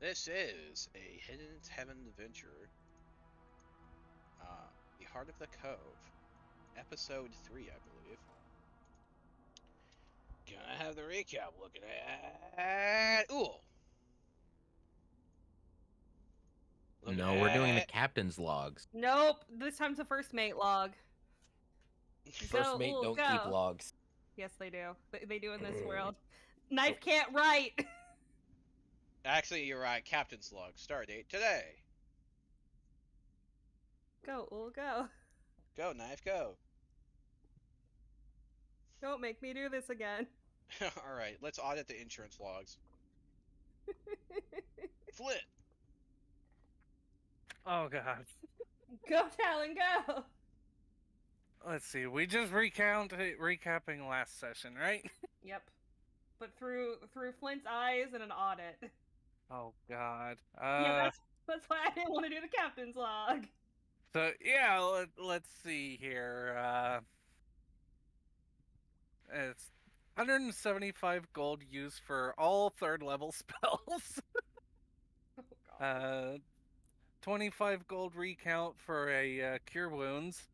This is a Hidden Heaven adventure. The Heart of the Cove, episode 3, I believe. Can I have the recap looking at? Ooh. Looking No, we're doing the at. captain's logs. Nope, this time's a first mate log. First Go, mate ooh, don't keep go. logs. Yes, they do. They do in this world. Oh. Knife can't write. Actually, you're right. Captain's log. Start date today. Go, ooh, go. Go, knife, go. Don't make me do this again. Alright, let's audit the insurance logs. Flit. Oh god. Go, Talon, go. Let's see. We just recapping last session, right? Yep. But through Flint's eyes and an audit. Oh god. Yeah, that's why I didn't want to do the captain's log. So yeah, let's see here. It's 175 gold used for all third level spells. Oh god. 25 gold recount for a cure wounds.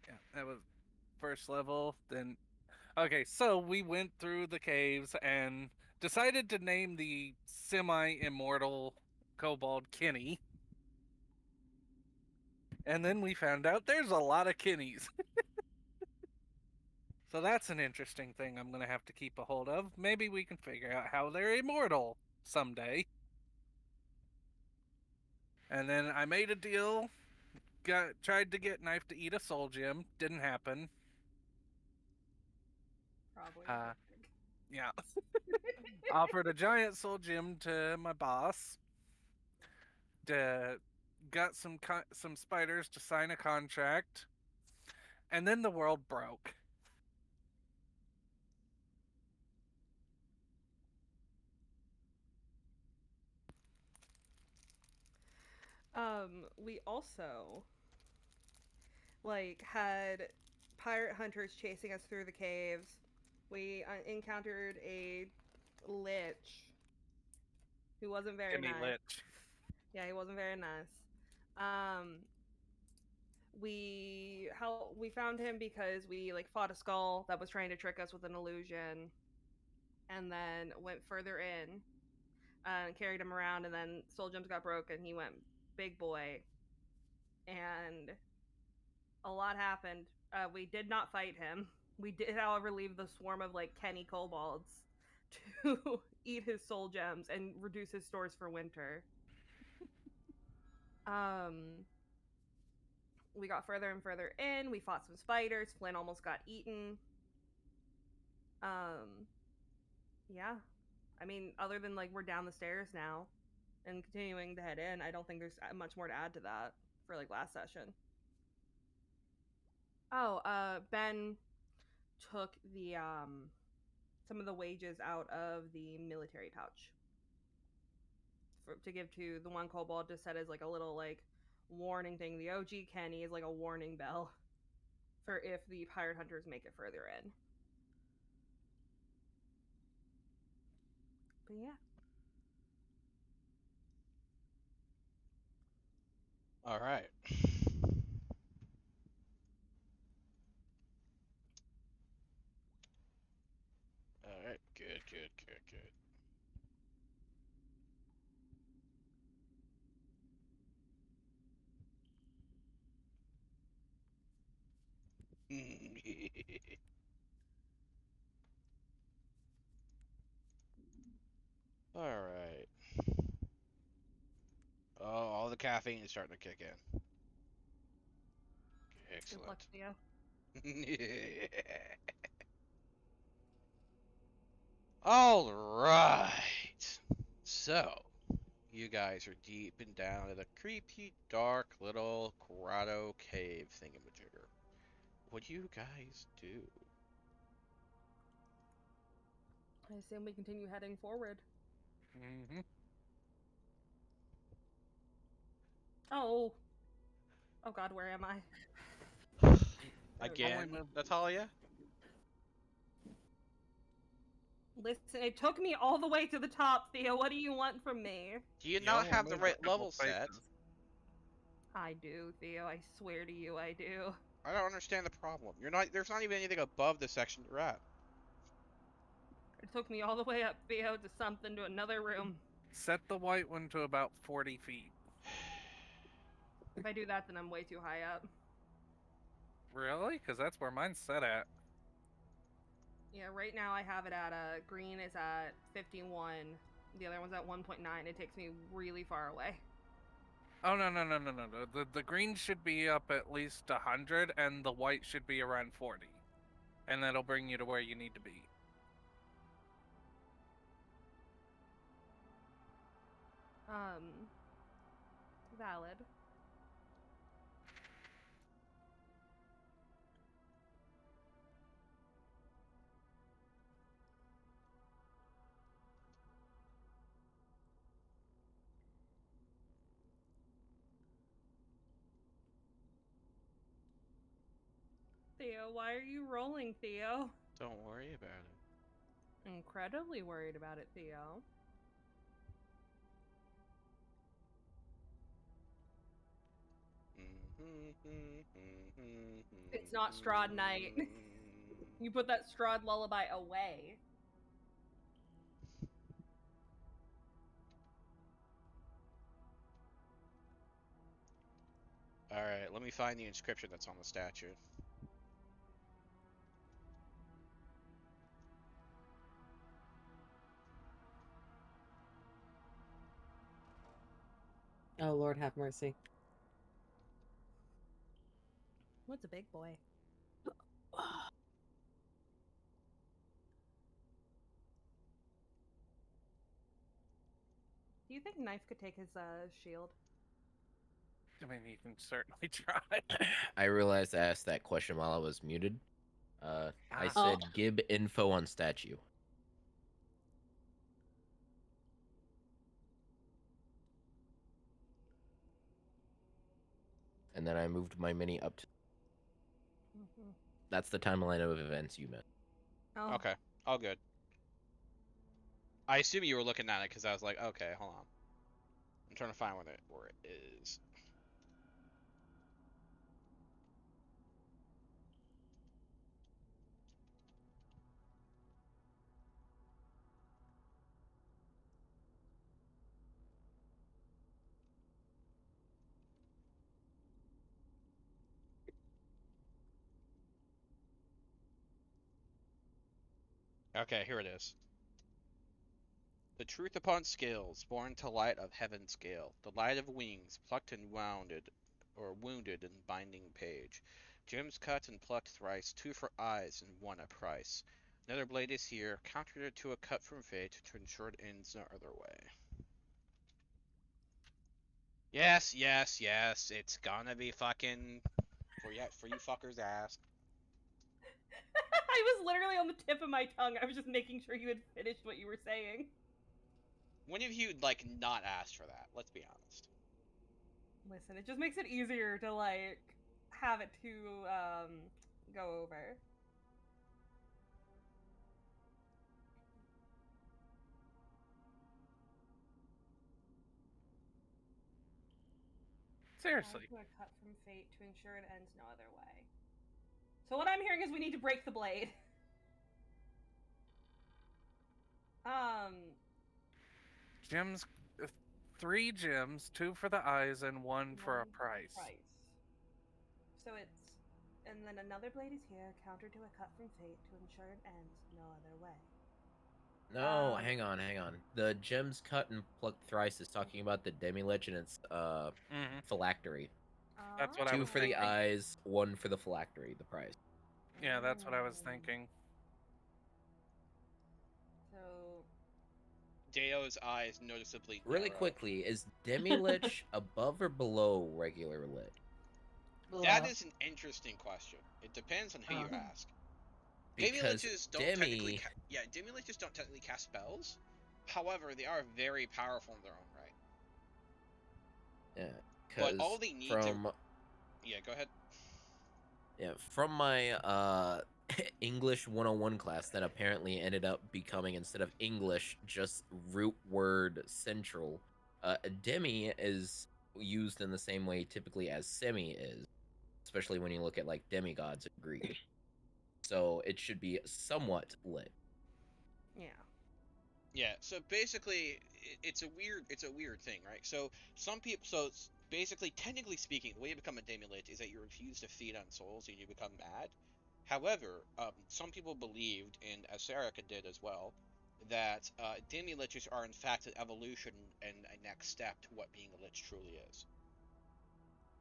Yeah, that was first level. Then, okay, so we went through the caves and decided to name the semi-immortal kobold Kenny. And then we found out there's a lot of Kennies. So that's an interesting thing I'm going to have to keep a hold of. Maybe we can figure out how they're immortal someday. And then I made a deal. Tried to get Knife to eat a soul gem. Didn't happen. Probably. Yeah. Offered a giant soul gem to my boss. Got some spiders to sign a contract. And then the world broke. We also had pirate hunters chasing us through the caves. We encountered a lich who wasn't very Kenny nice. Lich. Yeah, he wasn't very nice. We found him because we fought a skull that was trying to trick us with an illusion, and then went further in and carried him around, and then soul gems got broken. He went big boy, and a lot happened. We did not fight him. We did, however, leave the swarm of Kenny kobolds to eat his soul gems and reduce his stores for winter. We got further and further in. We fought some spiders. Flynn almost got eaten. Yeah. I mean, other than we're down the stairs now and continuing to head in, I don't think there's much more to add to that for last session. Oh, Ben took the some of the wages out of the military pouch to give to the one kobold, just set as a little warning thing. The OG Kenny is a warning bell for if the pirate hunters make it further in. But yeah. All right. All right. Good, good, good, good. All right. Oh, all the caffeine is starting to kick in. Good luck, Excellent. Theo. All right. So, you guys are deep and down in a creepy, dark little grotto cave thingamajigger. What do you guys do? I assume we continue heading forward. Mm-hmm. Oh. Oh god, where am I? Again, Only move- Natalia? Listen, it took me all the way to the top, Theo. What do you want from me? Do you You not only have the moved a right couple level set? places. I do, Theo. I swear to you, I do. I don't understand the problem. You're not. There's not even anything above the section you're at. It took me all the way up, Theo, to something to another room. Set the white one to about 40 feet. If I do that, then I'm way too high up. Really? Because that's where mine's set at. Yeah, right now I have it at green is at 51. The other one's at 1.9. It takes me really far away. Oh, no. The green should be up at least 100, and the white should be around 40. And that'll bring you to where you need to be. Valid. Theo, why are you rolling, Theo? Don't worry about it. Incredibly worried about it, Theo. It's not Strahd night. You put that Strahd lullaby away. Alright, let me find the inscription that's on the statue. Oh, Lord have mercy. What's a big boy? Do you think Knife could take his shield? I mean, you can certainly try. I realized I asked that question while I was muted. I Ah. said Gib info on statue. And then I moved my mini up to. That's the timeline of events you meant. Oh. Okay, all good. I assume you were looking at it because I was like, okay, hold on. I'm trying to find where it is. Okay, here it is. The truth upon scales, born to light of heaven's scale, the light of wings, plucked and wounded in binding page. Gems cut and plucked thrice, two for eyes and one a price. Another blade is here, countered to a cut from fate, to ensure it ends no other way. Yes, it's gonna be fucking for you fuckers ask. I was literally on the tip of my tongue. I was just making sure you had finished what you were saying. When have you like not asked for that? Let's be honest. Listen, it just makes it easier to like have it to go over. Seriously. A cut from fate to ensure it ends no other way. So what I'm hearing is we need to break the blade. Gems, 3 gems, 2 for the eyes, and 1 for a price. So it's, and then another blade is here, counter to a cut from fate to ensure it ends no other way. No, hang on. The gems cut and plucked thrice is talking about the demi-lich and its phylactery. That's what I 2 was for the thinking. eyes, 1 for the phylactery, the prize. Yeah, that's what I was thinking. So Deo's eyes noticeably Really narrow. quickly, is demi-lich above or below regular lich? That is an interesting question. It depends on who you ask. Because Demi-liches don't demi-liches don't technically cast spells. However, they are very powerful in their own right. Yeah, But all they need from Yeah, go ahead. yeah, from my English 101 class that apparently ended up becoming, instead of English, just root word central. Demi is used in the same way typically as semi is, especially when you look at like demigods in Greek. So it should be somewhat lit. Yeah. Yeah, so basically, it's a weird thing, right? So some people, basically, technically speaking, the way you become a demi-lich is that you refuse to feed on souls and you become mad. However, some people believed, and as Sarika did as well, that demi-liches are in fact an evolution and a next step to what being a lich truly is.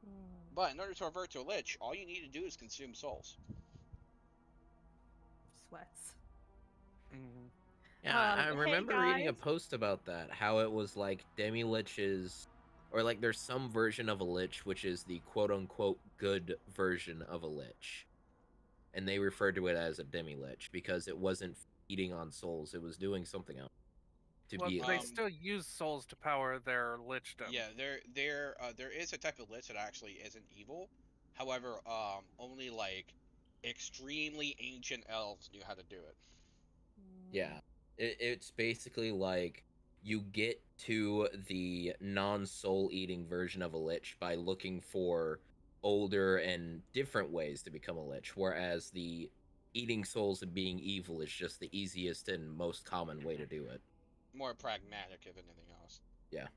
Mm. But in order to revert to a lich, all you need to do is consume souls. Sweats. Mhm. Yeah, I Hey remember reading a guys. post about that, how it was like demi liches, or like there's some version of a lich which is the quote unquote good version of a lich, and they referred to it as a demi lich because it wasn't feeding on souls; it was doing something else to Well, be a they lich. still use souls to power their lichdom. Yeah, there is a type of lich that actually isn't evil. However, only like extremely ancient elves knew how to do it. Yeah, it's basically like you get to the non-soul eating version of a lich by looking for older and different ways to become a lich, whereas the eating souls and being evil is just the easiest and most common way to do it. More pragmatic if anything else. Yeah.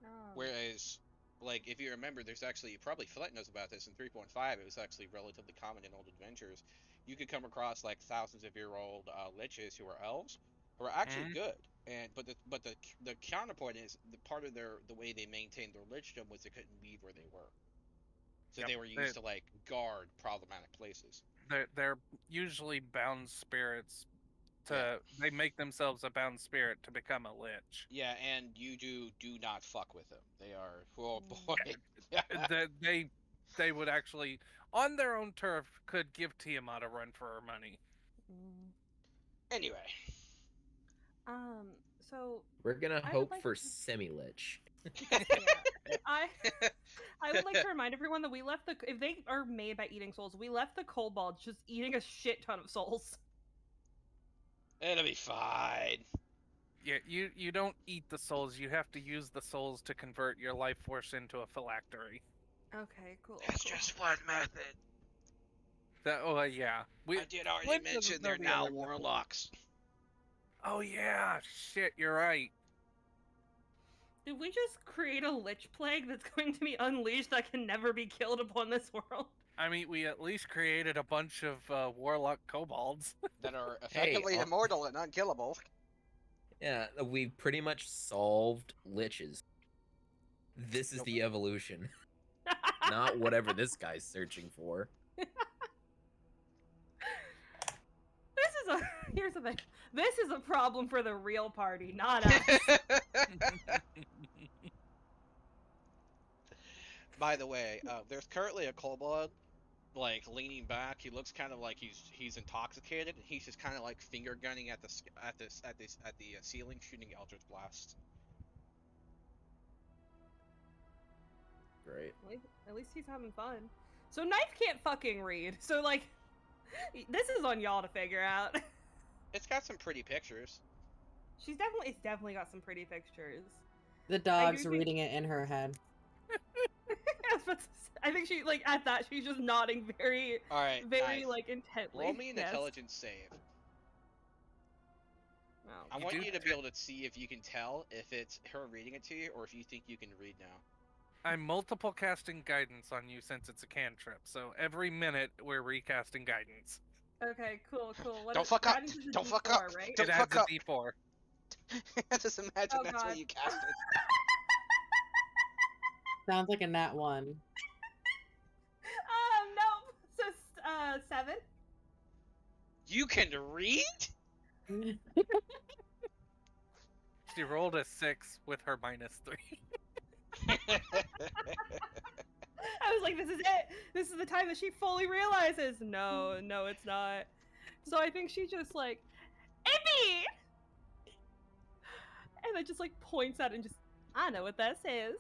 Um, Whereas, like if you remember, there's actually probably Flet knows about this in 3.5. It was actually relatively common in old adventures. You could come across like thousands of year old liches who are elves who are actually Mhm. good. And but the counterpoint is the part of the way they maintained their lichdom was they couldn't leave where they were. So Yep. they were used to like guard problematic places. They're usually bound spirits. Yeah. They make themselves a bound spirit to become a lich. Yeah, and you do not fuck with them. They are, oh Mm. boy. Yeah. That they would actually, on their own turf, could give Tiamat a run for her money. mm. Anyway, Um, so We're gonna I would hope like for to, semi-lich. yeah, I I would like to remind everyone that we left the if they are made by eating souls, we left the kobolds just eating a shit ton of souls. it'll be fine. Yeah, you don't eat the souls. You have to use the souls to convert your life force into a phylactery. Okay, cool, That's cool. just one method. That yeah, we I did already Flint mention doesn't know they're the now other method. warlocks. Oh yeah, shit, you're right. Did we just create a lich plague that's going to be unleashed that can never be killed upon this world? I mean, we at least created a bunch of warlock kobolds. That are Hey, effectively immortal and unkillable. yeah, we pretty much solved liches. This is Nope. the evolution, not whatever this guy's searching for. This is a here's the thing. This is a problem for the real party, not us. By the way, there's currently a kobold like leaning back. He looks kind of like he's intoxicated. He's just kind of like finger gunning at the ceiling, shooting Eldritch blasts. Great. At least he's having fun. So Knife can't fucking read. So like, this is on y'all to figure out. It's got some pretty pictures. It's definitely got some pretty pictures. The I do dog's think- reading it in her head. I think she like at that she's just nodding very, All right, very Knife. like intently. Roll me an Yes. intelligence save. Oh, I You want do you to be able to see if you can tell if it's her reading it to you or if you think you can read now. I'm multiple casting guidance on you since it's a cantrip. So every minute we're recasting guidance. Okay, cool. What Don't is- fuck up. guidance is a Don't fuck D4, up. right? Don't It fuck adds a up. D4. Just imagine Oh, that's where God. you cast it. Sounds like a nat 1. Nope. So 7. You can read? She rolled a 6 with her -3. I was like, this is it. This is the time that she fully realizes. No, it's not. So I think she just like, Eppy! And then just like points at it and just, I know what that says.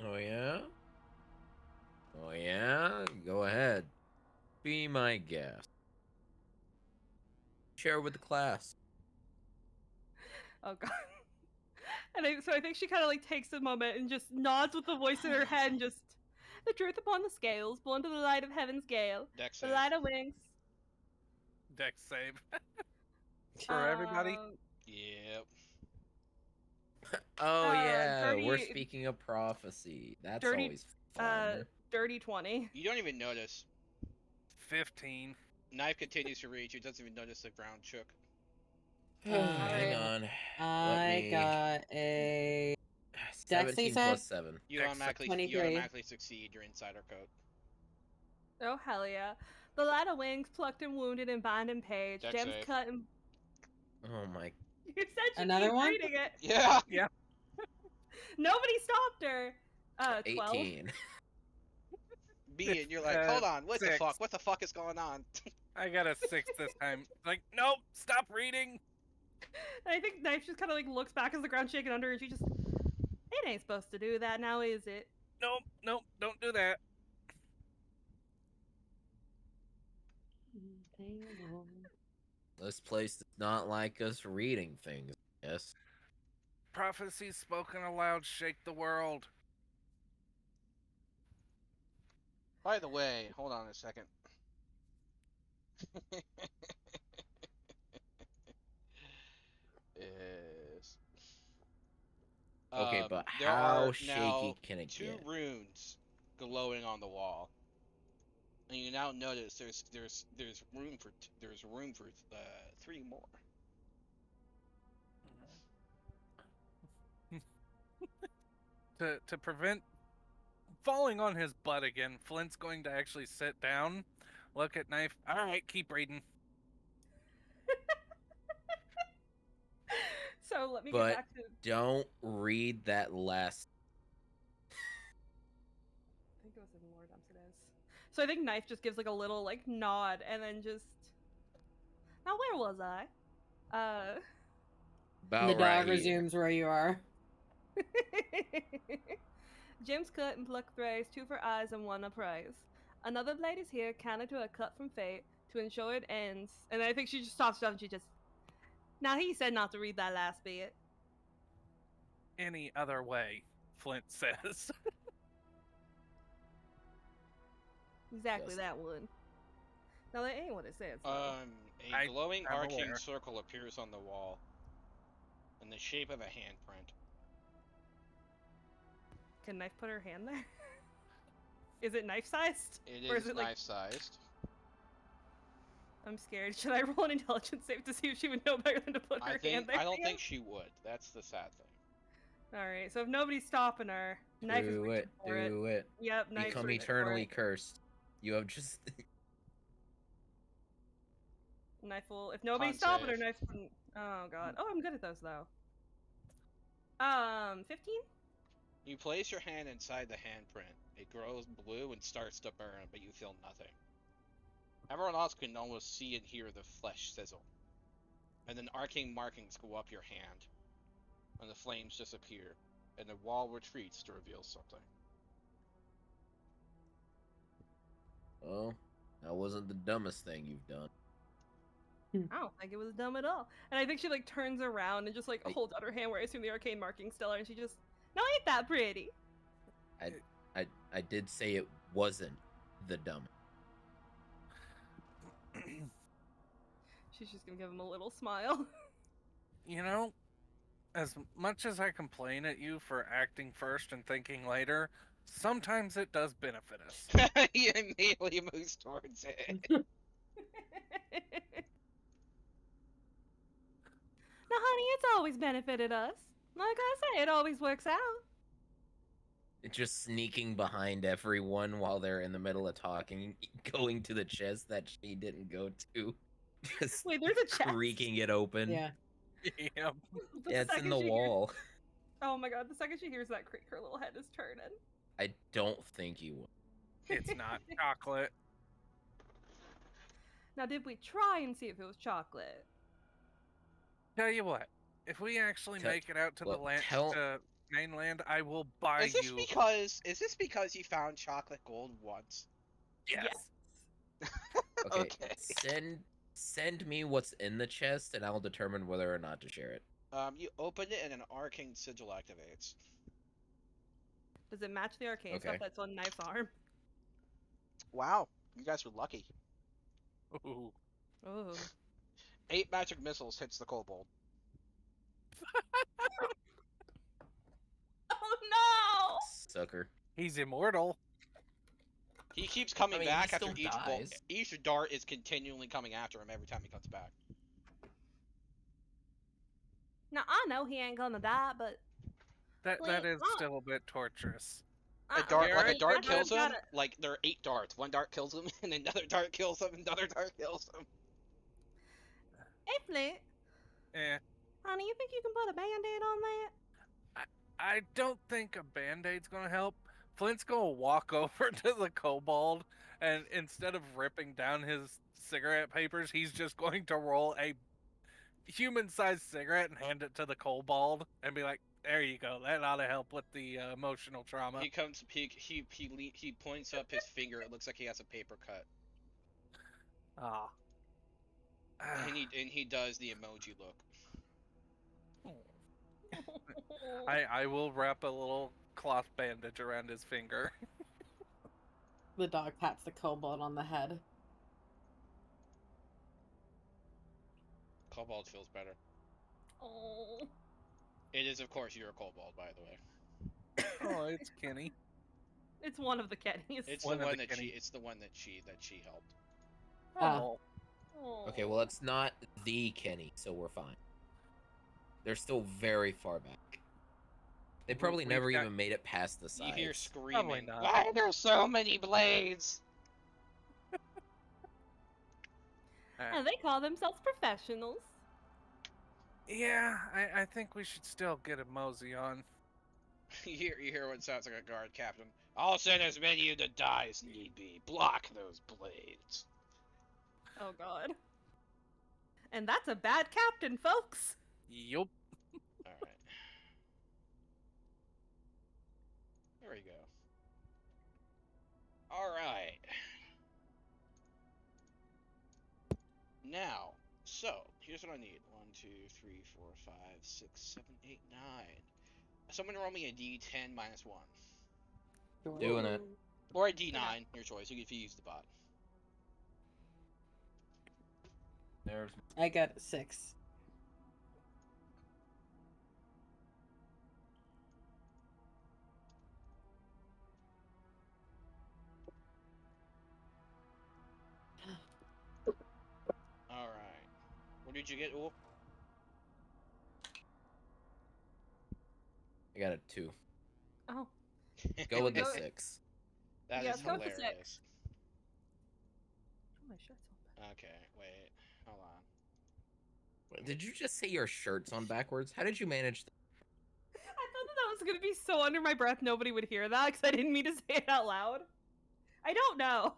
Oh yeah. Oh yeah, go ahead. Be my guest. Share with the class. Oh god. So I think she kind of like takes a moment and just nods with the voice in her head and just the truth upon the scales, born to the light of heaven's gale, Dex the save. light of wings. Dex save. For everybody. Yep. Oh yeah, we're dirty, speaking of prophecy. That's dirty, always fun. dirty 20. You don't even notice. 15. Knife continues to reach. You doesn't even notice the ground shook. Hang on. Let I me. got a 17 said? plus 7. You Dex automatically 23. succeed your insider code. Oh hell yeah. The light of wings plucked and wounded and bind and page. Dex Gems save. cut and Oh my. you said you Another keep one? reading it. Yeah. Nobody stopped her. 12. 18. B, and you're like, hold on, what the 6. fuck? What the fuck is going on? I got a 6 this time. Like, nope, stop reading. And I think Knife just kind of like looks back as the ground shaking under her and she just, it ain't supposed to do that now, is it? Nope, don't do that. This place does not like us reading things. Yes. Prophecies spoken aloud shake the world. By the way, hold on a second. Is Okay, but there how are now shaky can it 2 get? runes glowing on the wall, and you now notice there's room for 3 more. To prevent falling on his butt again, Flint's going to actually sit down, look at Knife. All right, keep reading. So let me get But back to. don't read that last. I think it was in Lore Dumps it is. So I think Knife just gives like a little like nod and then just. Now where was I? About The right dog here. resumes where you are. Gems cut and pluck thrays, 2 for eyes and 1 a prize. Another blade is here, counter to a cut from fate, to ensure it ends. And I think she just stops and she just. Now he said not to read that last bit. Any other way, Flint says. Exactly Yes. that one. Now that ain't what it says. Though. A glowing I'm arcing aware. circle appears on the wall, in the shape of a handprint. Can Knife put her hand there? Is it knife sized? It Or is is it like- knife-sized. I'm scared. Should I roll an intelligence save to see if she would know better than to put her hand there? I don't think she would. That's the sad thing. All right. So if nobody's stopping her, Knife is Do reaching it. for it. Do it. Yep. Knife's Become reaching eternally for cursed. You have just. it. Knife will. If nobody's Con stopping her, save. Knife's putting. Oh god. Oh, I'm good at those though. 15. You place your hand inside the handprint. It grows blue and starts to burn, but you feel nothing. Everyone else can almost see and hear the flesh sizzle. And then arcane markings go up your hand. And the flames disappear. And the wall retreats to reveal something. Well, that wasn't the dumbest thing you've done. I don't think it was dumb at all. And I think she like turns around and just like holds out her hand where I assume the arcane markings still are, and she just, no, ain't that pretty? I did say it wasn't the dumbest. She's just gonna give him a little smile. You know, as much as I complain at you for acting first and thinking later, sometimes it does benefit us. He immediately moves towards it. Now, honey, it's always benefited us. Like I say, it always works out. Just sneaking behind everyone while they're in the middle of talking, going to the chest that she didn't go to. Just Wait, there's a chest. creaking it open. Yeah. Yep. The Yeah, it's in second the she hears- wall. Oh my god, the second she hears that creak, her little head is turning. I don't think you will. It's not chocolate. Now, did we try and see if it was chocolate? Tell you what, if we actually Tell- make it out to the well, land, tell- to mainland, I will buy Is this you. because you found chocolate gold once? Yes. Okay, send me what's in the chest, and I'll determine whether or not to share it. You open it and an arcane sigil activates. Does it match the arcane stuff Okay. that's on Knife's arm? Wow, you guys were lucky. Ooh. Oh. 8 magic missiles hits the kobold. Oh Sucker. He's immortal. He keeps coming I mean, back he after still each bolt. dies. Each dart is continually coming after him every time he comes back. no! Now I know he ain't gonna die, but That is Please, still a bit torturous. A dart, like a Very- dart I kills just him. gotta- Like there are 8 darts. One dart kills him, and another dart kills him. Another dart kills him. Hey, Flint, Eh. honey, you think you can put a band-aid on that? I don't think a band-aid's gonna help. Flint's gonna walk over to the kobold, and instead of ripping down his cigarette papers, he's just going to roll a human-sized cigarette and hand it to the kobold and be like, "There you go. That ought to help with the emotional trauma." He comes. He points up his finger. It looks like he has a paper cut, Ah. and he does the emoji look. I will wrap a little cloth bandage around his finger. The dog pats the kobold on the head. Kobold feels better. Oh. It is, of course, your kobold, by the way. Oh, it's Kenny. It's one of the Kennys. It's One the of one the that she. Kenny. It's the one that she helped. Ah. Oh, Okay, well, it's not the Kenny, so we're fine. They're still very far back. They probably We've never got- even made it past the You hear sides. screaming. not. Why are there so many blades? And they call themselves professionals. Yeah, I think we should still get a mosey on. You hear what sounds like a guard captain. I'll send as many of you to die as need be. Block those blades. Oh God. And that's a bad captain, folks. Yup. Alright. There we go. Alright. Now, so, here's what I need. 1, 2, 3, 4, 5, 6, 7, 8, 9. Someone roll me a d10 minus 1. Doing it. Or a d9, your choice, if you use the bot. There's I got 6. Alright. What did you get, Ool? I got a 2. Oh. Go with the Go- 6. That Yeah, is go with the hilarious. six. Oh, my shirt's on back. Okay, wait. Hold on. Did you just say your shirt's on backwards? How did you manage that? I thought that was gonna be so under my breath nobody would hear that because I didn't mean to say it out loud. I don't know.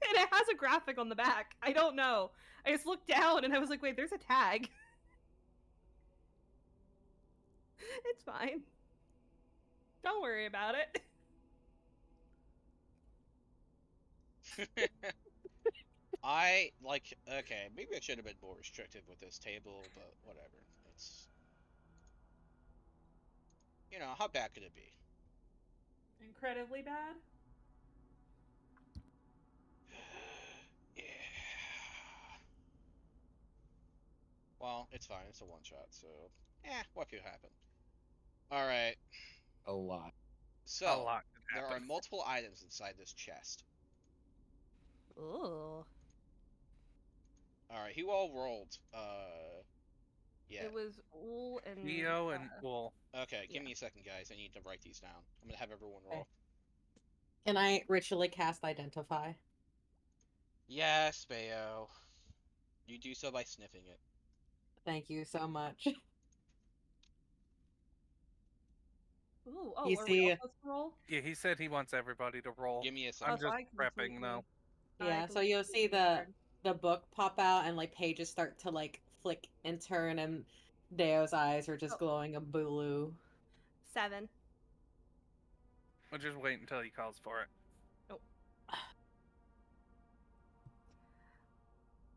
And it has a graphic on the back. I don't know. I just looked down and I was like, wait, there's a tag. It's fine. Don't worry about it. Okay, maybe I should have been more restrictive with this table, but whatever. It's. How bad could it be? Incredibly bad. Yeah. Well, it's fine. It's a one shot, so. What could happen? Alright, A lot. A so. lot could There are happen. multiple items inside this chest. Ooh. Alright, who all rolled? Yeah. It was Ool and Neo and well, Okay, give yeah. me a second, guys. I need to write these down. I'm gonna have everyone roll. Okay. Can I ritually cast Identify? Yes, Bayo. You do so by sniffing it. Thank you so much. Ooh, oh, You are we see- all supposed to roll? yeah, he said he wants everybody to roll. Give me a I'm second. so just I can prepping sneak though. in. Yeah, so you'll see the book pop out and like pages start to like flick and turn, and Deo's eyes are just Oh. glowing a blue. 7. We'll just wait until he calls for it.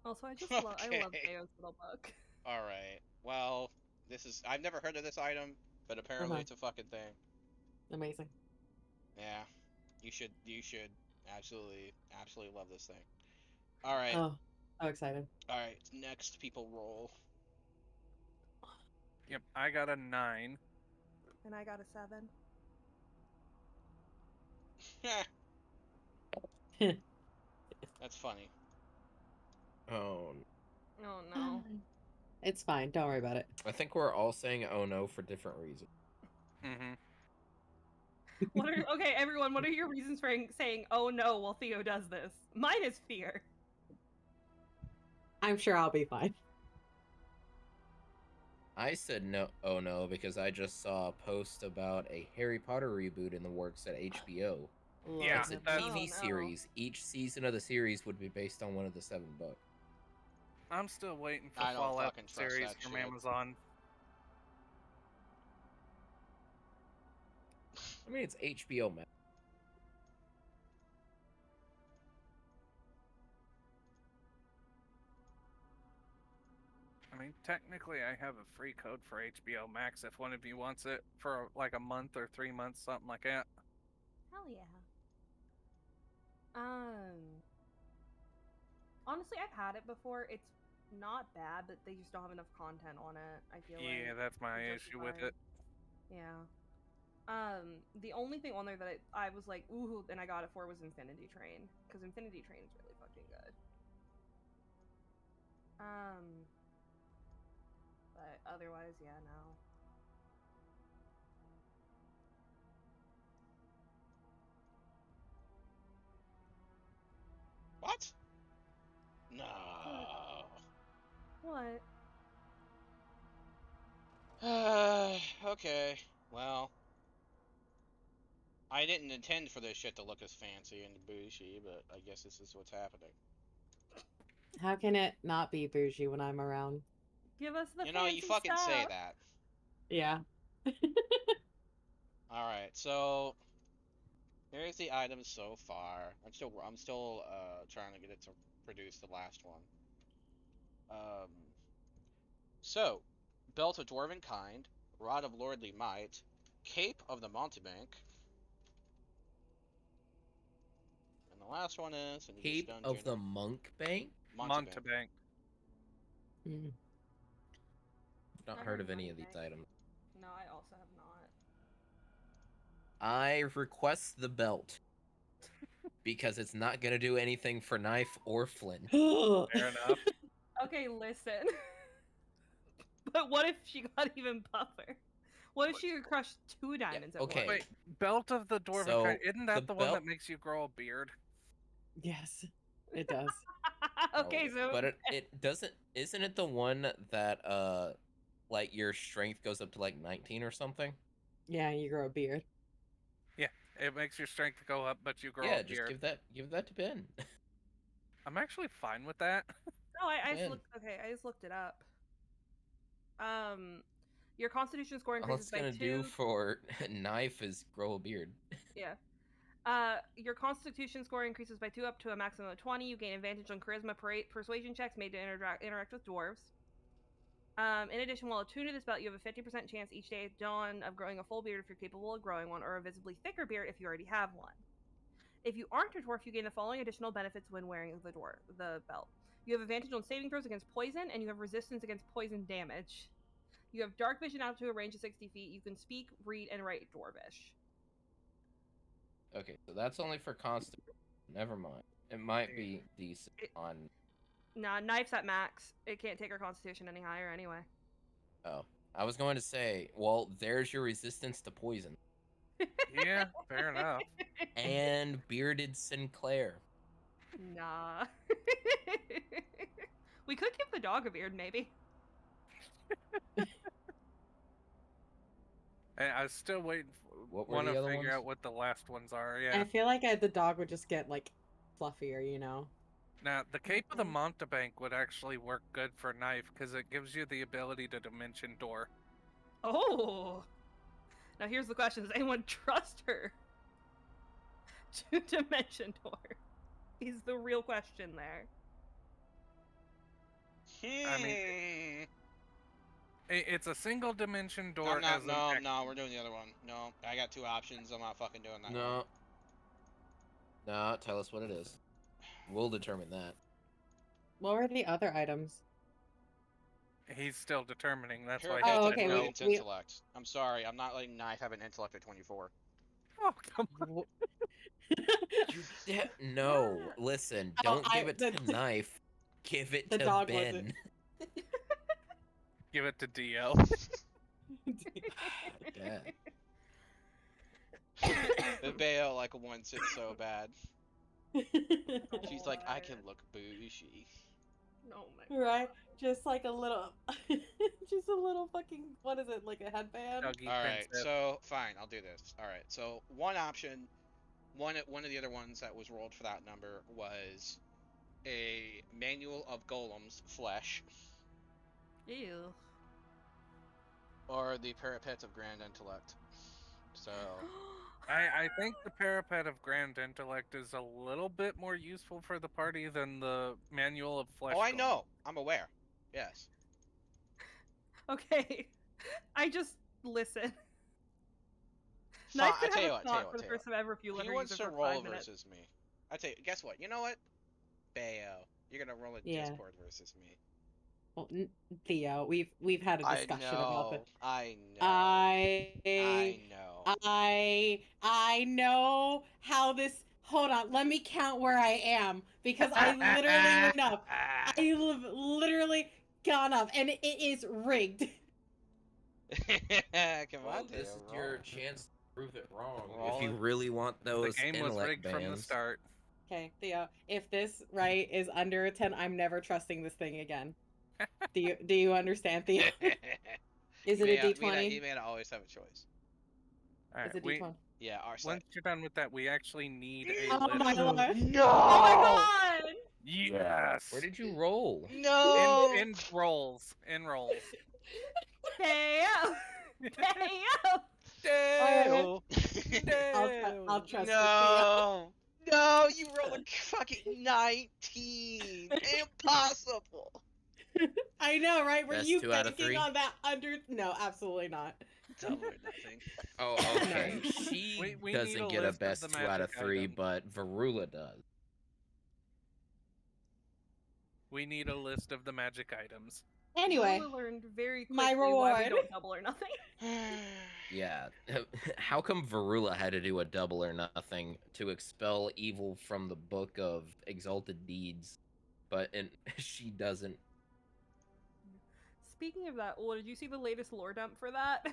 Also, I love Okay. Deo's little book. All right. Well, I've never heard of this item, but apparently it's a fucking thing. Amazing. Yeah. You should absolutely love this thing. All right. Oh, so excited. All right. Next people roll. Yep, I got a 9. And I got a 7. That's funny. Oh, Oh no. It's fine. Don't worry about it. I think we're all saying oh no for different reasons. Mm-hmm. Okay, everyone, what are your reasons for saying "oh no" while Theo does this? Mine is fear. I'm sure I'll be fine. I said no, oh no, because I just saw a post about a Harry Potter reboot in the works at HBO. Love Yeah, It's a it. that- Oh, TV no. series. Each season of the series would be based on one of the 7 books. I'm still waiting for I don't Fallout fucking trust series that from shit. Amazon. I mean, it's HBO Max. I mean, technically, I have a free code for HBO Max if one of you wants it for like a month or 3 months, something like that. Hell yeah. Honestly, I've had it before. It's not bad, but they just don't have enough content on it. I feel like. Yeah, that's my to issue with justify- it. Yeah. The only thing on there that I was like, ooh, and I got it for was Infinity Train, because Infinity Train is really fucking good. But otherwise, yeah, no. What? No. What? Okay. Well, I didn't intend for this shit to look as fancy and bougie, but I guess this is what's happening. How can it not be bougie when I'm around? Give us the You fancy fucking stuff. say that. Yeah. All right, so here's the items so far. I'm still trying to get it to produce the last one. So, Belt of Dwarven Kind, Rod of Lordly Might, Cape of the Mountebank, and the last one is in this Cape dungeon. of the Monk Bank? Montebank. Mm. Not I heard heard of any Money of these Bank. items. No, I also have not. I request the belt because it's not gonna do anything for knife or flint. Fair enough. Okay, listen. But what if she got even buffer? What if she could crush 2 diamonds at okay. once? Wait, Belt of the Dwarven So, Kind. Isn't that the the one that belt- makes you grow a beard? Yes, it does. Okay, so but it doesn't. Isn't it the one that like your strength goes up to like 19 or something? Yeah, you grow a beard. Yeah, it makes your strength go up, but you grow Yeah, a just beard. give that to Ben. I'm actually fine with that. no, I just Ben. looked. Okay, I just looked it up. Your Constitution score All increases it's by gonna 2. do for knife is grow a beard. Yeah. Your Constitution score increases by 2 up to a maximum of 20. You gain advantage on Charisma persuasion checks made to interact with dwarves. In addition, while attuned to this belt, you have a 50% chance each day at dawn of growing a full beard if you're capable of growing one, or a visibly thicker beard if you already have one. If you aren't a dwarf, you gain the following additional benefits when wearing the belt. You have advantage on saving throws against poison, and you have resistance against poison damage. You have dark vision out to a range of 60 feet. You can speak, read, and write Dwarvish. Okay, so that's only for constant. Never mind. It might be decent on. Nah, knife's at max. It can't take our Constitution any higher anyway. Oh, I was going to say, well, there's your resistance to poison. Yeah, fair enough. And bearded Sinclair. Nah. We could give the dog a beard, maybe. And I was still waiting. What were Want the to other figure ones? out what the last ones are? I Yeah. feel like the dog would just get like fluffier, you know. Now, the Cape of the Montebank would actually work good for knife because it gives you the ability to dimension door. Oh. Now here's the question: does anyone trust her to dimension door? Is the real question there. I mean, it's a single dimension door I'm not. as No, an no, we're doing the other one. No, I got 2 options. I'm not fucking doing that one. No. No, tell us what it is. We'll determine that. What were the other items? He's still determining. That's why Parapet Oh, he said okay, no. avoidance intellect. I'm sorry. I'm not letting knife have an intellect of 24. Oh, come on. No, listen, don't give it to Knife. Give it the to dog Ben. Give it to Dio. Yeah. The Bayo like wants it so bad. She's like, I can look bougie. Oh my right? Just like a little, just a little fucking, what is it, like a headband? Dougie All right, Princess. so fine, I'll do this. All right, so one option, one of the other ones that was rolled for that number was a manual of golems flesh, Ew. or the parapet of grand intellect. So I think the parapet of grand intellect is a little bit more useful for the party than the manual of flesh. oh, I golem. know, I'm aware. Yes. Okay. I just listen. Fine, Knife I could tell have you a what, thought for the first time ever if you let He her use wants it to for roll 5 minutes. versus me. I tell you, guess what? You know what? Bayo, you're gonna roll a Yeah. Discord versus me. Well, Theo, we've had a discussion about this. I know. I know. I know how this. Hold on, let me count where I am because I literally went up. I have literally gone up, and it is rigged. Come Well, on, this Theo, is roll. your chance to prove it wrong. Roll If you it. really want The those game was intellect rigged from the bands. start. Okay, Theo, if this right is under a 10, I'm never trusting this thing again. Do you understand, Theo? Is it a D20? You may not always have a choice. All It's right, a D20. Yeah, our side. once you're done with that, we actually need a Oh list. my lord! No! Oh my god! Yes. Where did you roll? No! In rolls. In rolls. Damn! Damn! Dale! I'll trust it, Theo. No! No, you rolled a fucking 19! Impossible! I know, right? Were Best you 2 out of banking 3? on that under? No, absolutely not. Double or nothing. Oh, okay. She We need a doesn't get a list of best the 2 out of magic 3, items. but Varula does. We need a list of the magic items. Anyway, Lula learned very quickly my why we reward. don't double or nothing. Yeah. How come Varula had to do a double or nothing to expel evil from the book of exalted deeds, and she doesn't? Speaking of that, Ula, did you see the latest lore dump for that?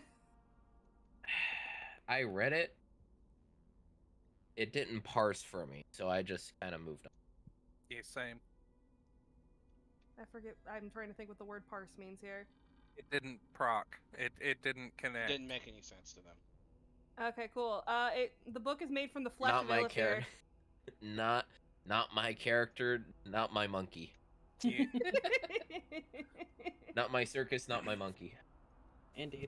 I read it. It didn't parse for me, so I just kind of moved on. Yeah, same. I forget. I'm trying to think what the word parse means here. It didn't proc. It didn't connect. Didn't make any sense to them. Okay, cool. The book is made from the flesh Not of my Illithir. character. Not my character. Not my monkey. Yeah. Not my circus. Not my monkey. Indeed.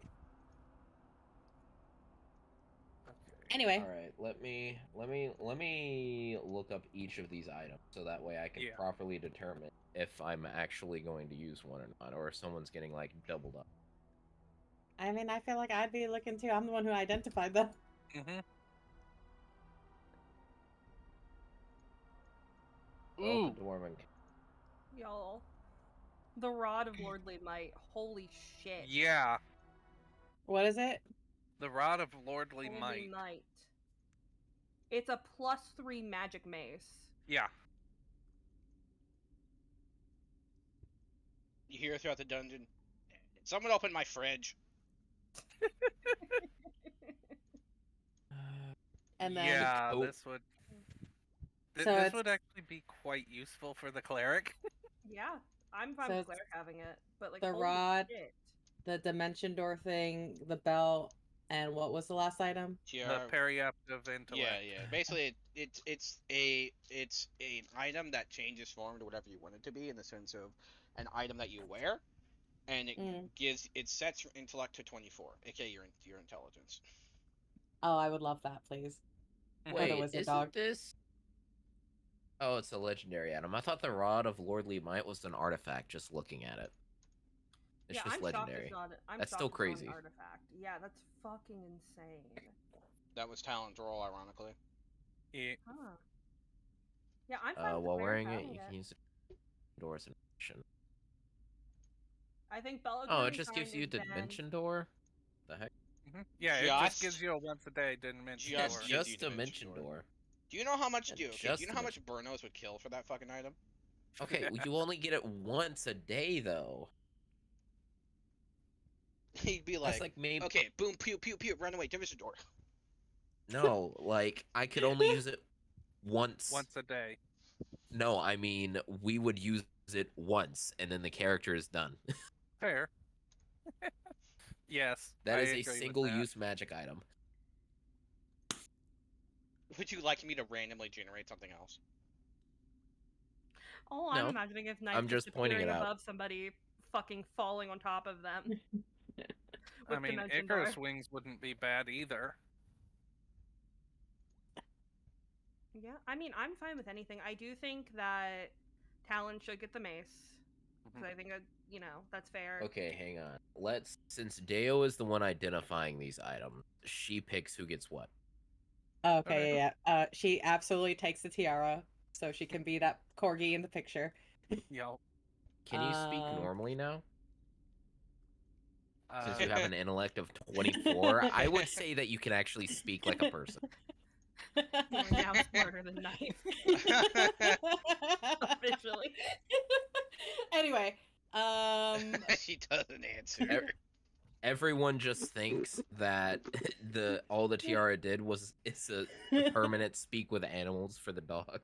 Okay. Anyway, All right, let me look up each of these items so that way I can Yeah. properly determine if I'm actually going to use one or not, or if someone's getting like doubled up. I mean, I feel like I'd be looking too. I'm the one who identified them. Mm-hmm. Both the dwarven. Y'all. The Rod of Lordly Might. Holy shit. Yeah. What is it? The Rod of Lordly Lordly Might. Might. It's a +3 magic mace. Yeah. You hear throughout the dungeon, someone open my fridge. And then Yeah, Oh. this would. So This it's- would actually be quite useful for the cleric. Yeah, I'm fine So with it's Claire having it, but like the holy rod, shit. the dimension door thing, the belt, And what was the last item? The TR. periaptive intellect. Yeah. Basically, it's an item that changes form to whatever you want it to be in the sense of an item that you wear, and it sets your intellect to 24, aka your intelligence. Oh, I would love that, please. Mhm. Or the Wait, wizard isn't dog. this? Oh, it's a legendary item. I thought the Rod of Lordly Might was an artifact. Just looking at it, it's Yeah, just I'm shocked legendary. it's not. I'm That's shocked still it's not an crazy. artifact. Yeah, that's fucking insane. That was Talon's role, ironically. Yeah. Huh. Yeah, I'm fine with the While parents wearing it, having you can it. use it doors and action. I think Oh, it Bellatrix just kind gives you of been. Dimension Door. The heck? Yeah, it just gives Just you a once a day dimension Just door. gives you Just Dimension Dimension Door. Door. Do you know how much Yeah, do you just know how much Dimension. Burnos would kill for that fucking item? Okay, you only get it once a day though. He'd be That's like, like maybe okay, boom, pew, pew, pew, run away, Dimension Door. no, like I could only use it once. Once a day. No, I mean we would use it once and then the character is done. Fair. Yes, That I is a agree with single that. use magic item. Would you like me to randomly generate something else? Oh, I'm No, imagining if Knife I'm just pointing appearing it out. above somebody, fucking falling on top of them I with mean, Dimension Icarus Door. wings wouldn't be bad either. Yeah, I mean, I'm fine with anything. I do think that Talon should get the mace because I think that that's fair. Okay, hang on. Since Deo is the one identifying these items, she picks who gets what. Okay, yeah. She absolutely takes the tiara, so she can be that corgi in the picture. Yo. Can you speak Um, normally now? Since Uh, you have an intellect of 24, I would say that you can actually speak like a person. Only now I'm smarter than Knife. Officially. Anyway, She doesn't answer. Everyone just thinks that all the tiara did was it's a permanent speak with animals for the dog.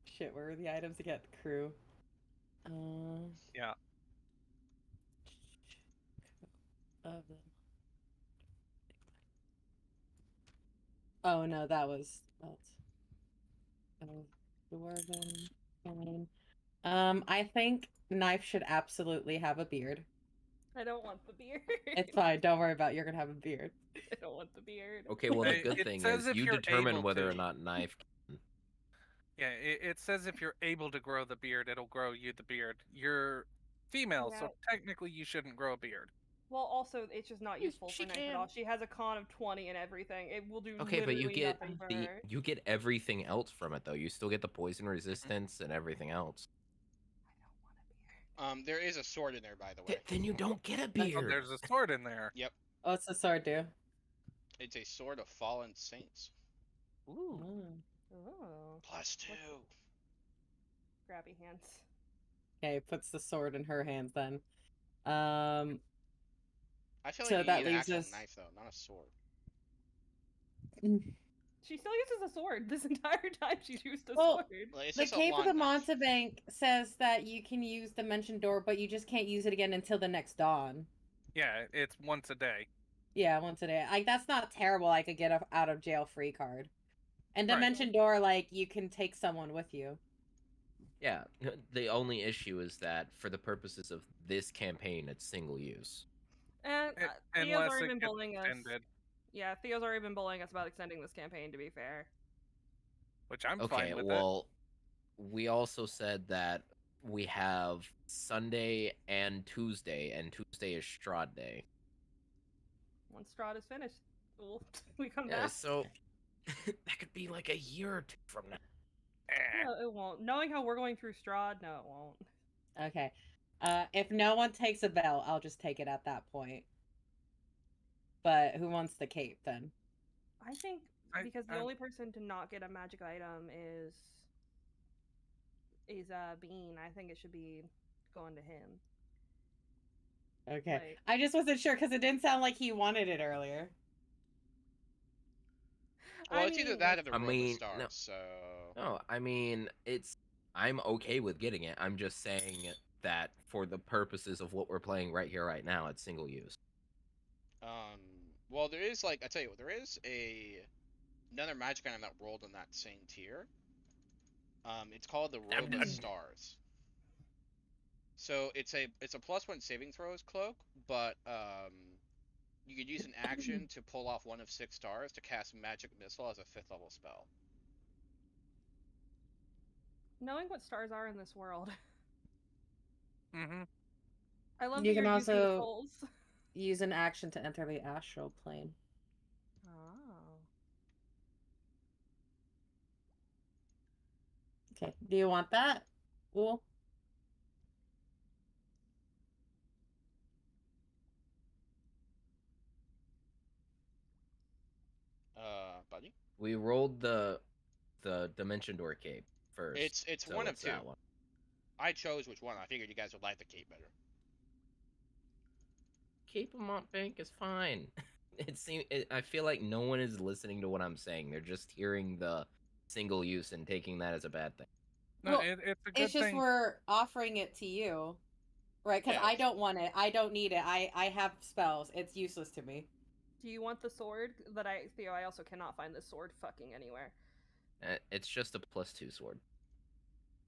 shit, where are the items to get the crew? yeah. Of them. Oh no, that's dwarven. Fine. I think Knife should absolutely have a beard. I don't want the beard. It's fine. Don't worry about it. You're gonna have a beard. I don't want the beard. Okay, well the It- good it thing says is if you you're determine able whether or to. not knife. Yeah, it says if you're able to grow the beard, it'll grow you the beard. You're female, so Yeah. technically you shouldn't grow a beard. Well, also, it's just not useful She for Knife at all. She has a con of 20 and everything. It will do Okay, but literally nothing for her. you get everything else from it though. You still get the poison resistance and everything else. I don't want a beard. There is a sword in there, by the way. Then you don't get a Oh, beard. there's a sword in there. Yep, What's the sword do? it's a sword of fallen saints. Ooh. Oh, +2. grabby hands. Okay, puts the sword in her hands then. I feel like So you that need an leaves actual us- knife, though, not a sword. She still uses a sword this entire time. She's used a Well, sword. Like, it's The just a Cape of long the knife. Montebank says that you can use Dimension Door, but you just can't use it again until the next dawn. Yeah, it's once a day. Yeah, once a day. Like that's not terrible. I could get a out of jail free card. And Right. Dimension Door, like you can take someone with you. Yeah, the only issue is that for the purposes of this campaign, it's single use. And Theo's Unless already it been gets bullying us. extended, Yeah, Theo's already been bullying us about extending this campaign, to be fair. which I'm Okay, fine with well, we also said that we have Sunday and Tuesday is Strahd Day. Once Strahd is finished, we come Yeah, back. so that could be like a year or two from now. it. No, it won't. Knowing how we're going through Strahd, no, it won't. Okay. If no one takes a bell, I'll just take it at that point. But who wants the cape then? I think I- because the I'm- only person to not get a magic item is Bean. I think it should be going to him. Okay. Like- I just wasn't sure because it didn't sound like he wanted it earlier. Well, I it's either mean, that or the I Robe mean, of Stars, no. so... No, I mean, I'm okay with getting it. I'm just saying that for the purposes of what we're playing right here, right now, it's single use. Well, there is like I tell you what, there is another magic item that rolled in that same tier. It's called the Robe of Stars. So it's a +1 saving throws cloak, but you could use an action to pull off one of 6 stars to cast Magic Missile as a 5th level spell. Knowing what stars are in this world. Mm-hmm. I love You that can you're using the also souls. use an action to enter the astral plane. Oh. Okay. Do you want that? Cool. Buddy? We rolled the Dimension Door cape first. It's so one of it's 2. that one. I chose which one. I figured you guys would like the cape better. Cape of Montbank is fine. I feel like no one is listening to what I'm saying. They're just hearing the single use and taking that as a bad thing. No, Well, it's a good It's just thing. we're offering it to you, right? Because Yeah. I don't want it. I don't need it. I have spells. It's useless to me. Do you want the sword that Theo, I also cannot find this sword fucking anywhere. It's just a +2 sword.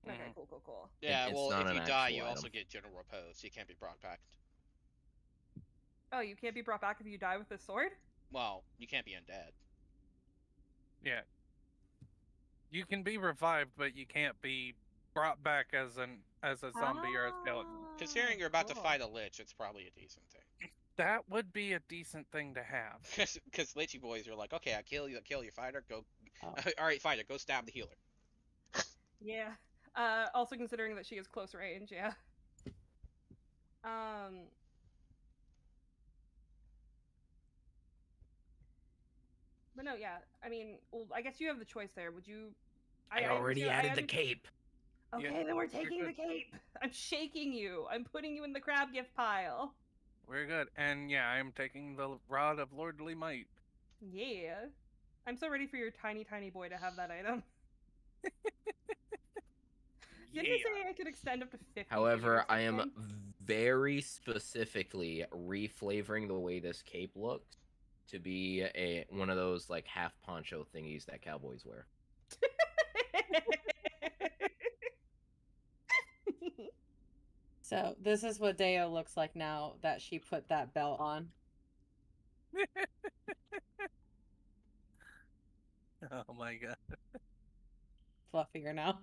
Okay, Mhm. cool. Yeah, it's well, not if an you die, actual you also item. get General Repose, so you can't be brought back. Oh, you can't be brought back if you die with this sword? Well, you can't be undead. Yeah. You can be revived, but you can't be brought back as a zombie or a skeleton. Considering you're about to cool. fight a lich, it's probably a decent thing. That would be a decent thing to have. Because lichy boys are like, okay, I kill your fighter. Go, Oh. all right, fighter, go stab the healer. Yeah. Also considering that she is close range, yeah. But no, yeah. I mean, well, I guess you have the choice there. Would you? I already added the understand- cape. Okay, Yeah, then we're we're taking the good. cape. I'm shaking you. I'm putting you in the crab gift pile. We're good. And yeah, I am taking the Rod of Lordly Might. Yeah. I'm so ready for your tiny, tiny boy to have that item. Did he say I could extend up to 50 However, fingers I with am him? very specifically reflavoring the way this cape looks to be one of those like half poncho thingies that cowboys wear. So this is what Deo looks like now that she put that belt on. Oh my god. Fluffier now.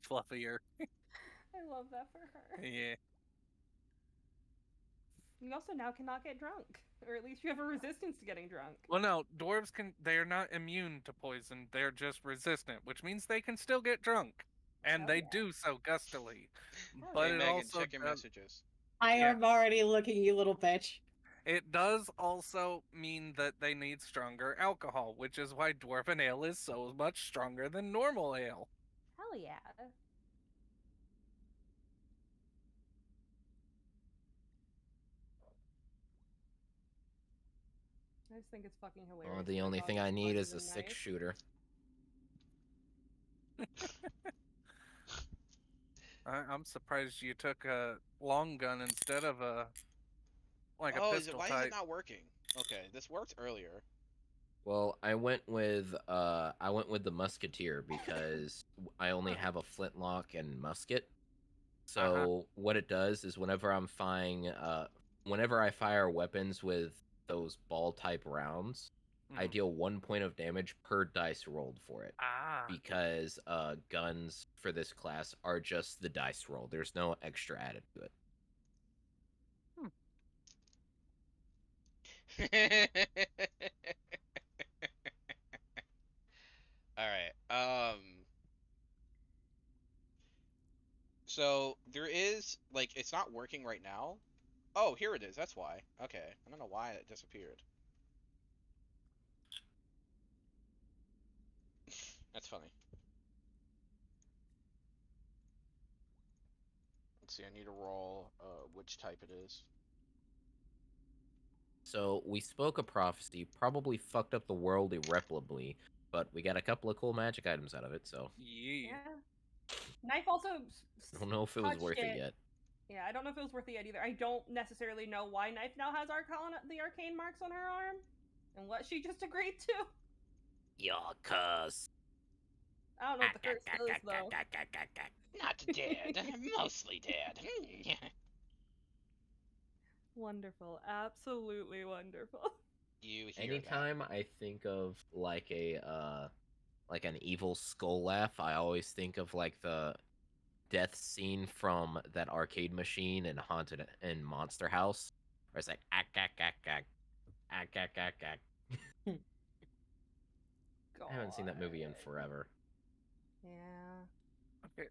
Fluffier. I love that for her. Yeah. You also now cannot get drunk. Or at least you have a resistance to getting drunk. Well, no, dwarves they're not immune to poison. They're just resistant, which means they can still get drunk. And Hell they yeah. do so gustily. Hell But Hey, it Megan, also check your does, messages. I Yeah. am already looking, you little bitch. it does also mean that they need stronger alcohol, which is why dwarven ale is so much stronger than normal ale. Hell yeah. I just think it's fucking hilarious. The that only dog thing is I need smarter is a than 6-shooter. I'm surprised you took a long gun instead of a Oh, pistol why is type. it not working? Okay, this worked earlier. Well, I went with the musketeer because I only have a flintlock and musket. So what it does is whenever I fire weapons with those ball type rounds, I Mhm. deal 1 point of damage per dice rolled for it. Ah. Because guns for this class are just the dice roll. There's no extra added to it. All right. So there is like it's not working right now. Oh, here it is. That's why. Okay. I don't know why it disappeared. That's funny. Let's see. I need to roll which type it is. So we spoke a prophecy, probably fucked up the world irreparably, but we got a couple of cool magic items out of it, so Yeah. Yeah. Knife also I don't know if it was touched worth it it. yet. Yeah, I don't know if it was worth the either. I don't necessarily know why Knife now has the arcane marks on her arm, and what she just agreed to. Your curse. I don't know what the curse is though. Not dead, mostly dead. Wonderful, absolutely wonderful. You hear Anytime I think of like like an evil skull laugh, I always think of like the death scene from that arcade machine in Haunted in Monster House, where it's like ack ack ack ack ack ack ack ack. God. I haven't seen that movie in forever. Yeah. Okay,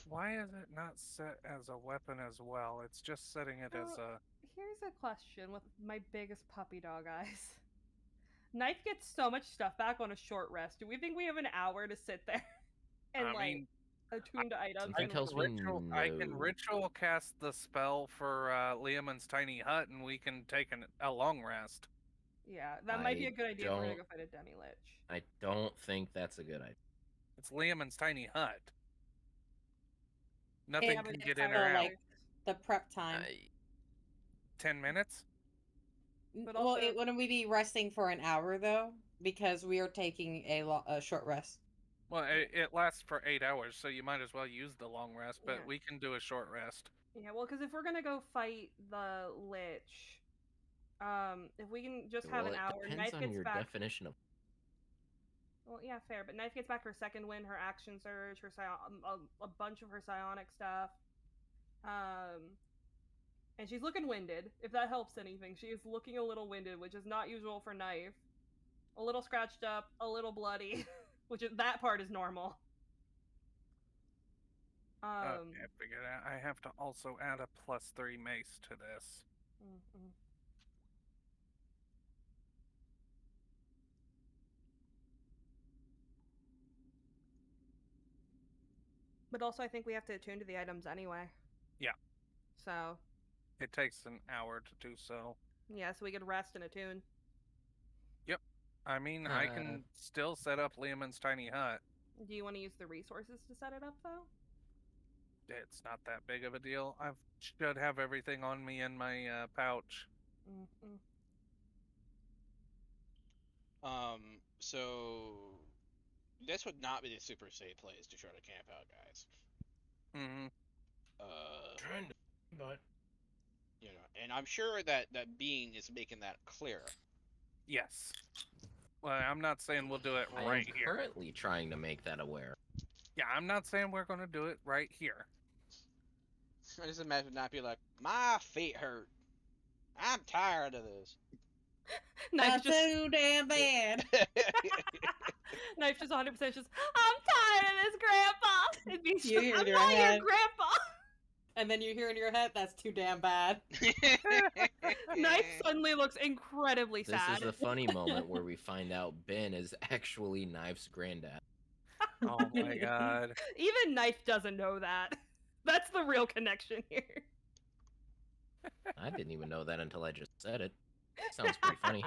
why is it not set as a weapon as well? It's just setting it as a. Here's a question with my biggest puppy dog eyes. Knife gets so much stuff back on a short rest. Do we think we have an hour to sit there and I like mean, attune to items? Something And tells me I can no. ritual cast the spell for Liamon's tiny hut, and we can take a long rest. yeah, that might be a good idea if we're gonna don't- go fight a demi lich. I don't think that's a good idea. It's Liamon's tiny hut. Nothing Yeah, can but get it's in or still, out. like, the prep time. 10 minutes. But Well, also- wouldn't we be resting for an hour though? Because we are taking a short rest. Well, it lasts for 8 hours, so you might as well use the long rest. But Yeah. we can do a short rest. Yeah, well, because if we're gonna go fight the lich, if we can just have Well, an it hour, depends Knife on gets your back. definition of. Well, yeah, fair. But Knife gets back her second wind, her action surge, her a bunch of her psionic stuff. And she's looking winded. If that helps anything, she is looking a little winded, which is not usual for Knife. A little scratched up, a little bloody, which is that part is normal. Okay, I figured out. I have to also add a +3 mace to this. Mm-mm. But also, I think we have to attune to the items anyway. Yeah. So. It takes an hour to do so. Yeah, so we could rest and attune. Yep. I mean, I can still set up Liamon's tiny hut. Do you want to use the resources to set it up, though? It's not that big of a deal. I should have everything on me in my pouch. Mm-mm. So this would not be the super safe place to try to camp out, guys. Mm-hmm. Trying to, but And I'm sure that Bean is making that clear. Yes. Well, I'm not saying we'll do it I right am here. currently trying to make that aware. Yeah, I'm not saying we're going to do it right here. I just imagine not be like, my feet hurt. I'm tired of this. Knife That's just so damn bad. Knife just 100% just. I'm tired of this, Grandpa. It'd be You hear I'm in your not head. your Grandpa. And then you hear in your head, that's too damn bad. Knife suddenly looks incredibly This sad. is the funny moment where we find out Ben is actually Knife's granddad. Oh my god. Even Knife doesn't know that. That's the real connection here. I didn't even know that until I just said it. Sounds pretty funny.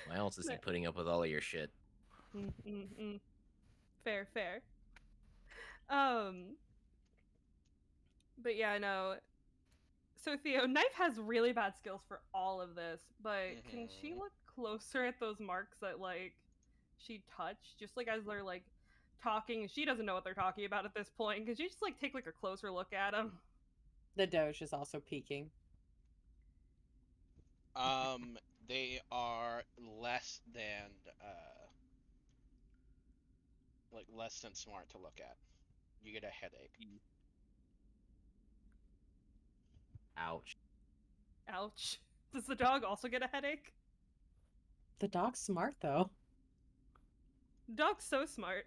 Why else is he putting up with all of your shit? Fair, fair. But yeah, no. So Theo, Knife has really bad skills for all of this, but can she look closer at those marks that like she touched, just like as they're like talking? She doesn't know what they're talking about at this point. Could you just like take like a closer look at them? The Doge is also peeking. They are less than less than smart to look at. You get a headache. Ouch. Ouch. Does the dog also get a headache? The dog's smart though. Dog's so smart.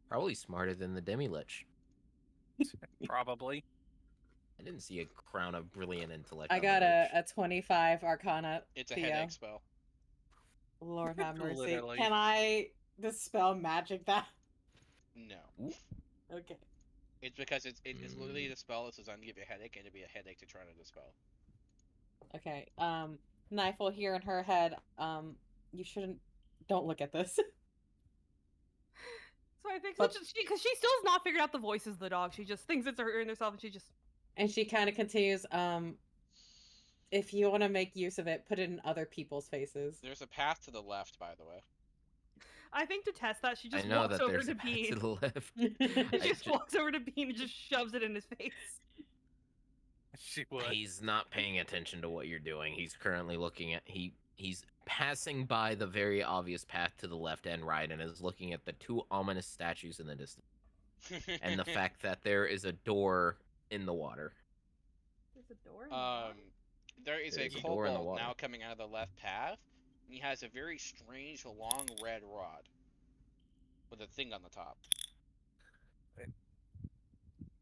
Probably smarter than the Demi-Lich. Probably. I didn't see a crown of brilliant intellect. I on got the Lich. a 25 Arcana. It's a Theo. headache spell. Lord have mercy. Literally. Can I dispel magic that? No. Ooh. Okay. It's because it's literally the spell that's designed to give you a headache, and it'd be a headache to try to dispel. Okay. Knife will hear in her head, you shouldn't. Don't look at this. So I think But- because she still has not figured out the voices of the dog. She just thinks it's her and herself, and she just. And she kind of continues, if you want to make use of it, put it in other people's faces. There's a path to the left, by the way. I think to test that, she I just know walks that over there's to a path Bean. to the left. She I just ju- walks over to Bean and just shoves it in his face. She would. He's not paying attention to what you're doing. He's currently looking at he's passing by the very obvious path to the left and right and is looking at the two ominous statues in the distance and the fact that there is a door in the water. There's a door in the water. There is There a is a door in the kobold water. now coming out of the left path. And he has a very strange long red rod with a thing on the top.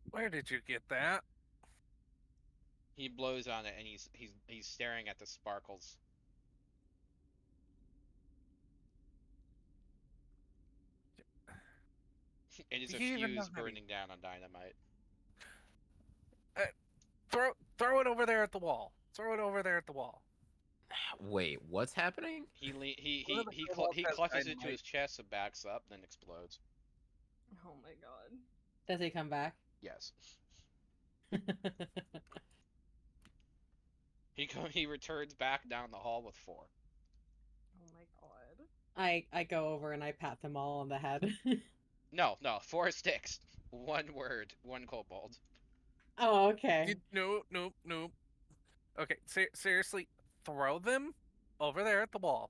Where did you get that? He blows on it and he's staring at the sparkles. It is Do a you even know fuse how to- burning down on dynamite. Throw it over there at the wall. Throw it over there at the wall. Wait, what's happening? He One of the kobolds he has clutches it to dynamite. his chest and backs up, then explodes. Oh my god. Does he come back? Yes. He returns back down the hall with 4. Oh my god. I go over and I pat them all on the head. No, 4 sticks. 1 word, 1 kobold. Oh, okay. No. Okay, seriously, throw them over there at the wall.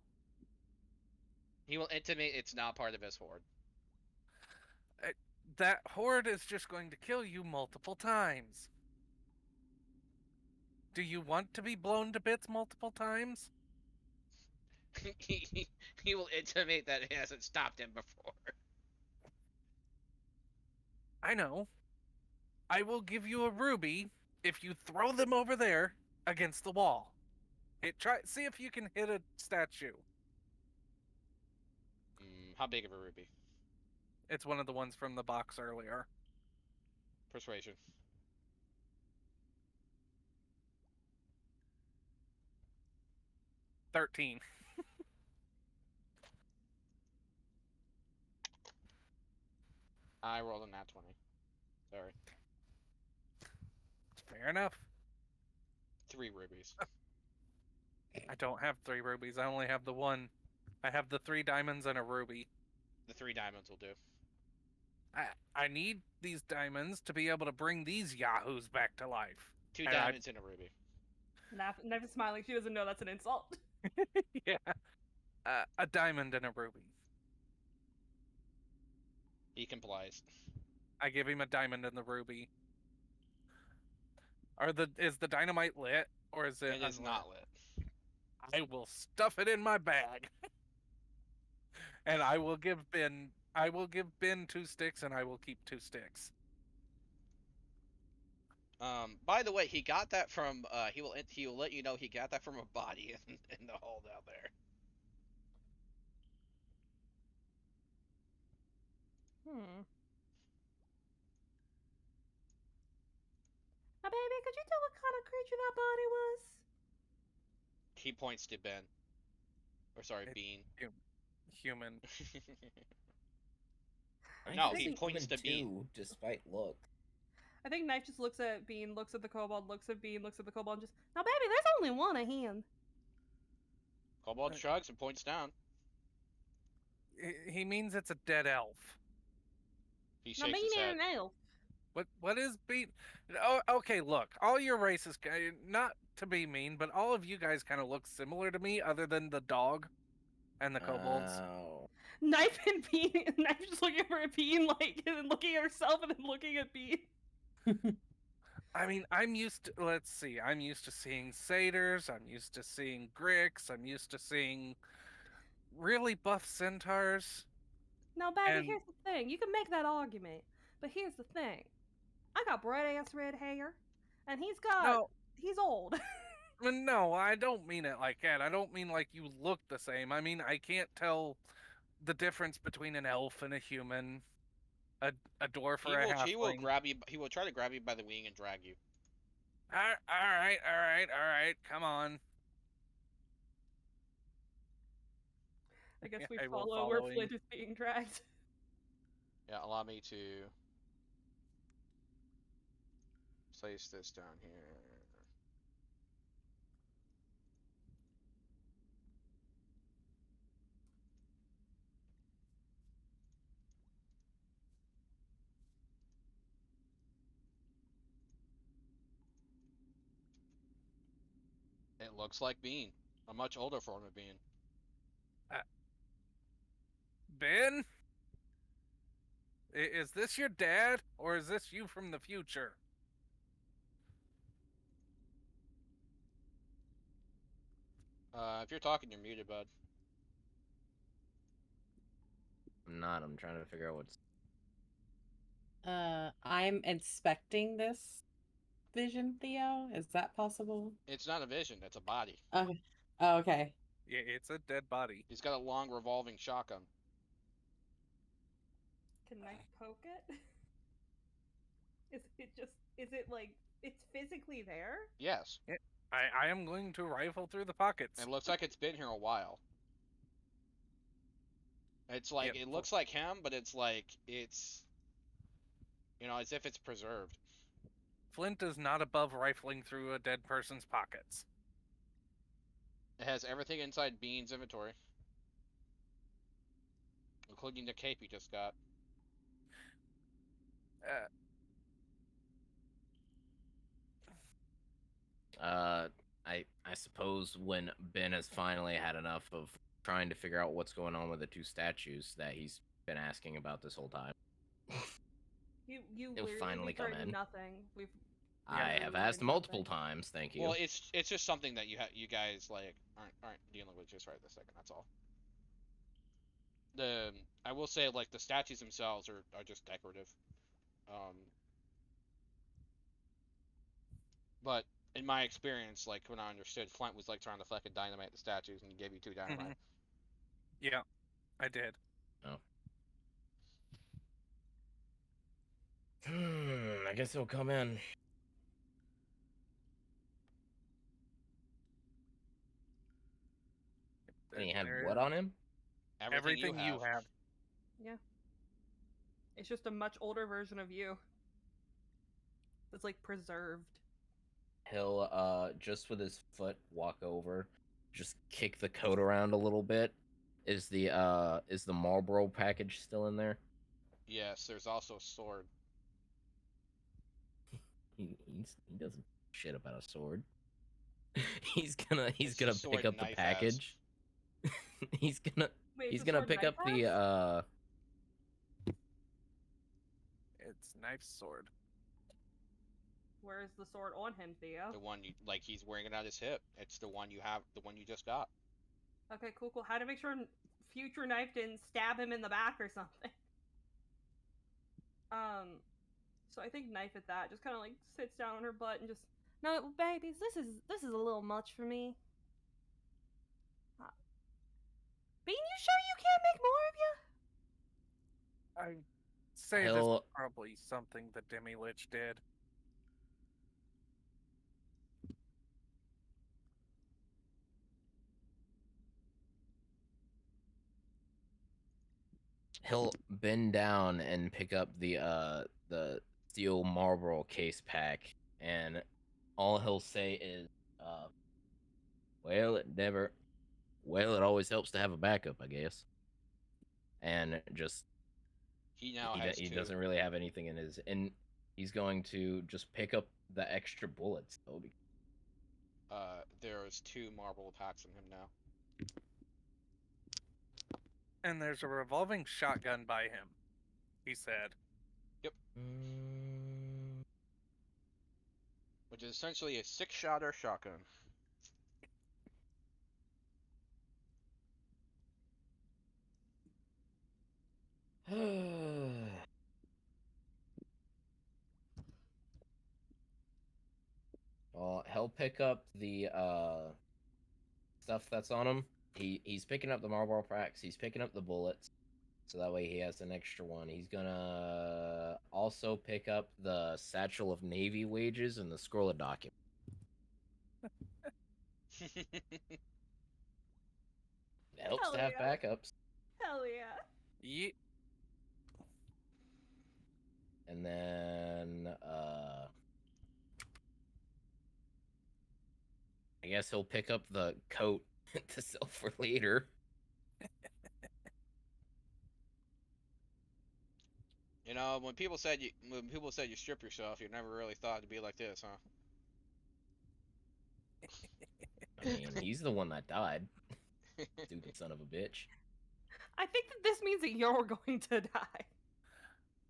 He will intimate it's not part of his horde. That horde is just going to kill you multiple times. Do you want to be blown to bits multiple times? He will intimate that it hasn't stopped him before. I know. I will give you a ruby if you throw them over there against the wall. See if you can hit a statue. How big of a ruby? It's one of the ones from the box earlier. Persuasion. $13. I rolled a nat 20. Sorry. Fair enough. 3 rubies. I don't have 3 rubies. I only have the one. I have the 3 diamonds and a ruby. The 3 diamonds will do. I need these diamonds to be able to bring these yahoos back to life. 2 And diamonds and a ruby. Nef is smiling. She doesn't know that's an insult. Yeah. A diamond and a ruby. He complies. I give him a diamond and the ruby. Is the dynamite lit or is it? It is not lit. I will stuff it in my bag, and I will give Ben. I will give Ben 2 sticks, and I will keep 2 sticks. By the way, he got that from. He will let you know he got that from a body in the hall down there. Now, baby, could you tell what kind of creature that body was? He points to Ben. Or sorry, It- Bean. Human. No, think he even points to Bean. 2, despite look. I think Knife just looks at Bean, looks at the kobold, looks at Bean, looks at the kobold, and just, now, baby, there's only one of him. Kobold shrugs and points down. He means it's a dead elf. He Now, shakes Bean his head. ain't an elf. What is beat? Oh, okay. Look, all your races, not to be mean, but all of you guys kind of look similar to me, other than the dog and the kobolds. Oh. Knife and Bean, Knife just looking over at Bean, like, and then looking at herself, and then looking at Bean. I mean, I'm used to. Let's see. I'm used to seeing satyrs. I'm used to seeing gricks. I'm used to seeing really buff centaurs. Now, baby, And- here's the thing. You can make that argument, but here's the thing. I got bright-ass red hair, and he's old. No, I don't mean it like that. I don't mean like you look the same. I mean I can't tell the difference between an elf and a human, a dwarf or a halfling. He will grab you. He will try to grab you by the wing and drag you. All right. Come on. I guess Yeah, we I will follow where follow him. Flint is being dragged. Yeah, allow me to place this down here. It looks like Bean, a much older form of Bean. Ben, is this your dad or is this you from the future? If you're talking, you're muted, bud. I'm not. I'm trying to figure out what's. I'm inspecting this vision, Theo. Is that possible? It's not a vision, it's a body. Okay. Oh, okay. Yeah, it's a dead body. He's got a long revolving shotgun. Can Knife poke it? Is it like, it's physically there? Yes. I am going to rifle through the pockets. It looks like it's been here a while. It's like, Yeah, it looks like him, but it's like, it's, as if it's preserved. Flint is not above rifling through a dead person's pockets. It has everything inside Bean's inventory, including the cape he just got. Uh, I suppose when Ben has finally had enough of trying to figure out what's going on with the two statues that he's been asking about this whole time. You He'll literally, finally we've come heard in. nothing. We've I have literally asked heard multiple nothing. times. Thank you. Well, it's just something that you guys like aren't dealing with just right this second. That's all. I will say like the statues themselves are just decorative. Um, but in my experience, like when I understood, Flint was like trying to fucking dynamite the statues, and he gave you 2 dynamite. yeah, I did. Oh. I guess he'll come in. And he had what on him? Everything you have. Yeah. It's just a much older version of you. It's like preserved. He'll just with his foot walk over, just kick the coat around a little bit. Is the Marlboro package still in there? Yes, there's also a sword. He doesn't shit about a sword. he's gonna It's the pick sword up the Knife has. package. he's gonna Wait, he's it's a gonna sword pick Knife up the has? It's Knife's sword. Where's the sword on him, Theo? The one you like, he's wearing it at his hip. It's the one you have, the one you just got. Okay, cool. How to make sure future Knife didn't stab him in the back or something. So I think Knife at that just kind of like sits down on her butt and just, no, babies, this is a little much for me. Bean, you sure you can't make more of you? I say this He'll is probably something the Demi Lich did. he'll bend down and pick up the steel Marlboro case pack, and all he'll say is, "Well, it always helps to have a backup, I guess." And just He now has he 2. doesn't really have anything in his, and he's going to just pick up the extra bullets. Though. There's 2 marble packs in him now. And there's a revolving shotgun by him, he said. Yep. Which is essentially a 6-shotter shotgun. Well, he'll pick up the stuff that's on him. He's picking up the Marlboro packs. He's picking up the bullets, so that way he has an extra one. He's gonna also pick up the satchel of Navy wages and the scroll of documents. It helps Hell to have yeah. backups. Hell yeah. Ye- And then I guess he'll pick up the coat to sell for later. You know, when people said you strip yourself, you never really thought it'd be like this, huh? I mean, he's the one that died. Stupid son of a bitch. I think that this means that you're going to die.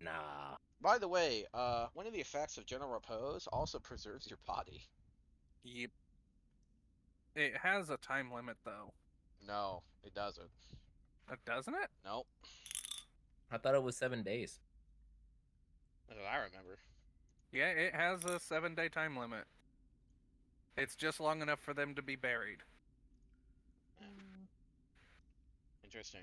Nah. By the way, one of the effects of gentle repose also preserves your body. Yep. It has a time limit though. No, it doesn't. Doesn't it? Nope. I thought it was 7 days. That's what I remember. Yeah, it has a 7-day time limit. It's just long enough for them to be buried. Interesting.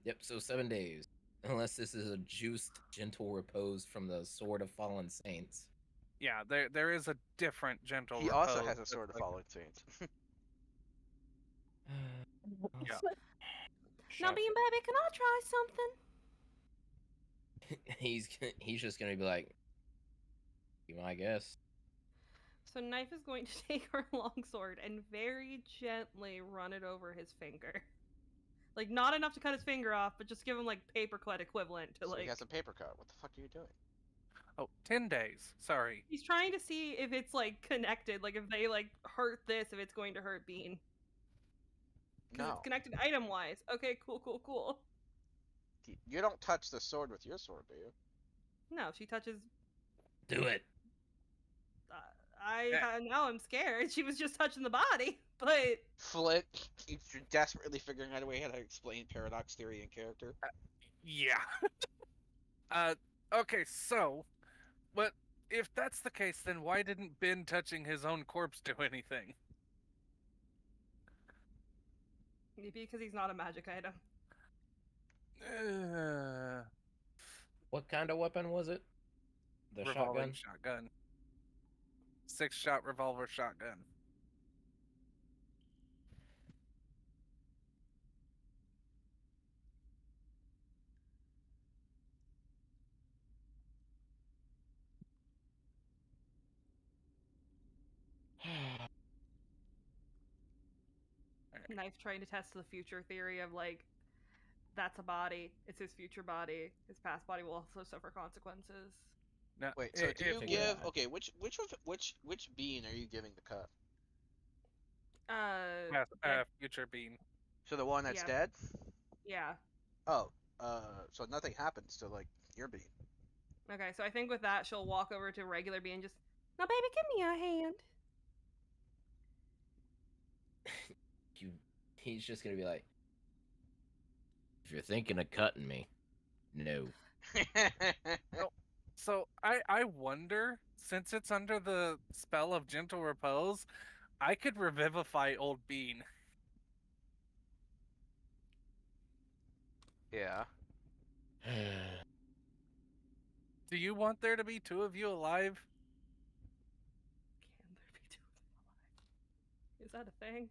Yep, so 7 days. Unless this is a juiced gentle repose from the Sword of Fallen Saints. Yeah, there is a different gentle He repose. also has a that's sword of like- fallen saints. Yeah. Now, Bean Baby, can I try something? He's just gonna be like, you know, I guess. So Knife is going to take her longsword and very gently run it over his finger. Like, not enough to cut his finger off, but just give him, like, paperclip equivalent to, So like... he has a paper cut. What the fuck are you doing? Oh, 10 days. Sorry. He's trying to see if it's, like, connected. Like, if they, like, hurt this, if it's going to hurt Bean. Because No, it's connected item-wise. Okay, cool. you don't touch the sword with your sword, do you? No, she touches... Do it. Now I'm scared. She was just touching the body, but... Flint, you're desperately figuring out a way how to explain paradox theory in character. Yeah. Okay, so, but if that's the case, then why didn't Ben touching his own corpse do anything? Maybe because he's not a magic item. What kind of weapon was it? The Revolving shotgun? shotgun. 6-shot revolver shotgun. Knife trying to test the future theory of, like, that's a body, it's his future body, his past body will also suffer consequences. No, Wait, so do you figure give? out. Okay, which bean are you giving the cut? future bean? So the one that's Yeah. dead? Yeah. Oh, so nothing happens to like your bean. Okay, so I think with that, she'll walk over to regular Bee and just, now, baby, give me a hand. He's just gonna be like, if you're thinking of cutting me, no. So I wonder, since it's under the spell of gentle repose, I could revivify old Bean. Yeah. Do you want there to be 2 of you alive? Can there be 2 of them alive? Is that a thing?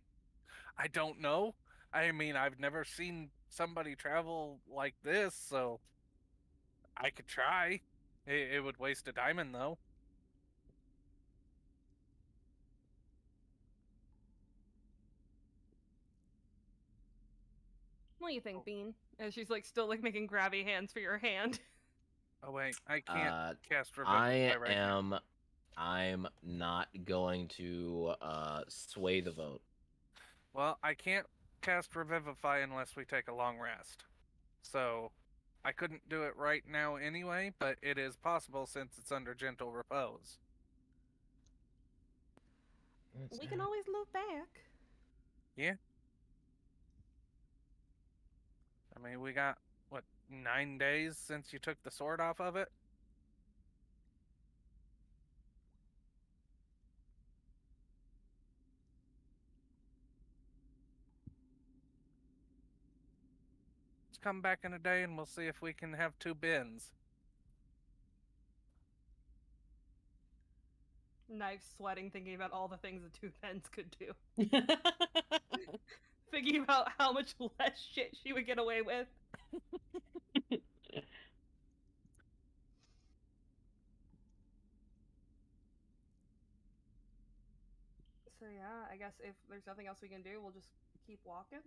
I don't know. I mean, I've never seen somebody travel like this, so I could try. It would waste a diamond, though. What do you think, Bean? And she's, like, still, like, making grabby hands for your hand. Oh wait, I can't cast I revivify right now. I'm not going to sway the vote. Well, I can't cast revivify unless we take a long rest. So I couldn't do it right now anyway, but it is possible since it's under gentle repose. We can always loop back. Yeah. I mean, we got, what, 9 days since you took the sword off of it? Let's come back in a day and we'll see if we can have 2 bins. Knife sweating, thinking about all the things the 2 pens could do. Thinking about how much less shit she would get away with. yeah, I guess if there's nothing else we can do, we'll just keep walking.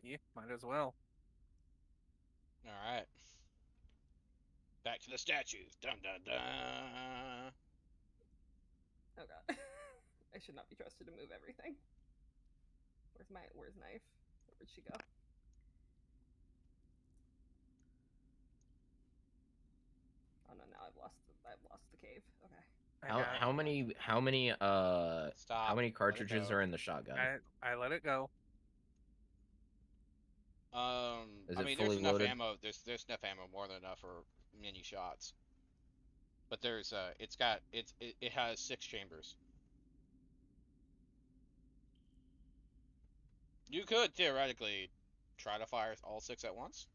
Yeah, might as well. All right. Back to the statues. Dun dun dun. Oh god. I should not be trusted to move everything. Where's knife? Where'd she go? Oh no, now I've lost the cave. Okay. I How got. how many how many Stop. how many Let it cartridges go. are in the shotgun? I let it go. Is I it mean, there's fully enough loaded? ammo. There's enough ammo, more than enough for many shots. But there's it has 6 chambers. You could theoretically try to fire all 6 at once.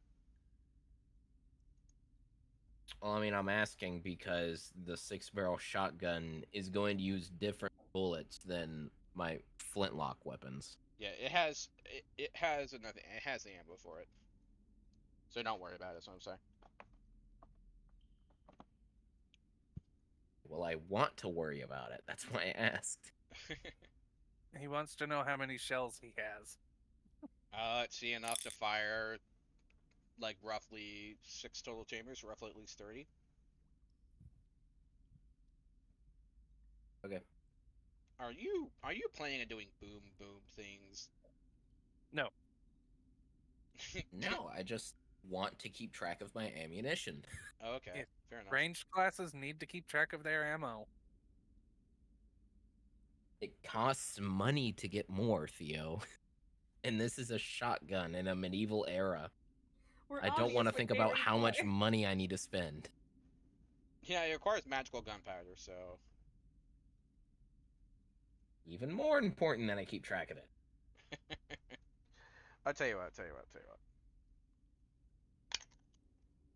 Well, I mean, I'm asking because the 6-barrel shotgun is going to use different bullets than my flintlock weapons. Yeah, it has another it has the ammo for it. So don't worry about it. That's what I'm saying. Well, I want to worry about it. That's why I asked. He wants to know how many shells he has. Let's see, enough to fire like roughly 6 total chambers, roughly at least 30. Okay. Are you planning on doing boom boom things? No, No, I just want to keep track of my ammunition. Okay, Yeah, fair enough. ranged classes need to keep track of their ammo. It costs money to get more, Theo. And this is a shotgun in a medieval era. We're I don't want to obviously think about very how much poor. money I need to spend. Yeah, it requires magical gunpowder, so Even more important that I keep track of it. I'll tell you what.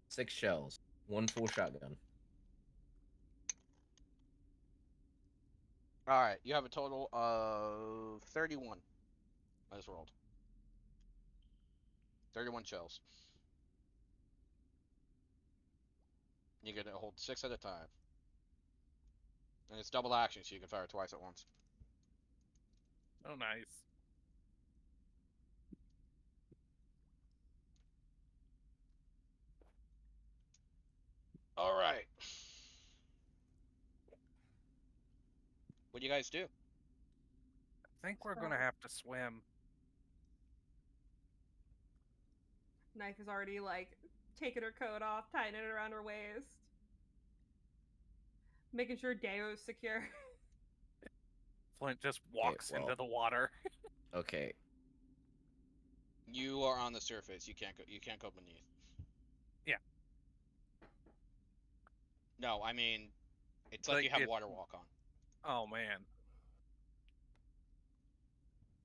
6 shells, 1 full shotgun. All right, you have a total of 31 as rolled. 31 shells. You get to hold 6 at a time, and it's double action, so you can fire twice at once. Oh, nice. All right. What do you guys do? I think we're gonna have to swim. Knife is already like taking her coat off, tying it around her waist, making sure Deo's secure. Flint just walks well. into the water. Okay. You are on the surface. You can't go. You can't go beneath. Yeah. No, I mean, it's like you have water walk on. Oh man.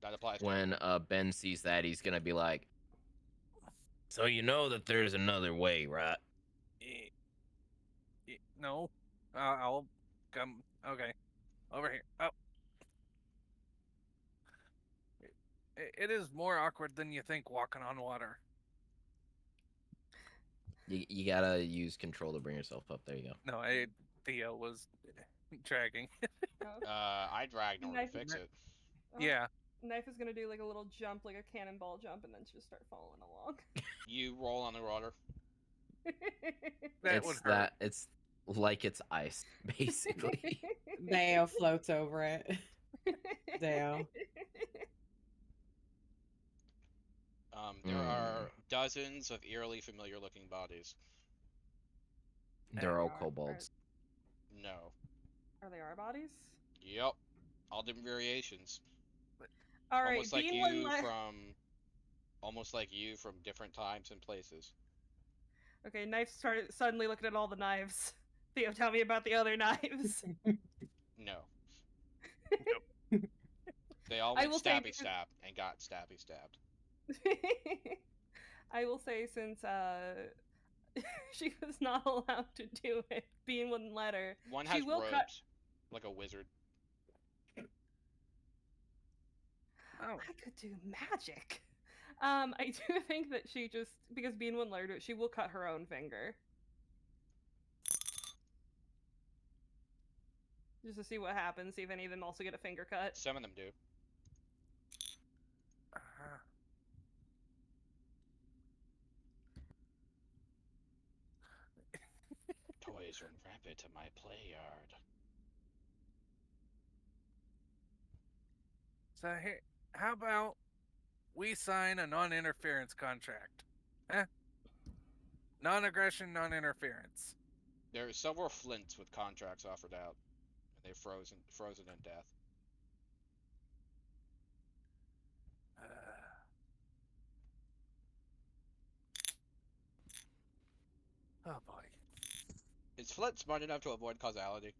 That applies to When everyone. Ben sees that, he's gonna be like, "So you know that there's another way, right?" No. I'll come. Okay. Over here. Oh. It is more awkward than you think walking on water. You gotta use control to bring yourself up. There you go. No, Theo was dragging. Oh. I dragged in order to Knife- fix it. Oh, Yeah. Knife is gonna do like a little jump, like a cannonball jump, and then just start following along. You roll on the water. That would It's hurt. it's like it's ice, basically. Deo floats over it. Deo. There are dozens of eerily familiar-looking bodies. They're all Are- kobolds. No. Are they our bodies? Yep. All different variations. All right, Almost like Bean wouldn't you let. from, almost like you from different times and places. Okay, Knife started suddenly looking at all the knives. Theo, tell me about the other knives. No. They all I went will say stabby because- stab and got stabby stabbed. I will say since she was not allowed to do it, Bean wouldn't let her. One She has will robes, cut. like a wizard. Oh. I could do magic. I do think that she just because Bean wouldn't let her do it, she will cut her own finger. Just to see what happens, see if any of them also get a finger cut. Some of them do. Uh-huh. Toys run rampant in my play yard. So here, how about we sign a non-interference contract? Non-aggression, non-interference. There are several Flints with contracts offered out, and they're frozen in death. Oh boy. Is Flint smart enough to avoid causality?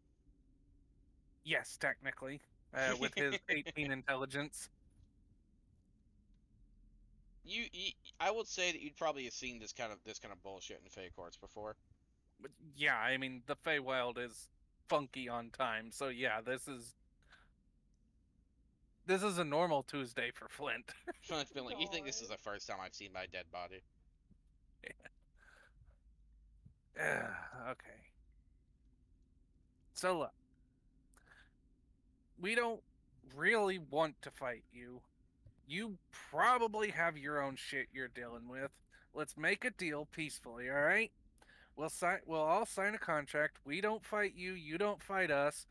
Yes, technically, with his 18 intelligence. I would say that you'd probably have seen this kind of bullshit in Fey Courts before. But yeah, I mean the Feywild is funky on time, so yeah, this is a normal Tuesday for Flint. Flint's been like, you think this is the first time I've seen my dead body? Okay. So look, we don't really want to fight you. You probably have your own shit you're dealing with. Let's make a deal peacefully, all right? We'll all sign a contract. We don't fight you, you don't fight us.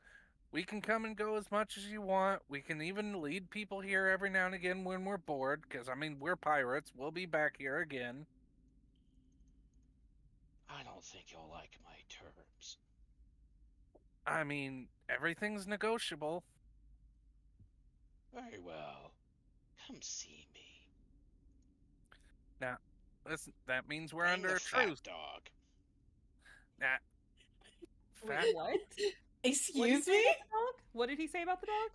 We can come and go as much as you want. We can even lead people here every now and again when we're bored, because I mean, we're pirates. We'll be back here again. I don't think you'll like my terms. I mean, everything's negotiable. Very well. Come see me. Now, listen, that means we're Bring under the a truce. fat dog. Nah. Wait, Fat- what? What did he Excuse say me? about the dog? What did he say about the dog?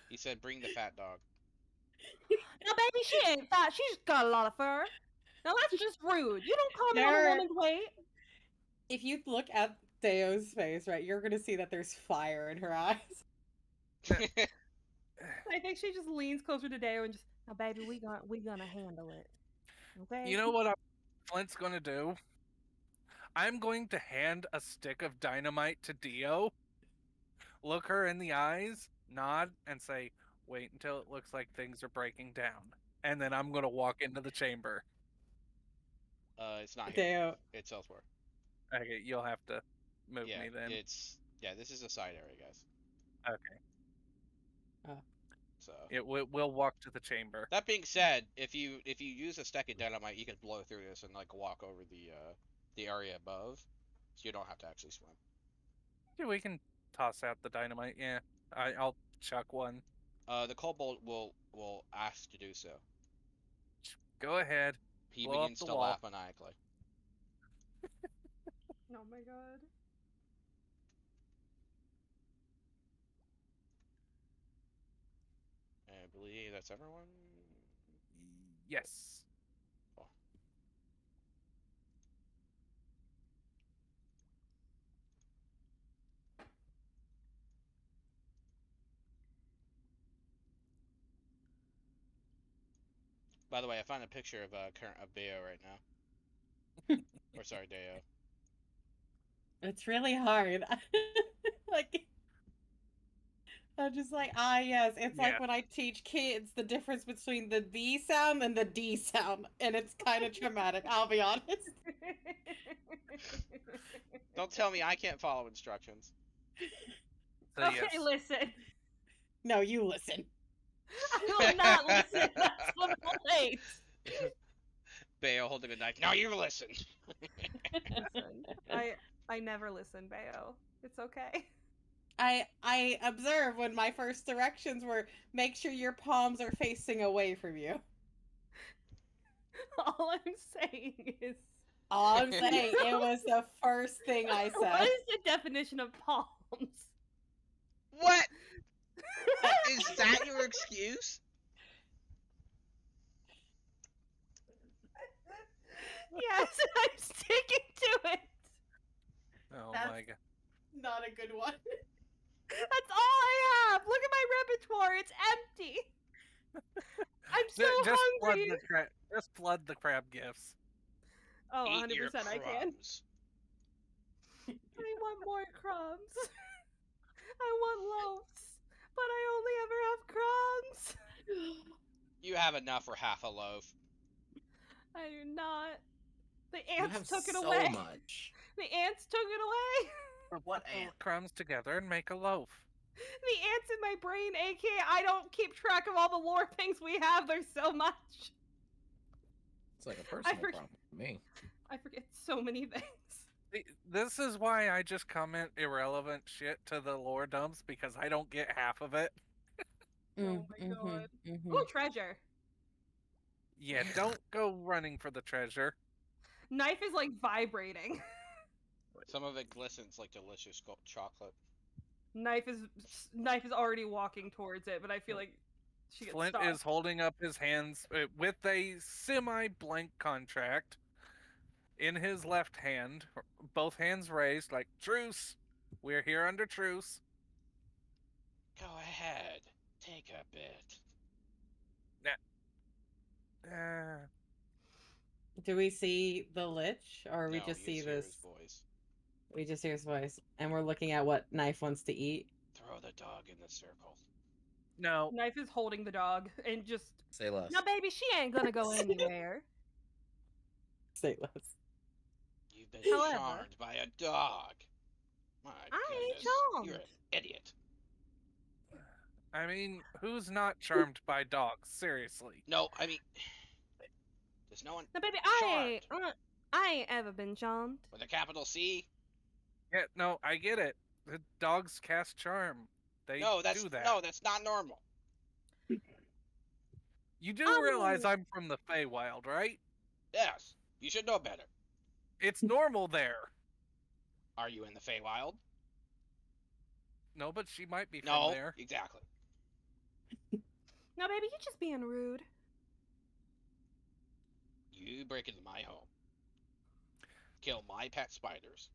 He said, bring the fat dog. Now, baby, she ain't fat. She's got a lot of fur. Now, that's just rude. You don't come on a There- woman's weight. If you look at Deo's face, right, you're gonna see that there's fire in her eyes. I think she just leans closer to Deo and just, now, baby, we gonna handle it. Okay? You know what Flint's gonna do? I'm going to hand a stick of dynamite to Dio, look her in the eyes, nod, and say, wait until it looks like things are breaking down. And then I'm gonna walk into the chamber. It's not here. Deo, It's elsewhere. Okay, you'll have to move Yeah, me then. this is a side area, guys. Okay. So We'll walk to the chamber. that being said, if you use a stack of dynamite, you can blow through this and like walk over the area above, so you don't have to actually swim. Yeah, we can toss out the dynamite. Yeah, I'll chuck one. The kobold will ask to do so. Go ahead. He Blow up begins the to wall. laugh maniacally. Oh my god. I believe that's everyone. Yes. Oh. By the way, I found a picture of current of Deo right now. Or sorry, Deo. it's really hard. Like, I'm just like, yes. It's Yeah. like when I teach kids the difference between the D sound and the D sound, and it's kind of traumatic, I'll be honest. Don't tell me I can't follow instructions. So Okay, yes. listen. No, you listen. I will not listen. That's the point. Deo holding a knife. Now you listen. Listen, I never listen, Bayo. It's okay. I observe when my first directions were make sure your palms are facing away from you. All I'm saying is. All I'm saying, it was the first thing I What said. is the definition of palms? What? Is that your excuse? Yes, I'm sticking to it. Oh That's- my god. Not a good one. That's all I have. Look at my repertoire. It's empty. I'm so Just hungry. flood the crab gifts. Oh, Eat your 100% I can. crumbs. I want more crumbs. I want loaves, but I only ever have crumbs. You have enough for half a loaf. I do not. The You ants have took it so away. much. The ants took it away. What Put the ant? crumbs together and make a loaf. The ants in my brain, aka I don't keep track of all the lore things we have. There's so much. It's like a personal problem for me. I forget so many things. This is why I just comment irrelevant shit to the lore dumps because I don't get half of it. Oh my god. Ooh, treasure. Yeah, don't go running for the treasure. Knife is like vibrating. Some of it glistens like delicious chocolate. Knife is already walking towards it, but I feel like she gets Flint stopped. is holding up his hands with a semi-blank contract in his left hand, both hands raised, like, truce. We're here under truce. Go ahead. Take a bit. Uh, Do we see the lich, or we No, just you see hear this? his voice. We just hear his voice, and we're looking at what Knife wants to eat. Throw the dog in the circle. no. Knife is holding the dog and just. Say less. Now, baby, she ain't gonna go anywhere. Say less. You've been However- charmed by a dog. My I ain't goodness. charmed. You're an idiot. I mean, who's not charmed by dogs? Seriously. No, I mean, there's no one Now, baby, I ain't ever been charmed. with a capital C. Yeah, no, I get it. The dogs cast charm. They No, do that. that's not normal. You do realize I'm from the Feywild, right? Yes, you should know better. It's normal there. Are you in the Feywild? No, but she might be from No, there. exactly. Now, baby, you just being rude. You break into my home, kill my pet spiders,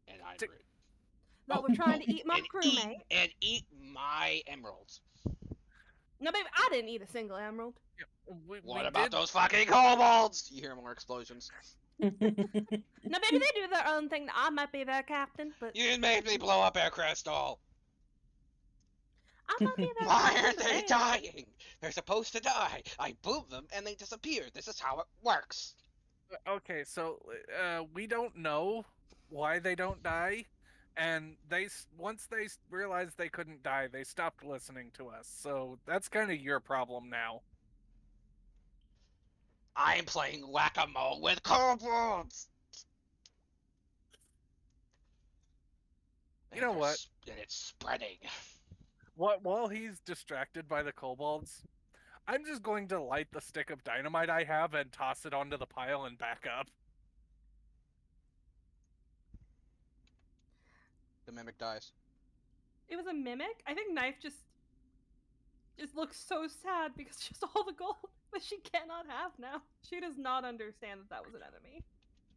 and I'm Tick. rude. That we're trying to eat my crewmate. And eat my emeralds. No, baby, I didn't eat a single emerald. What about those fucking kobolds? You hear more explosions. Now, baby, they do their own thing. I might be their captain, but You made me blow up Air Crystal. I might be their Why captain. aren't but they ain't- dying? They're supposed to die. I boom them and they disappear. This is how it works. Okay, so we don't know why they don't die, and once they realized they couldn't die, they stopped listening to us. So that's kind of your problem now. I'm playing whack-a-mole with kobolds. You know what? And it's spreading. While he's distracted by the kobolds, I'm just going to light the stick of dynamite I have and toss it onto the pile and back up. The mimic dies. It was a mimic. I think Knife just looks so sad because she has all the gold that she cannot have now. She does not understand that that was an enemy.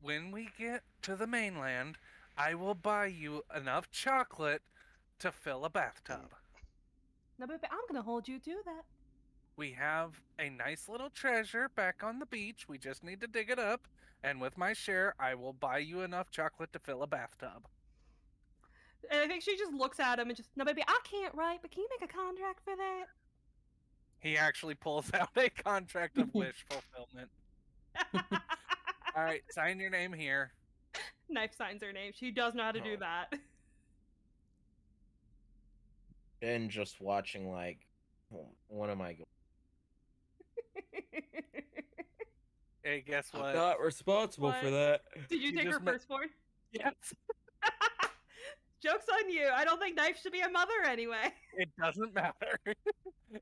When we get to the mainland, I will buy you enough chocolate to fill a bathtub. Now, baby, I'm gonna hold you to that. We have a nice little treasure back on the beach. We just need to dig it up. And with my share, I will buy you enough chocolate to fill a bathtub. And I think she just looks at him and just, no, baby, I can't write, but can you make a contract for that? He actually pulls out a contract of wish fulfillment. All right, sign your name here. Knife signs her name. She does know how to do Oh. that. And just watching, like, what am I going? Hey, guess what? I'm not responsible for What? that. Did you You take her just met- firstborn? Yes. Joke's on you. I don't think Knife should be a mother anyway. It doesn't matter.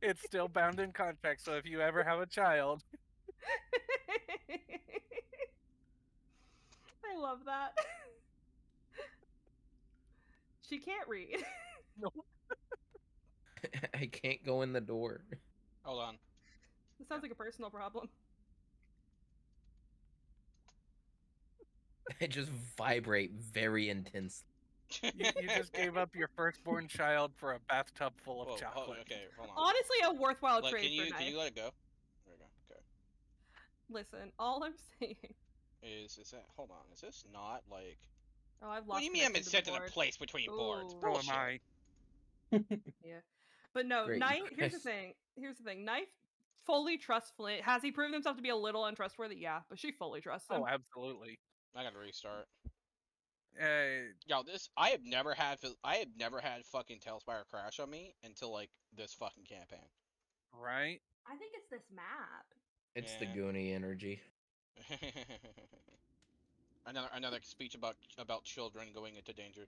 It's still bound in contract, so if you ever have a child, I love that. She can't read. I can't go in the door. Hold on. This sounds like a personal problem. I just vibrate very intensely. you just gave up your firstborn child for a bathtub full of Whoa, chocolate. okay, hold on. Honestly, a worthwhile Like, trade can you for Knife. let it go? There we go. Okay. Listen, all I'm saying. Is that? Hold on. Is this not like? Oh, I've lost. What do you mean I'm connection to set the in a board. place between boards? Ooh. So am Bullshit. I. Yeah. But no, Great, Knight, you here's the guys. thing. Here's the thing. Knight fully trusts Flint. Has he proven himself to be a little untrustworthy? Yeah, but she fully trusts him. Oh, absolutely. I gotta restart. Uh, Yo, I have never had fucking Tailspire crash on me until like this fucking campaign. right? I think it's this map. It's the Yeah. Goonie energy. another speech about children going into danger.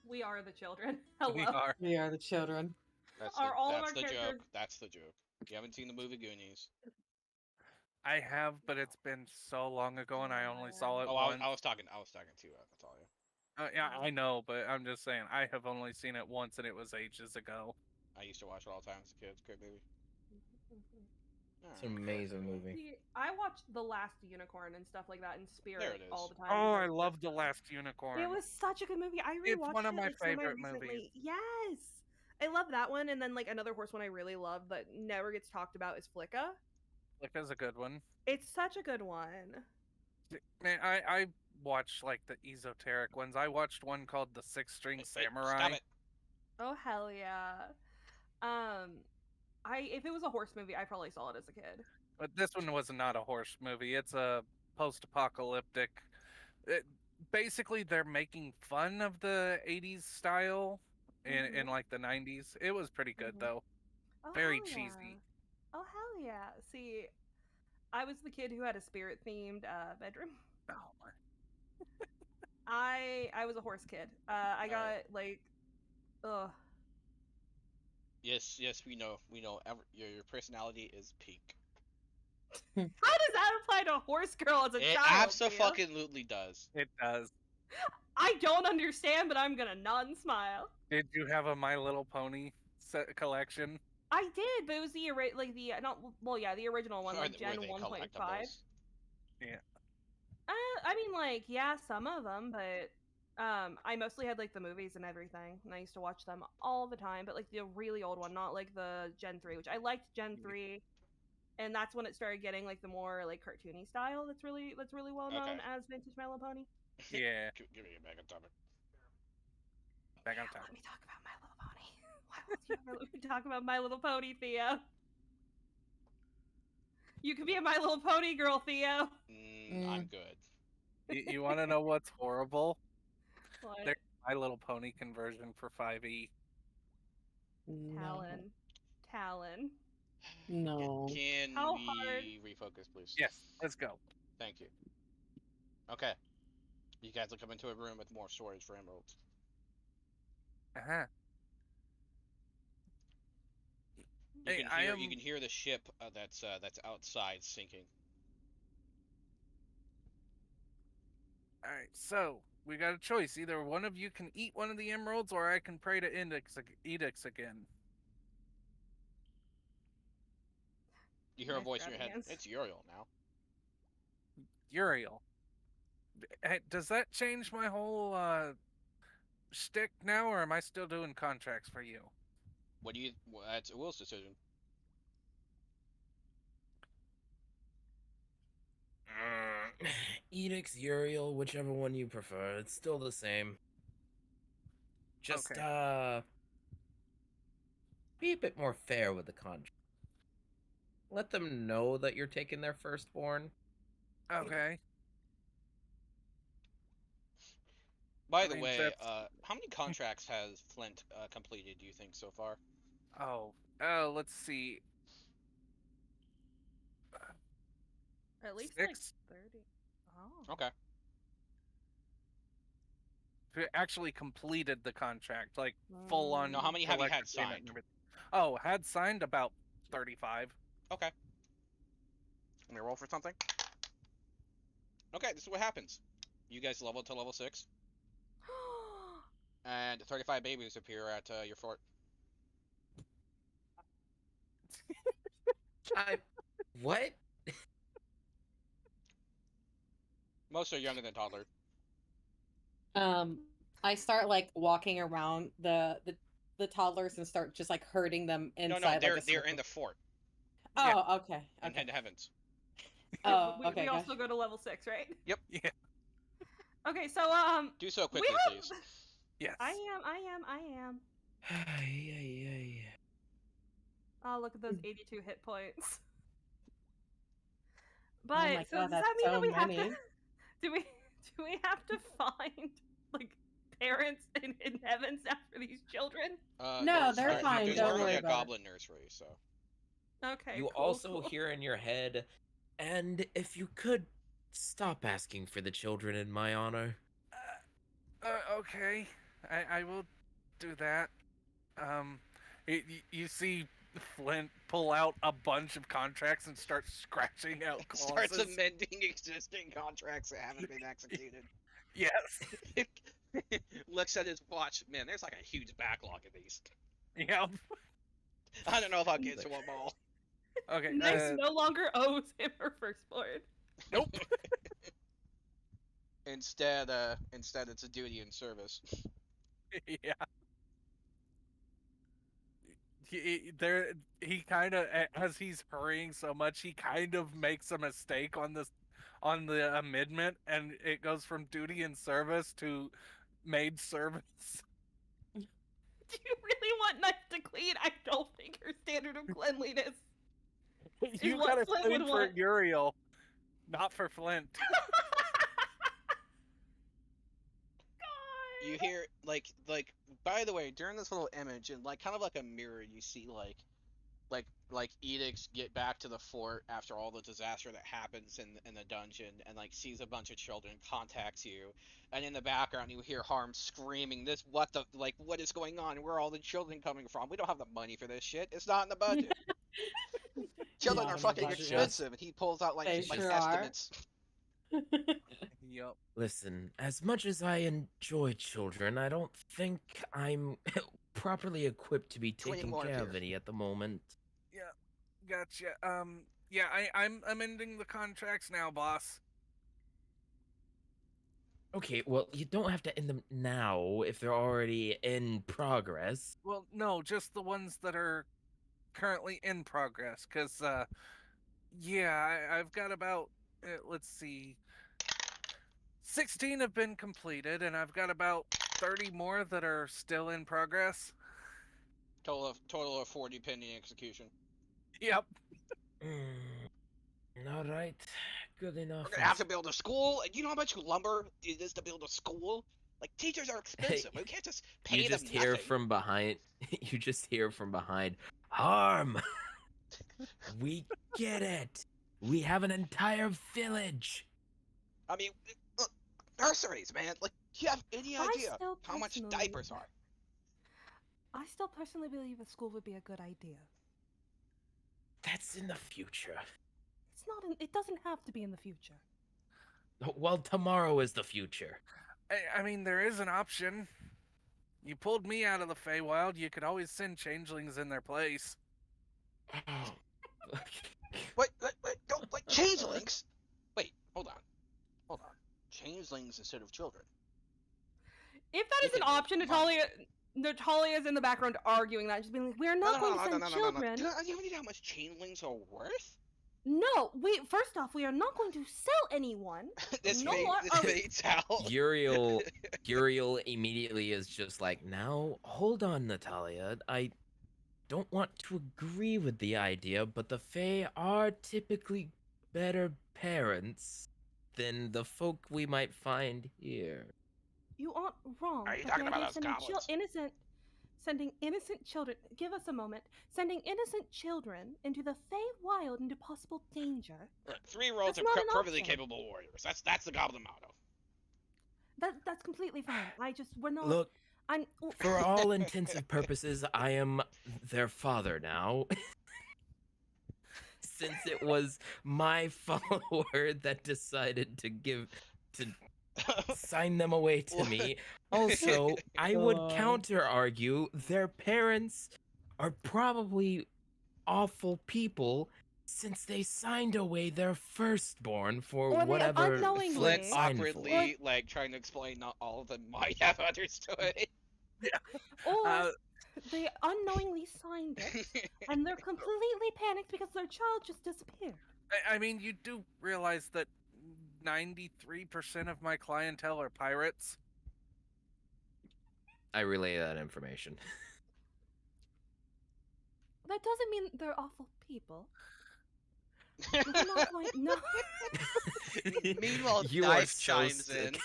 We are the children. We Hello. are. We are the children. Are all of That's our the characters? joke. That's the joke. You haven't seen the movie Goonies. I have, but it's been so long ago, and I only saw it Oh, once. I was talking to you. That's all you. Yeah, I know, but I'm just saying I have only seen it once, and it was ages ago. I used to watch it all the time as a kid. It's a great movie. It's an amazing movie. See, I watched The Last Unicorn and stuff like that in There spirit it is. all the time. Oh, I because love The Last Unicorn. it was such a good movie. I It's rewatched one of it my like semi favorite recently. movies. Yes, I love that one. And then like another horse one I really love that never gets talked about is Flicka. Flicka's a good one. It's such a good one. Man, I watched like the esoteric ones. I watched one called The Six String Samurai. Stop it. Oh hell yeah. If it was a horse movie, I probably saw it as a kid. But this one was not a horse movie. It's a post-apocalyptic. Basically, they're making fun of the '80s style in like the '90s. It was pretty good though. Oh Very hell cheesy. yeah. Oh hell yeah. See, I was the kid who had a spirit themed bedroom. Oh my. I was a horse kid. I got Alright. like, ugh. Yes, we know. Your personality is peak. How does that apply to a horse girl as a It child? Theo? abso-fucking-lutely does. It does. I don't understand, but I'm gonna nod and smile. Did you have a My Little Pony set collection? I did, but it was the the original one, like Were Gen they 1.5. collectibles? Yeah. I mean, like, yeah, some of them, but I mostly had like the movies and everything, and I used to watch them all the time. But like the really old one, not like the Gen 3, which I liked Gen 3, and that's when it started getting like the more like cartoony style. That's really well known Okay. as vintage My Little Pony. Yeah. Give me a back on topic. Back on Let topic. me talk about My Little Pony. Why won't you ever let me talk about My Little Pony, Theo? You could be a My Little Pony girl, Theo. I'm good. You want to know what's horrible? What? There's My Little Pony conversion for 5e. No. Talon. No. Can How we hard? refocus, please? Yes, let's go. Thank you. Okay. You guys will come into a room with more storage for emeralds. Uh-huh. You Hey, can hear you can hear the ship that's outside sinking. All right, so we got a choice. Either one of you can eat one of the emeralds, or I can pray to edicts again. You hear a Nice voice in your grabbing head. hands. It's Uriel now. Uriel. Hey, does that change my whole shtick now, or am I still doing contracts for you? What do you? Well, that's Will's decision. Edicts, Uriel, whichever one you prefer. It's still the same. Just Okay. be a bit more fair with the contract. Let them know that you're taking their firstborn. Okay. By I the mean, way, that's how many contracts has Flint completed? Do you think so far? oh, let's see. At least 6? like 30. Oh. Okay. Who actually completed the contract, like full on. Now, how many have you had collector payment signed? and everything. Oh, had signed about 35. Okay. Let me roll for something. Okay, this is what happens. You guys level to level 6, and 35 babies appear at your fort. What? Most are younger than toddler. I start like walking around the toddlers and start just like herding them inside. No, like they're in the fort. Oh, okay. In Okay. heavens. Oh, we okay. also go to level 6, right? Yep. Yeah. Okay, so Do so quickly, have... please. Yes. I am. Oh, look at those 82 hit points. Oh But my so god, does that that's mean that so we have to many. do we have to find like parents in heavens now for these children? No, they're fine, There's don't already worry a about it. goblin nursery, so. Okay, You cool, also cool. hear in your head, and if you could stop asking for the children in my honor. Okay, I will do that. You see Flint pull out a bunch of contracts and start scratching out Starts clauses. amending existing contracts that haven't been executed. Yes. Looks at his watch. Man, there's like a huge backlog of these. Yep. I don't know if I'll get to them all. Okay. Nyx no longer owes him her firstborn. Nope. Instead, it's a duty and service. Yeah. He kind of, as he's hurrying so much, he kind of makes a mistake on the amendment, and it goes from duty and service to maid service. Do you really want Nyx to clean? I don't think her standard of cleanliness You what gotta Flint clean would for want. Uriel, not for Flint. You hear like by the way, during this little image and like kind of like a mirror, you see like edicts get back to the fort after all the disaster that happens in the dungeon, and like sees a bunch of children, contacts you, and in the background you hear Harm screaming, "This what is going on? Where are all the children coming from? We don't have the money for this shit. It's not in the budget. Children Not are in the fucking budget. expensive," and he pulls out They like sure are. estimates. Yep. Listen, as much as I enjoy children, I don't think I'm properly equipped to be 20 taking more care of appear. any at the moment. Yeah. Gotcha. Yeah, I'm amending the contracts now, boss. Okay, well, you don't have to end them now if they're already in progress. Well, no, just the ones that are currently in progress, because, yeah, I've got about, let's see, 16 have been completed, and I've got about 30 more that are still in progress. Total of 40 pending execution. Yep. All right, good enough. We're gonna have to build a school. And you know how much lumber it is to build a school? Like, teachers are expensive. We can't just pay You them just hear nothing. from behind. You just hear from behind. Harm. We get it. We have an entire village. I mean, look, nurseries, man. Like, do you have any idea still how much personally- diapers are? I still personally believe a school would be a good idea. That's in the future. It's not. It doesn't have to be in the future. Well, tomorrow is the future. I mean, there is an option. You pulled me out of the Feywild, you could always send changelings in their place. Wait, don't, like, changelings? Wait, hold on. Changelings instead of children. If that You is an can make option, money. Natalia's in the background arguing that, just being like, "We're not going to send children." Do you know how much changelings are worth? No, first off, we are not going to sell anyone. This No more of- fades out. Uriel immediately is just like, now, hold on, Natalia. I don't want to agree with the idea, but the Fae are typically better parents than the folk we might find here. You aren't wrong. Are you but talking the about idea us of goblins? sending innocent children. Give us a moment. Sending innocent children into the Feywild into possible danger. Look, 3 rolls That's of not an perfectly option. capable warriors. That's the goblin motto. That's completely fine. We're not. Look, I'm. for all intensive purposes, I am their father now. Since it was my follower that decided to sign them away to me. Also, I would God. counter argue their parents are probably awful people since they signed away their firstborn for Or they whatever unknowingly- Flint Flint signed awkwardly, for. like, trying to explain not all of them might have understood. Or they unknowingly signed it, and they're completely panicked because their child just disappeared. I mean, you do realize that 93% of my clientele are pirates. I relay that information. That doesn't mean they're awful people. We're not going. No. Meanwhile, You are Knife so chimes in.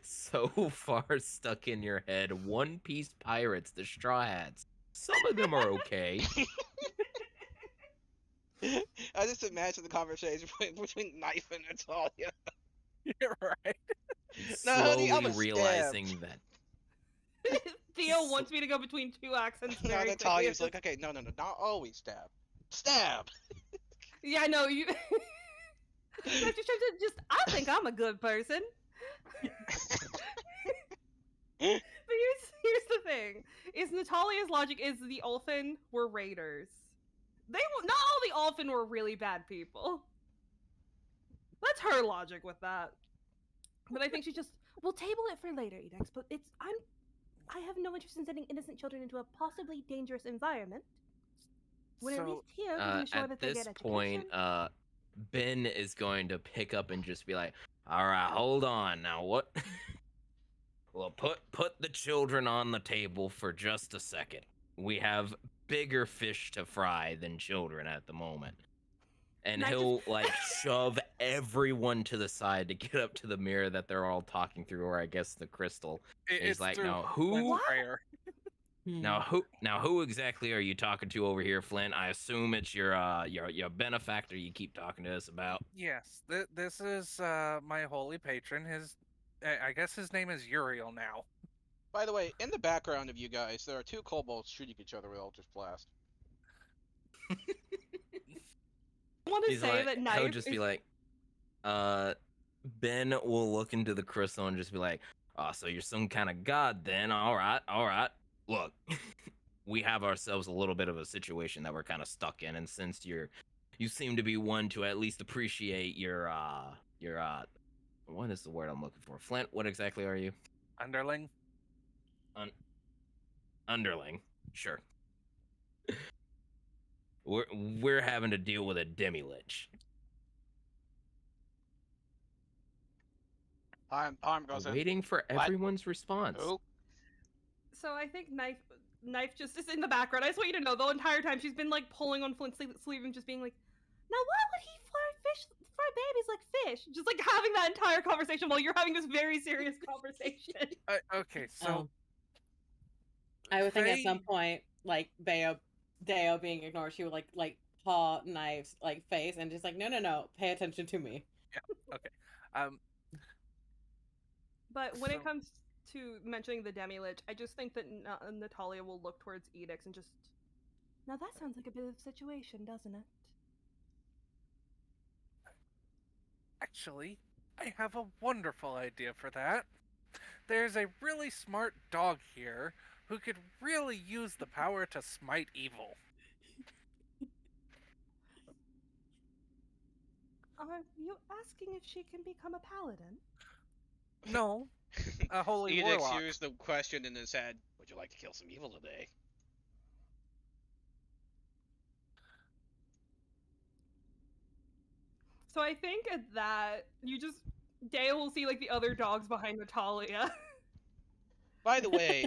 so far stuck in your head. One Piece pirates, the Straw Hats. Some of them are okay. I just imagine the conversation between Knife and Natalia. You're right. No, honey, I'm Slowly a stab. realizing that. Theo wants me to go between two accents No, very quickly. Natalia's like, okay, no, not always stab. Stab! Yeah, no, you. Like, just. I think I'm a good person. But here's the thing: is Natalia's logic is the Ulfin were raiders. Not all the Ulfin were really bad people. That's her logic with that. But I think she just we'll table it for later, Edex. But I have no interest in sending innocent children into a possibly dangerous environment. When at So, least here we can ensure At that they this get point, education. Ben is going to pick up and just be like, "All right, hold on now. What? Well, put the children on the table for just a second. We have bigger fish to fry than children at the moment." And And I he'll just- like shove everyone to the side to get up to the mirror that they're all talking through, or I guess the crystal. And he's it's like, through "Now Flint's who? prayer. Now who exactly are you talking to over here, Flint? I assume it's your benefactor you keep talking to us about." Yes, this is my holy patron. I guess his name is Uriel now. By the way, in the background of you guys, there are two kobolds shooting each other with Eldritch Blast. I want to He's say like, that he'll knife just is be like, Ben will look into the crystal and just be like, "Oh, so you're some kind of god then? All right, all right. Look, we have ourselves a little bit of a situation that we're kind of stuck in, and since you seem to be one to at least appreciate your what is the word I'm looking for? Flint, what exactly are you? Underling. Un- underling, sure. We're having to deal with a demi-lich. Arm goes in. Waiting for What? everyone's response. Who? So I think knife just is in the background. I just want you to know the entire time she's been like pulling on Flint's sleeve and just being like, "Now why would he fry babies like fish?" Just like having that entire conversation while you're having this very serious conversation. Okay, so I would think at Faye- some point, like Deo being ignored, she would like paw Knife's like face and just like, no, pay attention to me. okay, um, But when it So- comes to mentioning the demi-lich, I just think that Natalia will look towards Edix and just. Now that sounds like a bit of a situation, doesn't it? actually, I have a wonderful idea for that. There's a really smart dog here who could really use the power to smite evil. Are you asking if she can become a paladin? No, a holy Edix warlock. hears the question in his head. Would you like to kill some evil today? So I think at that you just Dale will see like the other dogs behind Natalia. By the way,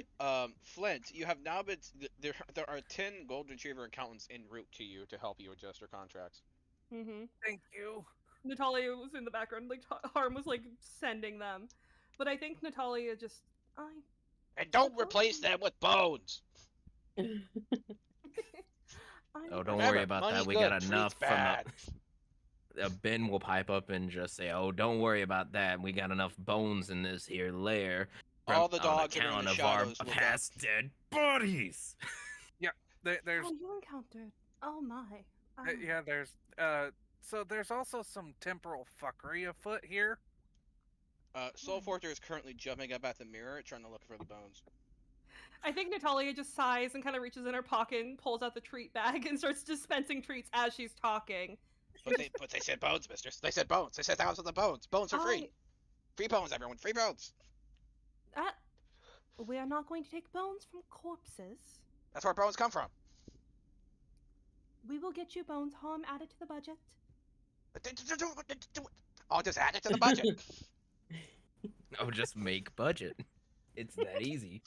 Flint, you have now been there are 10 Gold Retriever accountants en route to you to help you adjust your contracts. Mm-hmm. Thank you. Natalia was in the background, like Harm was like sending them, but I think Natalia just And don't replace them with bones. Oh, don't Remember, worry about money that. We good, got treats enough from bad. Ben will pipe up and just say, "Oh, don't worry about that. We got enough bones in this here lair All the on dogs that are in account the of our shadows look up. past dead bodies." There's Oh, you encountered. Oh my. yeah, there's so there's also some temporal fuckery afoot here. Soul Forger is currently jumping up at the mirror trying to look for the bones. I think Natalia just sighs and kind of reaches in her pocket and pulls out the treat bag and starts dispensing treats as she's talking. But they said bones, mistress. They said bones. They said thousands of bones. Bones are free. Free bones, everyone. Free bones. We are not going to take bones from corpses. That's where bones come from. We will get you bones. Harm, add it to the budget. I'll just add it to the budget. Oh, just make budget. It's that easy.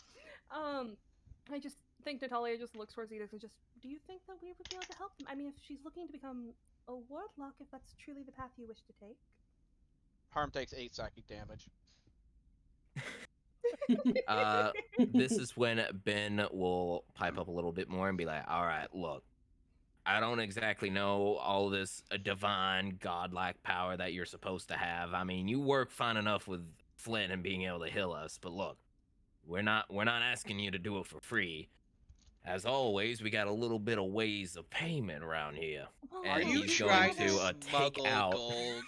I just think Natalia just looks towards Edith and just, do you think that we would be able to help them? I mean, if she's looking to become a warlock, if that's truly the path you wish to take. Harm takes 8 psychic damage. This is when Ben will pipe up a little bit more and be like, all right, look, I don't exactly know all this divine godlike power that you're supposed to have. I mean, you work fine enough with Flynn and being able to heal us, but look, we're not asking you to do it for free. As always, we got a little bit of ways of payment around here. Well, Are And you he's trying going to to take smuggle out gold,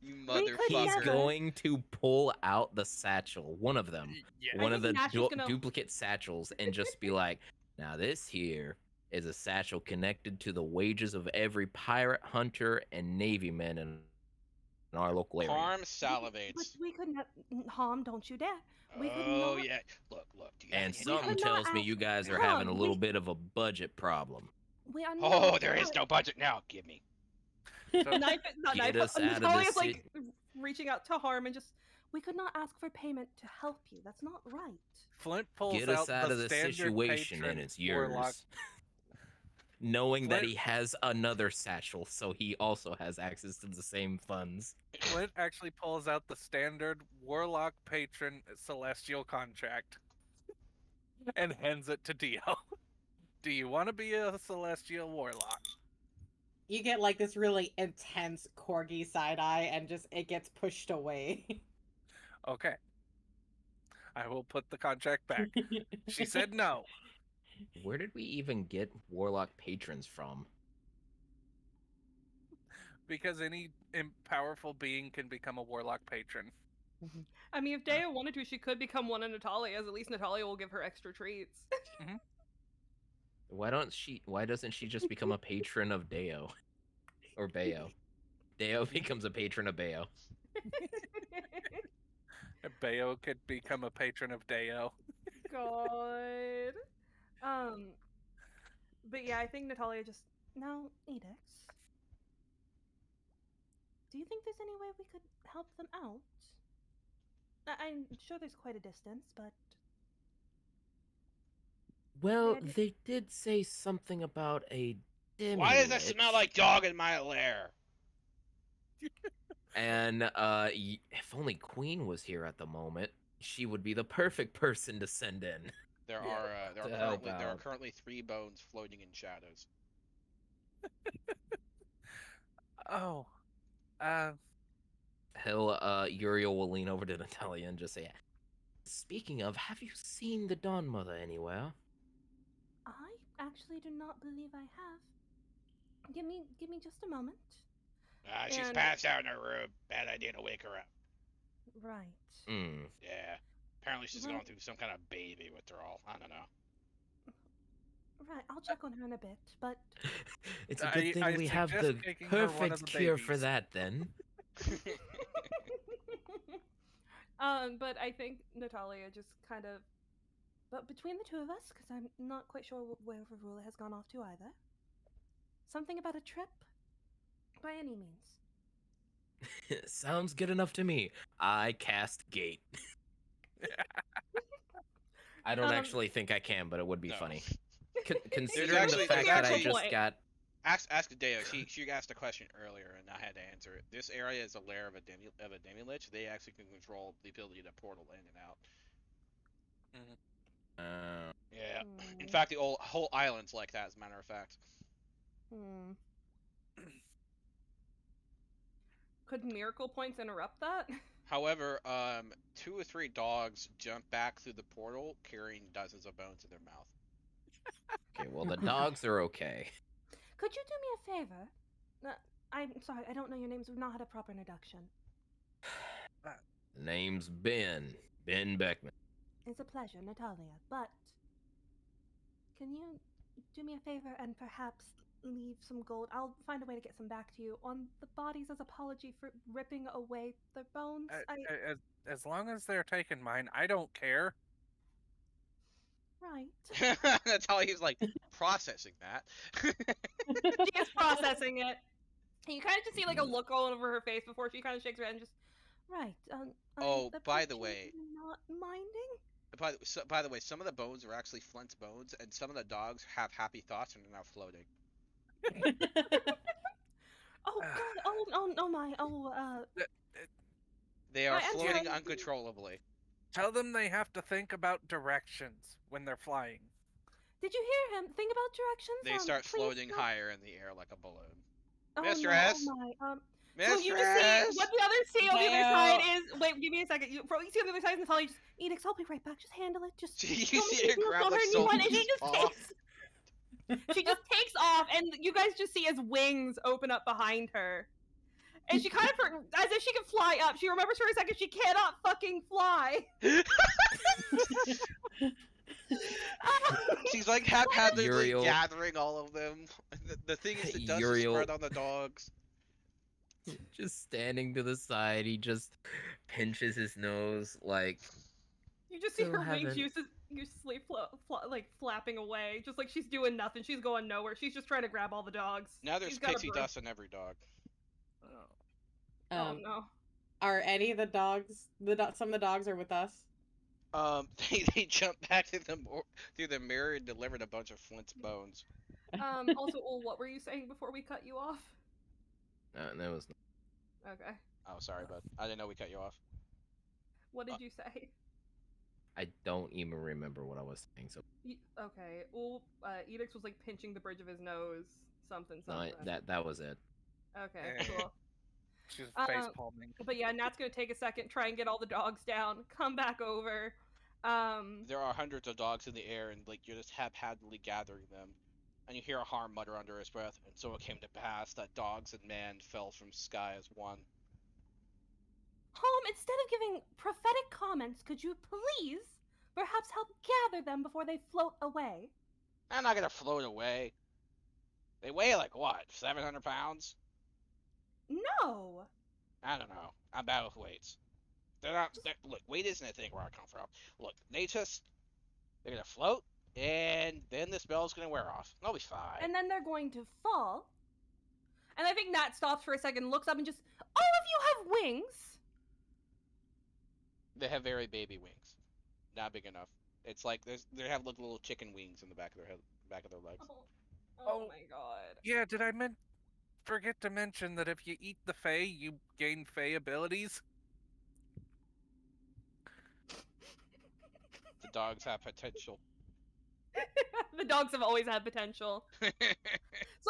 you We could he's motherfucker? never- going to pull out the satchel, one of them, Yeah. one I of think the Nash is gonna- duplicate satchels, and just be like, now this here is a satchel connected to the wages of every pirate, hunter, and navy man in our local area. Harm But salivates. we could not harm. Don't you dare. We could Oh not. yeah. Look. Do you have And any something could idea? not tells me ask you guys are Harm, having a little we- bit of a budget problem. We are Oh, not. there is no budget now. Give me. So, Knife, not Get knife. us out of Natalia this is like reaching out to Harm and just. We could not ask for payment to help you. That's not right. Flint pulls Get us out the of the standard situation, patron and it's warlock. yours. Knowing that Flint- he has another satchel, so he also has access to the same funds. Flint actually pulls out the standard warlock patron celestial contract and hands it to Dio. Do you want to be a celestial warlock? You get like this really intense corgi side eye, and just it gets pushed away. Okay. I will put the contract back. She said no. Where did we even get warlock patrons from? Because any powerful being can become a warlock patron. I mean, if Dea wanted to, she could become one of Natalia's. At least Natalia will give her extra treats. Why doesn't she just become a patron of Deo? Or Bayo? Deo becomes a patron of Bayo. Bayo could become a patron of Deo. God. But yeah, I think Natalia just now, Edix. Do you think there's any way we could help them out? I'm sure there's quite a distance, but Well, Yeah, they did say something about a demi Why does that smell like dog in my lair? And if only Queen was here at the moment, she would be the perfect person to send in. There Yeah, are to help there are out. currently 3 bones floating in shadows. Oh. Uriel will lean over to Natalia and just say, speaking of, have you seen the Dawn Mother anywhere? I actually do not believe I have. Give me just a moment. She's And- passed out in her room. Bad idea to wake her up. Right. Hmm. Yeah. Apparently she's Right. going through some kind of baby withdrawal. I don't know. Right, I'll check on her in a bit, but It's a good thing I we have the suggest taking her one of perfect the cure for babies. that then. but I think Natalia just kind of, but between the two of us, because I'm not quite sure where Rula has gone off to either. Something about a trip, by any means. Sounds good enough to me. I cast Gate. I don't Um, actually think I can, but it would be No. funny. Considering actually- the fact there's that I actually- just got Ask Deo. She asked a question earlier, and I had to answer it. This area is a lair of a demi-lich. They actually can control the ability to portal in and out. Yeah. In Hmm. fact, the whole island's like that, as a matter of fact. Hmm. Could miracle points interrupt that? However, 2 or 3 dogs jump back through the portal carrying dozens of bones in their mouth. Okay, well the dogs are okay. Could you do me a favor? I'm sorry, I don't know your names. We've not had a proper introduction. The name's Ben Beckman. It's a pleasure, Natalia, but can you do me a favor and perhaps leave some gold? I'll find a way to get some back to you on the bodies as apology for ripping away their bones. As long as they're taking mine, I don't care. Right. That's how he's like processing that. She is processing it. And you kind of just see like a look all over her face before she kind of shakes her head and just, Right. Oh, I by the appreciate way, you not minding. by the way, some of the bones are actually Flint's bones, and some of the dogs have happy thoughts and are now floating. Oh God. Oh my. Oh. They I are am floating trying to. uncontrollably. Tell them they have to think about directions when they're flying. Did you hear him? Think about They directions. start Please. floating Don't... higher in the air like a balloon. Oh no. Oh Mistress! my. So you just see what Mistress! the others see on the other side Heyo. is. Wait. Give me a second. You see on the other side of the tunnel. You just Edix. I'll be right back. Just handle it. Just You don't make see any her deals. grab Don't like hurt anyone. And she Sophie's just paw. takes. She just takes off, and you guys just see as wings open up behind her. And she kind of, as if she can fly up. She remembers for a second she cannot fucking fly. She's like haphazardly Uriel, gathering all of them. The thing is, the dust is Uriel, spread on the dogs. just standing to the side, he just pinches his nose like, You just see Still her wings haven't- uselessly like flapping away, just like she's doing nothing. She's going nowhere. She's just trying to grab all the dogs. Now there's She's got a pixie broom. dust on every dog. Oh no. Are any of the dogs some of the dogs are with us? They jumped back through the mirror and delivered a bunch of Flint's bones. Also, Ol, what were you saying before we cut you off? that was Okay. Oh, sorry, bud. I didn't know we cut you off. What did you say? I don't even remember what I was saying. So Okay. Ol, Edix was like pinching the bridge of his nose. Something. no, that was it. Okay. Eh. Cool. She's face palming. But yeah, Nat's gonna take a second, try and get all the dogs down, come back over. There are hundreds of dogs in the air, and like you're just haphazardly gathering them. And you hear a Harm mutter under his breath, and so it came to pass that dogs and man fell from sky as one. Instead of giving prophetic comments, could you please perhaps help gather them before they float away? I'm not gonna float away. They weigh like what, 700 pounds? No. I don't know. I'm bad with weights. They're not. Look, weight isn't a thing where I come from. Look, they're gonna float, and then the spell's gonna wear off. I'll be fine. And then they're going to fall. And I think Nat stops for a second, looks up, and just, all of you have wings. They have very baby wings, not big enough. It's like they have like little chicken wings in the back of their head, back of their legs. Oh my god. Yeah, did I forget to mention that if you eat the Fae, you gain Fae abilities? The dogs have potential. The dogs have always had potential. So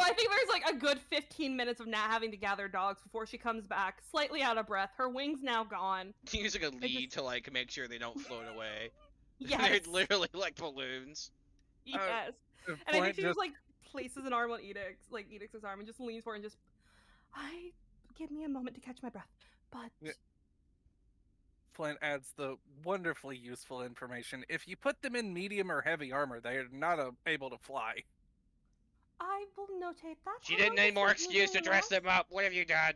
I think there's like a good 15 minutes of Nat having to gather dogs before she comes back, slightly out of breath, her wings now gone. Using a lead just- to like make sure they don't float away. Yes. They're literally like balloons. Yes. And I think she just like places an arm on Edix's arm, and just leans forward and just, give me a moment to catch my breath. But Yeah. Flint adds the wonderfully useful information. If you put them in medium or heavy armor, they are not able to fly. I will notate that. She How didn't long need more does it excuse to usually dress last? them up. What have you done?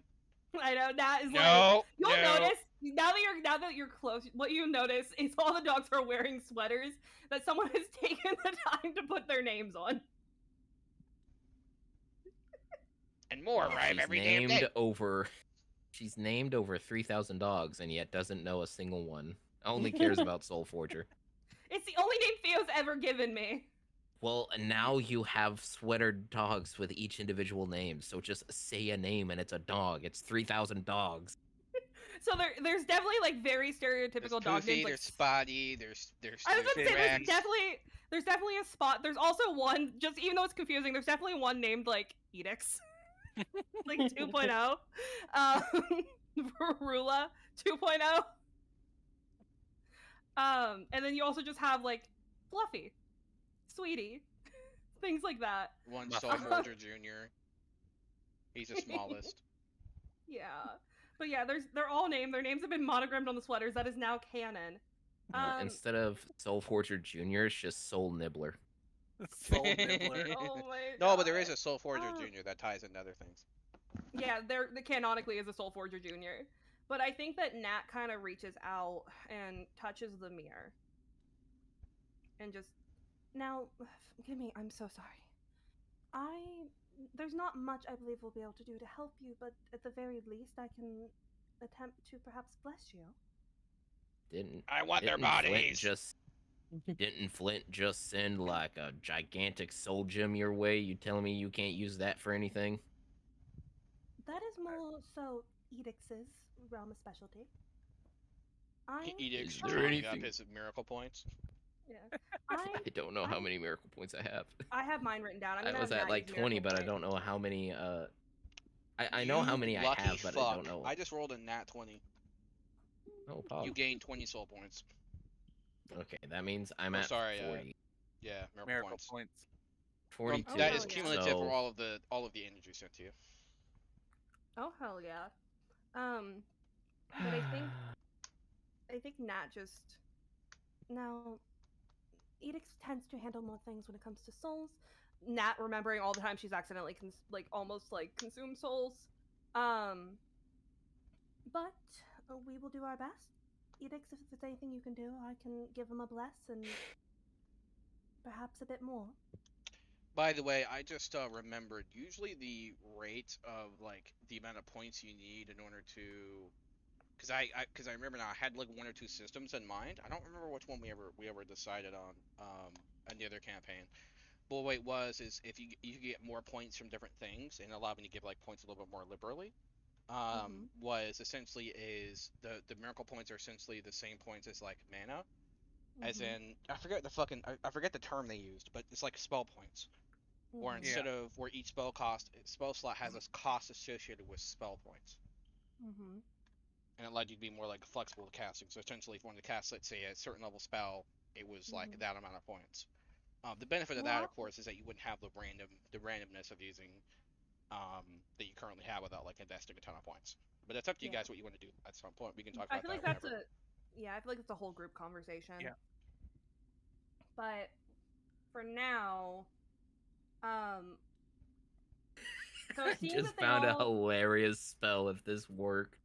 I know Nat is like, No, you'll no. notice now that you're close. What you notice is all the dogs are wearing sweaters that someone has taken the time to put their names on. And more arrive She's every damn day. She's named over 3,000 dogs, and yet doesn't know a single one. Only cares about Soul Forger. It's the only name Theo's ever given me. Well, now you have sweatered dogs with each individual name, so just say a name and it's a dog. It's 3,000 dogs. So there's definitely like very stereotypical There's dog Poofy, names. Like, there's Spotty, there's I was gonna say Rex. there's definitely a spot. There's also one, just even though it's confusing, there's definitely one named like Edix. Like 2.0. Rula 2.0. And then you also just have like Fluffy, Sweetie, things like that. One Soul Forger Jr. He's the smallest. Yeah. But yeah, they're all named. Their names have been monogrammed on the sweaters. That is now canon. Instead of Soul Forger Jr., it's just Soul Nibbler. Soul Nibbler. Oh my god. No, but there is a Soul Forger Jr. that ties into other things. Yeah, the canonically is a Soul Forger Jr. But I think that Nat kind of reaches out and touches the mirror. And just, now, forgive me, I'm so sorry. There's not much I believe we'll be able to do to help you, but at the very least I can attempt to perhaps bless you. I want their Didn't Flint bodies. just didn't Flint just send like a gigantic soul gem your way? You telling me you can't use that for anything? That is more so Edix's realm of specialty. I Edict's Is there changing up anything? his miracle points. yeah. I I don't know how I many miracle points I have. I have mine written down. I'm I gonna was have at Nat like use 20, miracle but I point. don't know how many. I know how You many I lucky have, but I fuck. don't know. I just rolled a nat 20. Oh, You pog. gain 20 soul points. Okay, that means I'm Or at sorry, 40. yeah, miracle, Miracle points. points. Well, 42. that is hell yeah. cumulative for So all of the energy sent to you. Oh hell yeah. But I think Nat just now Edix tends to handle more things when it comes to souls. Nat remembering all the time she's accidentally almost like consumed souls. Um, but we will do our best. Edix, if there's anything you can do, I can give him a bless and perhaps a bit more. By the way, I just remembered. Usually, the rate of like the amount of points you need in order to, because I remember now I had like one or two systems in mind. I don't remember which one we ever decided on in the other campaign. But what it was is if you get more points from different things and allow me to give like points a little bit more liberally. Was essentially is the miracle points are essentially the same points as like mana, as Mm-hmm. in I forget the term they used, but it's like spell points. Where Mm-hmm. instead of where each spell slot has a cost associated with spell points, Mm-hmm. and it allowed you to be more like flexible to casting. So essentially, if you wanted to cast, let's say, a certain level spell, it was like Mm-hmm. that amount of points. The benefit of that, Well, of course, is that you wouldn't have the randomness of using that you currently have without like investing a ton of points. But it's up to you yeah. guys what you want to do at some point. We can talk I about feel like that that's whenever. I feel like it's a whole group conversation. Yeah. But for now, um, so I seeing just that they found a all hilarious spell if this worked.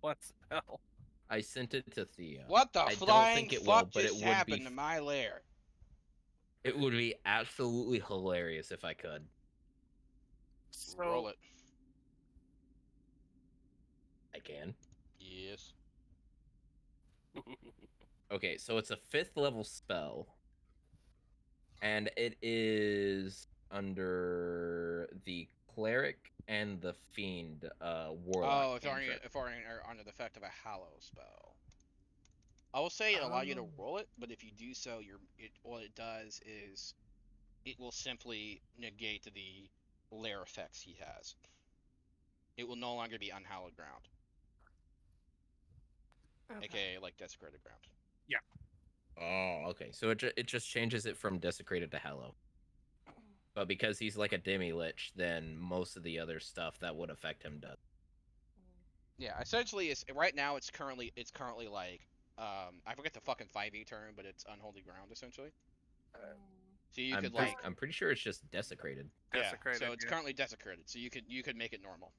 What spell? I sent it to Thea. What the I don't flying think it will, fuck but just happened to my lair? it would be absolutely hilarious if I could. Roll So it. I can. Yes. Okay, so it's a 5th level spell. And it is under the cleric and the fiend warlock Oh, if cantrip. are under the effect of a hallow spell. I will say it allow you to Oh. roll it, but if you do so, what it does is it will simply negate the lair effects he has. It will no longer be unhallowed ground, okay. aka like desecrated ground. Oh, okay. So it just changes it from desecrated to hallow. But because he's like a demi lich, then most of the other stuff that would affect him does. Yeah, essentially, it's right now it's currently like I forget the fucking 5e term, but it's unholy ground essentially. So you could like I'm pretty sure it's just desecrated. yeah, desecrated. so it's Yeah. currently desecrated. So you could make it normal.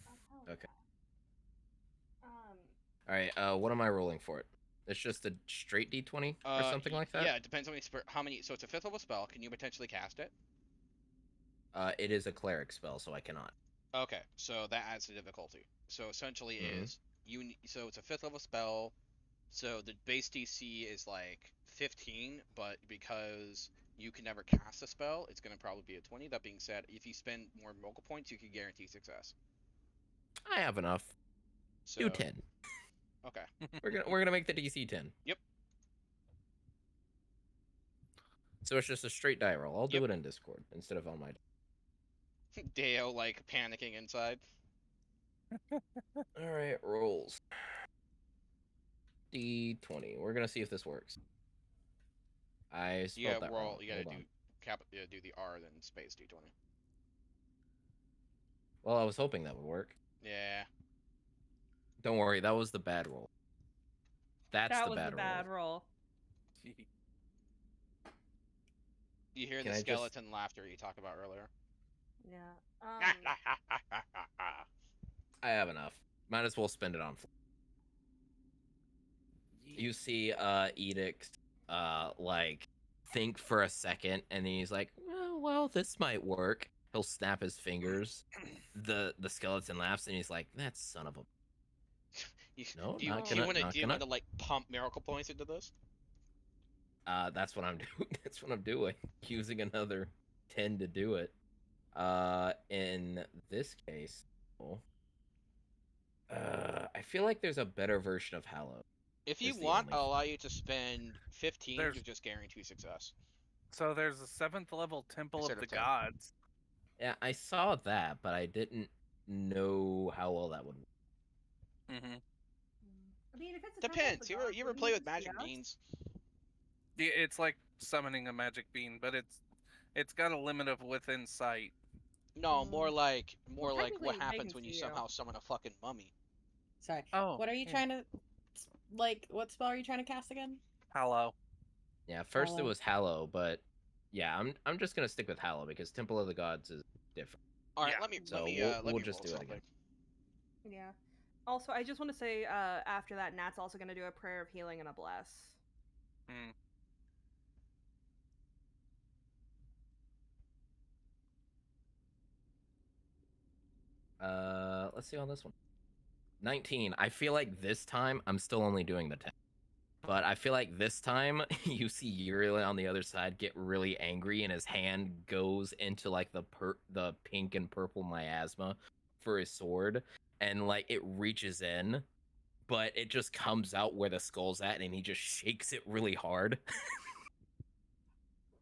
Oh, hell Okay. yeah. All right. What am I rolling for it? It's just a straight d20 or something like that. Yeah, it depends on how many. So it's a 5th level spell. Can you potentially cast it? It is a cleric spell, so I cannot. Okay, so that adds the difficulty. So essentially Mhm. so it's a 5th level spell. So the base DC is like 15, but because you can never cast a spell, it's going to probably be a 20. That being said, if you spend more vocal points, you can guarantee success. I have enough. So Do 10. okay. We're gonna make the DC 10. Yep. So it's just a straight die roll. I'll do Yep. it in Discord instead of on my. Deo like panicking inside. All right, rolls. D20. We're gonna see if this works. I spelled that wrong. You gotta Hold on. do the R then space D20. Well, I was hoping that would work. Yeah. Don't worry, that was the bad roll. That's That the was bad the bad roll. roll. You hear Can the I just- skeleton laughter you talked about earlier. Yeah. I have enough. Might as well spend it on. You see, Edict, like think for a second, and then he's like, well, this might work, he'll snap his fingers. The skeleton laughs and he's like, "That son of a You, no, do you not do you gonna, want to not do you gonna." want to like pump miracle points into this? That's what I'm doing. That's what I'm doing. Using another 10 to do it. In this case, oh, I feel like there's a better version of Hallow. If you Is the want, only I'll thing. allow you to spend 15 to There's just guarantee success so there's a 7th level Temple instead of of the 10. Gods. Yeah, I saw that, but I didn't know how well that would work. Mm-hmm. I mean, if it's a temple of the Depends. gods, You ever wouldn't play it with just be magic us? beans? It's like summoning a magic bean, but it's got a limit of within sight. No, more like Well, what technically, they happens can when you see you. somehow summon a fucking mummy. Sorry. Oh, What are you trying to what spell are you trying to cast again? Hallow. Yeah, first it Hallow. was Hallow, but yeah, I'm just gonna stick with Hallow because Temple of the Gods is different. All right, Yeah. So let we'll me just roll do it something. again. Yeah. Also, I just want to say, after that, Nat's also going to do a prayer of healing and a bless. Mm. Let's see on this one. 19. I feel like this time I'm still only doing the 10. But I feel like this time you see Uriel on the other side get really angry and his hand goes into like the pink and purple miasma for his sword and like it reaches in, but it just comes out where the skull's at and he just shakes it really hard.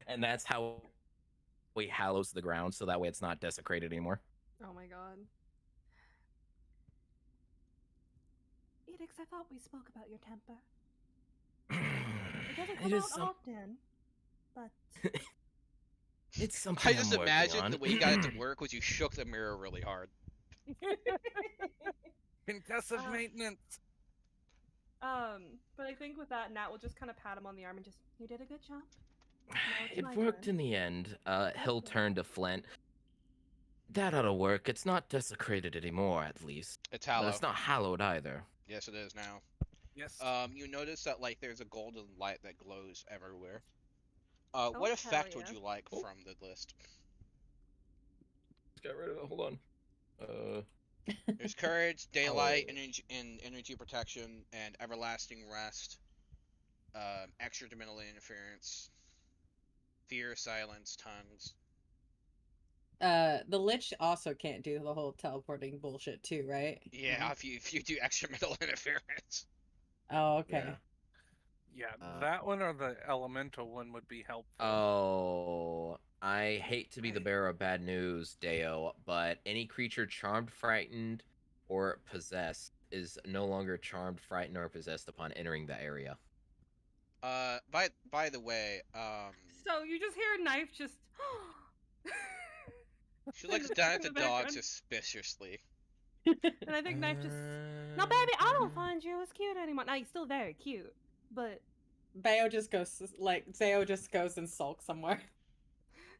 And that's how he hallows the ground so that way it's not desecrated anymore. Oh my god. Edix, I thought we spoke about your temper. It doesn't come It is out some often, but it's I something I'm just working imagine on. the way you got it to work was you shook the mirror really hard. Concussive Uh, maintenance. but I think with that, Nat will just kind of pat him on the arm and just, you did a good job. Now it's my It worked turn. in the end. He'll good. turn to Flint. That ought to work. It's not desecrated anymore, at least. It's But Hallow. it's not hallowed either. Yes, it is now. Yes. You notice that like there's a golden light that glows everywhere. Oh, What hell effect would yeah. you like Oh. from the list? Let's get rid of it. Hold on. There's courage, daylight, Hallow. energy protection, and everlasting rest. Extra dimensional interference, fear, silence, tongues. The Lich also can't do the whole teleporting bullshit too, right? Yeah, if you do extra mental interference. Oh, okay. Yeah, Uh, that one or the elemental one would be helpful. Oh, I hate to be the bearer of bad news, Deo, but any creature charmed, frightened, or possessed is no longer charmed, frightened, or possessed upon entering the area. By the way, So you just hear a knife just. she in looks down at in the the dog background. suspiciously. And I think knife just. No, baby, I don't find you as cute anymore. Now, he's still very cute, but. Bayo just goes like Zayo just goes and sulks somewhere.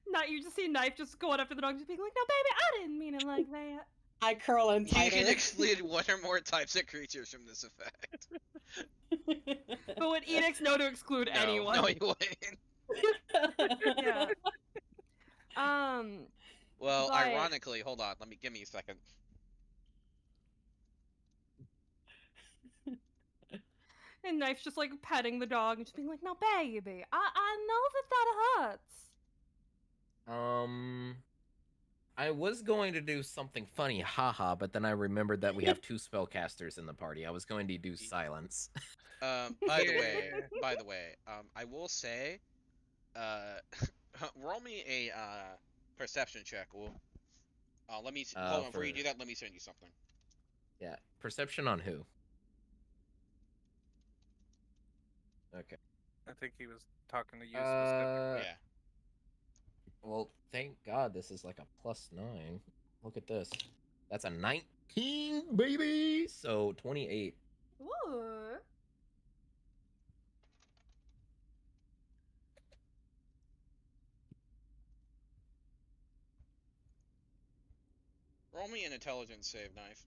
Not you just see knife just going after the dog, just being like, "No, baby, I didn't mean it like that." I curl in You tighter. can exclude one or more types of creatures from this effect. But would Edix know to exclude anyone? No, you wouldn't. Yeah. Well, But ironically, hold on. Give me a second. and knife's just like petting the dog and just being like, "No, baby, I know that hurts." I was going to do something funny, haha, but then I remembered that we have two spellcasters in the party. I was going to do silence. By the way, I will say, roll me a perception check. Well, let me hold on. Before you do that, let me send you something. Yeah, perception on who? Okay. I think he was talking to you specifically. Yeah. Well, thank God this is like a +9. Look at this. That's a 19, baby. So 28. Ooh. Roll me an intelligence save, knife.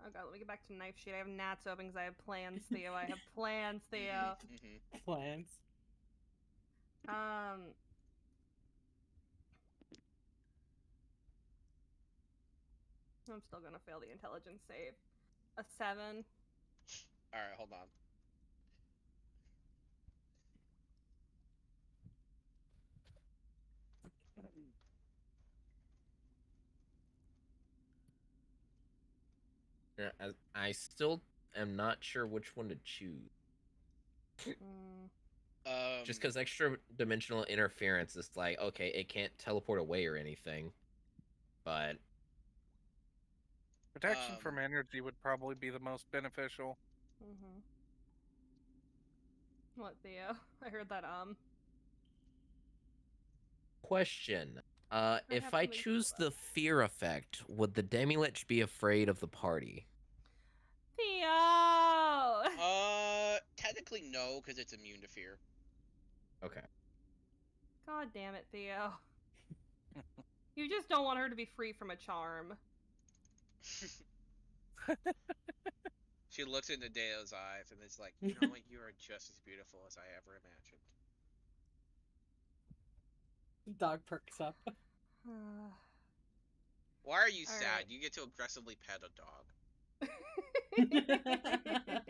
Oh god, let me get back to knife sheet. I have gnats open because I have plans, Theo. I have plans, Theo. Mm-hmm. Plans. Um. I'm still gonna fail the intelligence save. A 7. All right, hold on. Yeah, I still am not sure which one to choose. Mm. Just because extra dimensional interference is like, okay, it can't teleport away or anything, but Protection from energy would probably be the most beneficial. Mm-hmm. What, Theo? I heard that. question. I have If I something cool choose about the fear effect, would the Demilich be afraid of the party? Theo. Technically no, because it's immune to fear. Okay. God damn it, Theo. You just don't want her to be free from a charm. She looks into Deo's eyes and is like, you know what? You are just as beautiful as I ever imagined. Dog perks up. Why are you All sad? right. You get to aggressively pet a dog.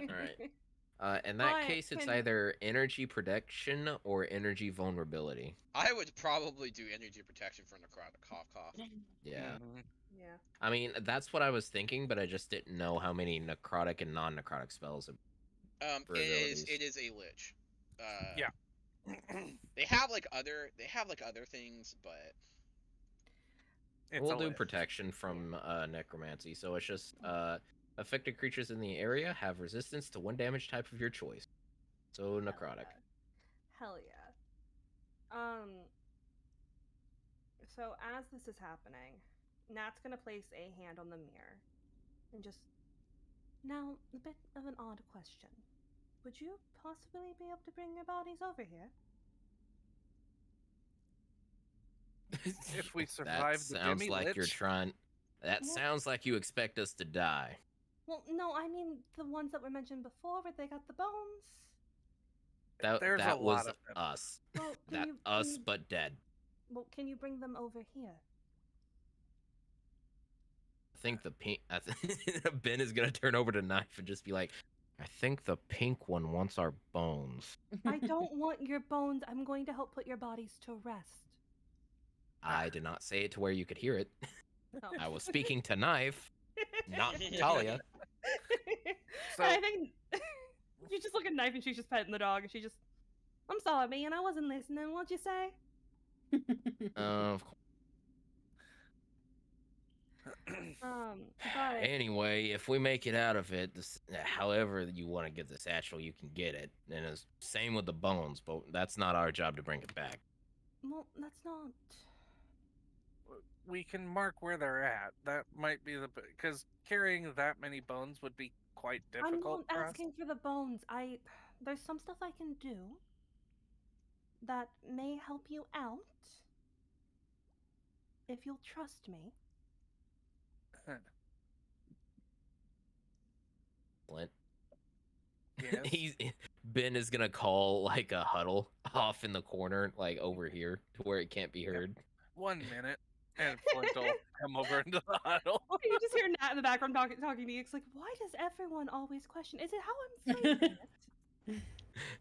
All right. In that But case, it's can either energy protection or energy vulnerability. I would probably do energy protection for necrotic cough cough. Yeah. Mhm. yeah. I mean, that's what I was thinking, but I just didn't know how many necrotic and non-necrotic spells for abilities. It is a lich. Yeah. They have like other things, but It's We'll a do list. protection from necromancy, so it's just affected creatures in the area have resistance to one damage type of your choice. So necrotic. Hell yeah. Um. So as this is happening, Nat's gonna place a hand on the mirror and just. Now, a bit of an odd question. Would you possibly be able to bring your bodies over here? If we That survive the sounds Demi like you're Lich, trying. That Well- sounds like you expect us to die. Well, no, I mean the ones that were mentioned before, where they got the bones. there's a That was lot of them. us. Well, That us, but dead. Well, can you bring them over here? I think the pink. Ben is gonna turn over to Knife and just be like, "I think the pink one wants our bones." I don't want your bones. I'm going to help put your bodies to rest. I did not say it to where you could hear it. Oh. I was speaking to Knife, not Talia. So I think you just look at Knife and she's just petting the dog, and she just, I'm sorry, man, I wasn't listening. What'd you say? Of course. But Anyway, if we make it out of it, however you want to get the satchel, you can get it. And it's same with the bones, but that's not our job to bring it back. well, that's not. we can mark where they're at. That might be because carrying that many bones would be quite I'm difficult not for us. asking for the bones. There's some stuff I can do that may help you out if you'll trust me. Flint. Yes. Ben is gonna call like a huddle off in the corner, like over here, to where it can't be heard. 1 minute, and Flint will come over into the huddle. You just hear Nat in the background talking to you. It's like, why does everyone always question? Is it how I'm phrasing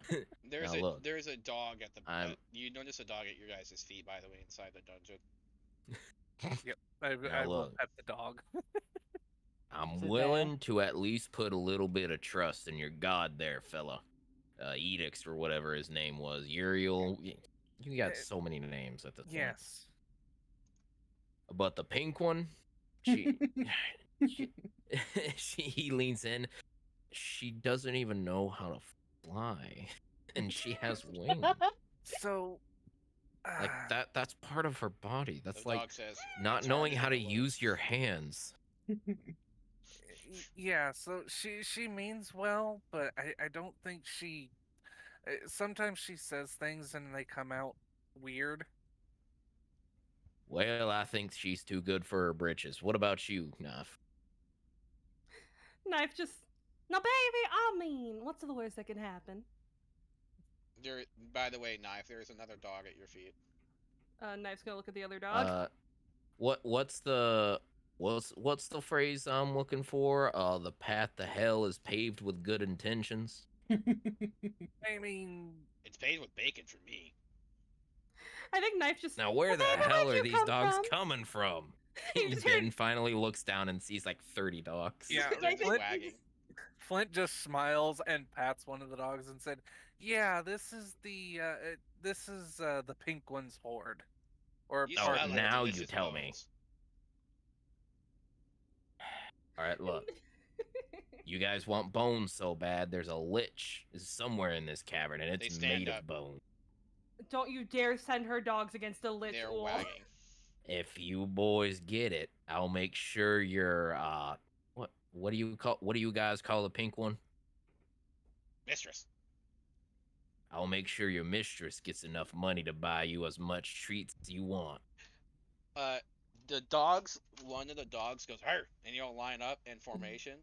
it? there's Now a look, there's a dog at the. I'm- You notice a dog at your guys' feet, by the way, inside the dungeon. Yep, Now I will look. pet the dog. I'm So willing to at least put a little bit of trust in your god there, fella. Edix or whatever his name was. Uriel. You got so many names at this point. Yes. But the pink one, she, he leans in. She doesn't even know how to fly, and she has wings. So, Like that's part of her body. That's The like dog says, not "It's hard knowing to how to get away." use your hands. yeah. So she means well, but I don't think she. Sometimes she says things and they come out weird. Well, I think she's too good for her britches. What about you, Naf? Knife just, now, baby, I mean, what's the worst that can happen? There. By the way, knife. There's another dog at your feet. Knife's gonna look at the other dog. What's the phrase I'm looking for? The path to hell is paved with good intentions. I mean, It's paved with bacon for me. I think Knife just. Now, where the "Okay, hell where'd are you these come dogs from?" coming from? You just Ben heard- finally looks down and sees like 30 dogs. Yeah, They're I just think- wagging. Flint just smiles and pats one of the dogs and said, "Yeah, this is the pink one's horde." Or You Oh, smell like now you delicious tell me. bones. All right, look. You guys want bones so bad, there's a lich somewhere in this cavern, and They it's stand made up. of bone. Don't you dare send her dogs against a lich They're ool. wagging. If you boys get it, I'll make sure your what do you guys call the pink one? Mistress. I'll make sure your mistress gets enough money to buy you as much treats as you want. The dogs. One of the dogs goes, "Arr!" and you all line up in formation.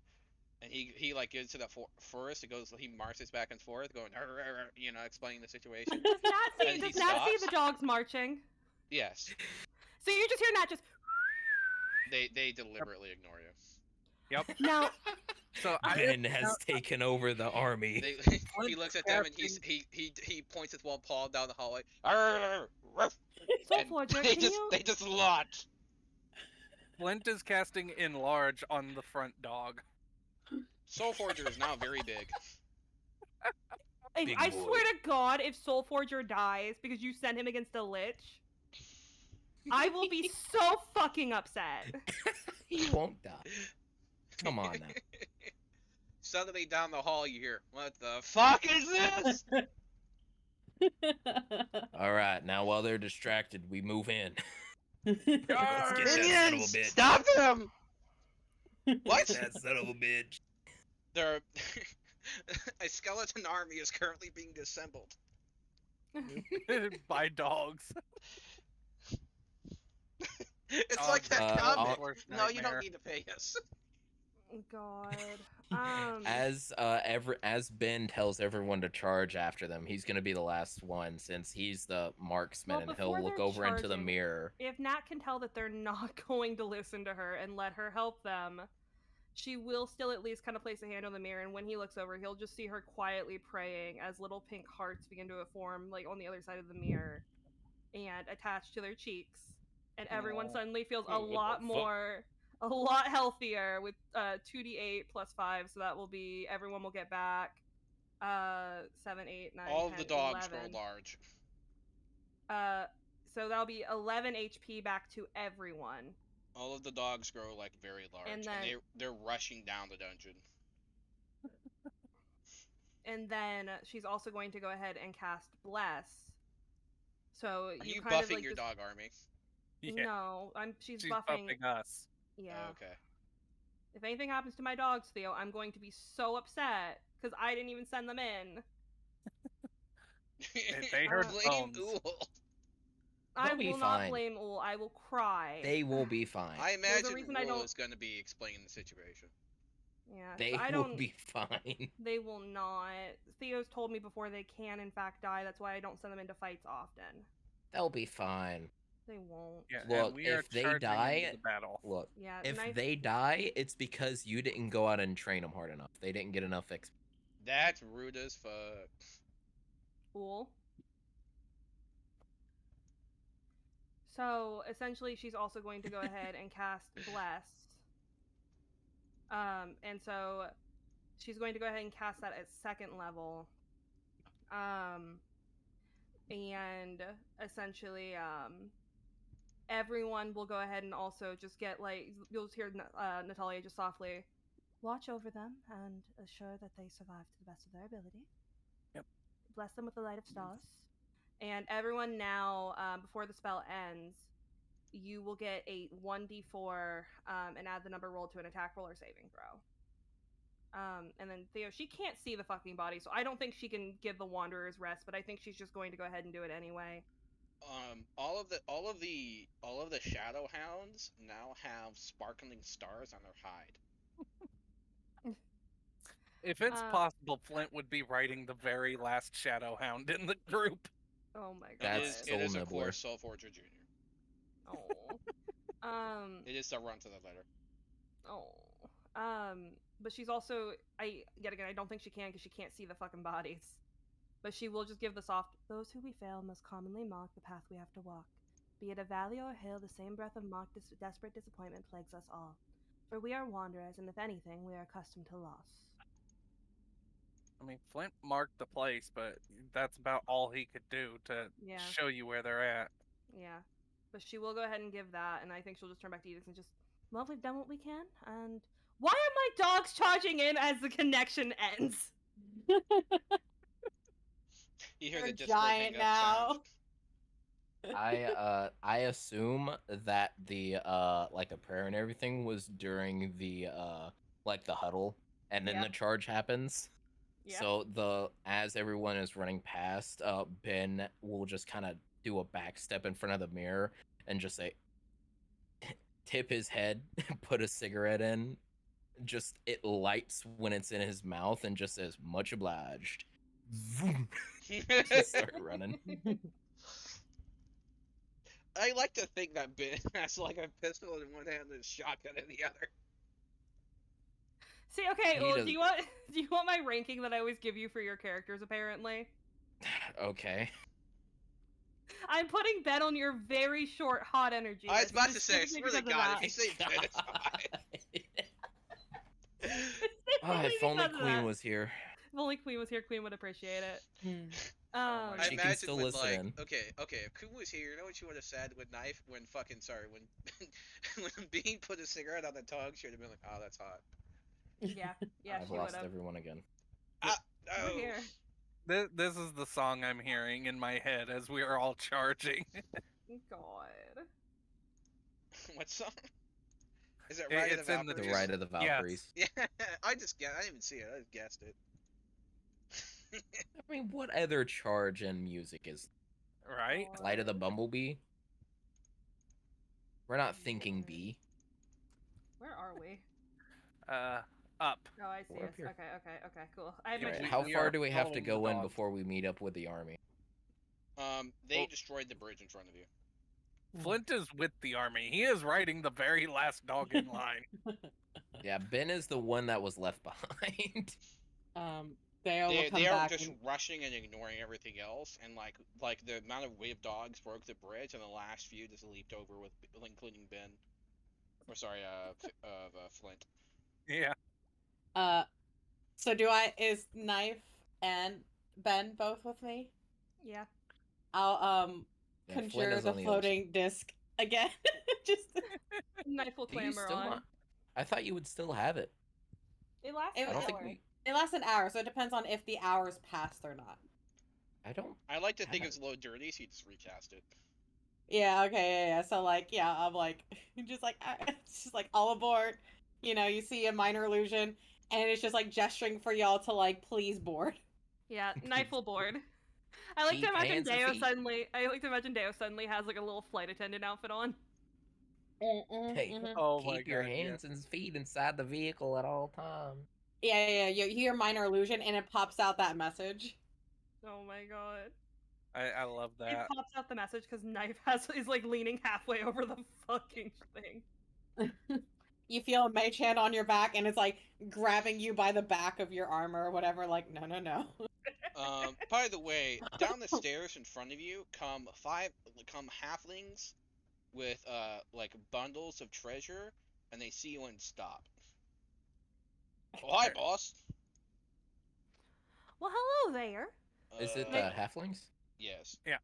And he like gets to the forest. It goes. He marches back and forth, going, "Arr, arr, arr," explaining the situation. Does Nat see? And he Does Nat see stops? the dogs marching? Yes. So you just hear Nat just. They deliberately ignore you. Yep. Now, So I Ben has taken over the army. He looks at them and he points his one paw down the hallway. Arr, ruff, Soul and Forger, they can just you? they just launch. Flint is casting enlarge on the front dog. Soul Forger is now very big. Big I boy. swear to God, if Soul Forger dies because you sent him against a lich, I will be so fucking upset. He won't die. Come on now. Suddenly down the hall you hear, "What the fuck is this?" All right, now while they're distracted, we move in. Let's get that son of a Minions, bitch. stop them! What? That son of a bitch. There, a skeleton army is currently being assembled. By dogs. It's Oh, like that that's comic. worst No, you don't nightmare. need to pay us. God. As Ben tells everyone to charge after them, he's gonna be the last one since he's the marksman, Well, and before he'll look they're over into the charging, mirror. If Nat can tell that they're not going to listen to her and let her help them, she will still at least kind of place a hand on the mirror, and when he looks over, he'll just see her quietly praying as little pink hearts begin to form, like, on the other side of the mirror and attached to their cheeks. And everyone Aw. suddenly feels a What the lot fuck? more, a lot healthier with 2d8 plus 5, so that will be, everyone will get back 7, 8, 9, All of 10, the dogs grow 11. large. So that'll be 11 HP back to everyone. All of the dogs grow like very large, And and, then- they're rushing down the dungeon. And then she's also going to go ahead and cast Bless. So Are you kind buffing of like your just... dog army? Yeah, No, she's she's buffing. buffing us. Yeah. Oh, okay. If anything happens to my dogs, Theo, I'm going to be so upset because I didn't even send them in. They heard Blame bones. Ool. I They'll be will not fine. blame Ul. I will cry. They will be fine. I imagine reason I Ool don't- is going to be explaining the situation. Yeah, They I will don't. be fine. They will not. Theo's told me before they can in fact die. That's why I don't send them into fights often. They'll be fine. They won't. Yeah, Look, and we are if they charging die- into the battle. Look, Yeah. if Knife... they die, it's because you didn't go out and train them hard enough. They didn't get enough XP. That's rude as fuck. Ul. So essentially, she's also going to go ahead and cast Bless. And so she's going to go ahead and cast that at 2nd level. And essentially, everyone will go ahead and also just get, like, you'll just hear Natalia just softly watch over them and assure that they survive to the best of their ability. Yep. Bless them with the light of stars. And everyone now, before the spell ends, you will get a 1d4 and add the number rolled to an attack roll or saving throw. And then Theo, she can't see the fucking body, so I don't think she can give the Wanderers rest, but I think she's just going to go ahead and do it anyway. All of the Shadow Hounds now have sparkling stars on their hide. If it's Uh, possible, Flint would be writing the very last Shadowhound in the group. Oh my god. That's It is Soul of Nibbler. course Soul Forger Jr. Oh. It is the run to the letter. Oh. But she's also yet again I don't think she can because she can't see the fucking bodies. But she will just give the soft. Those who we fail must commonly mark the path we have to walk. Be it a valley or a hill, the same breath of mock desperate disappointment plagues us all. For we are wanderers, and if anything, we are accustomed to loss. I mean, Flint marked the place, but that's about all he could do to Yeah. show you where they're at. Yeah. But she will go ahead and give that, and I think she'll just turn back to Edith and just, well, we've done what we can, and why are my dogs charging in as the connection ends? You hear They're the Discord giant hang up sound. I assume that the like the prayer and everything was during the like the huddle, and then Yep. the charge happens. Yeah. So as everyone is running past, Ben will just kind of do a back step in front of the mirror and just say, tip his head, put a cigarette in, just it lights when it's in his mouth, and just says, "Much obliged." Vroom. Just start running. I like to think that Ben has like a pistol in one hand and a shotgun in the other. See, okay, He well, does- do you want my ranking that I always give you for your characters? Apparently, Okay. I'm putting Ben on your very short hot energy. I was list, about to say, specifically swear to because of God, that. if you say Ben, it's high. Oh, if only because of Queen that. was here. If only Queen was here, Queen would appreciate it. my I God. She can imagine still when listen like, in. okay, if Kuhn was here, you know what she would have said when when Bean put a cigarette on the tongue, she would have been like, oh, that's hot. Yeah, I've she would lost have. everyone again. Ah, We're no. here. This is the song I'm hearing in my head as we are all charging. God. What song? Is it Ride of It's the in the The Valkyries? Ride of the Yes. Valkyries. Yeah, I didn't even see it. I just guessed it. I mean, what other charge in music is Right? Flight of the God. Bumblebee? We're not thinking bee. Where are we? Up. Oh, I see We're up us. here. Okay, cool. I have my Alright, we- how we far are do we have to following the go in dog. before we meet up with the army? They Well- destroyed the bridge in front of you. Flint is with the army. He is riding the very last dog in line. Yeah, Ben is the one that was left behind. Dale will come They are back. just And... rushing and ignoring everything else, and like the amount of wave dogs broke the bridge, and the last few just leaped over with, including Ben, or sorry, Flint. Yeah. So is Knife and Ben both with me? Yeah. I'll Yeah, Flint conjure is the on the other side. floating disc again. Just Knife will Do you clamber still on. not? I thought you would still have it. It lasts It- an I don't hour. think we. it lasts an hour, so it depends on if the hour's passed or not. I don't. I like to think Yeah. it's low dirty, so you just recast it. Yeah, okay, yeah. So like, yeah, I'm like, just like, it's just like all aboard. You know, you see a minor illusion, and it's just like gesturing for y'all to like please board. Yeah, Knife will board. I like to Keep imagine hands and Deo feet. suddenly. I like to imagine Deo suddenly has like a little flight attendant outfit on. Hey, Oh my keep your God, hands and feet inside the vehicle at all times. Yeah. You hear minor illusion, and it pops out that message. Oh my god. I love It that. pops out the message because Knife is like leaning halfway over the fucking thing. You feel a mage hand on your back, and it's like grabbing you by the back of your armor or whatever. Like, no. By the way, down the stairs in front of you come halflings with like bundles of treasure, and they see you and stop. Oh, hi, boss. Well, hello there. Is it Uh, halflings? Yes. Yeah.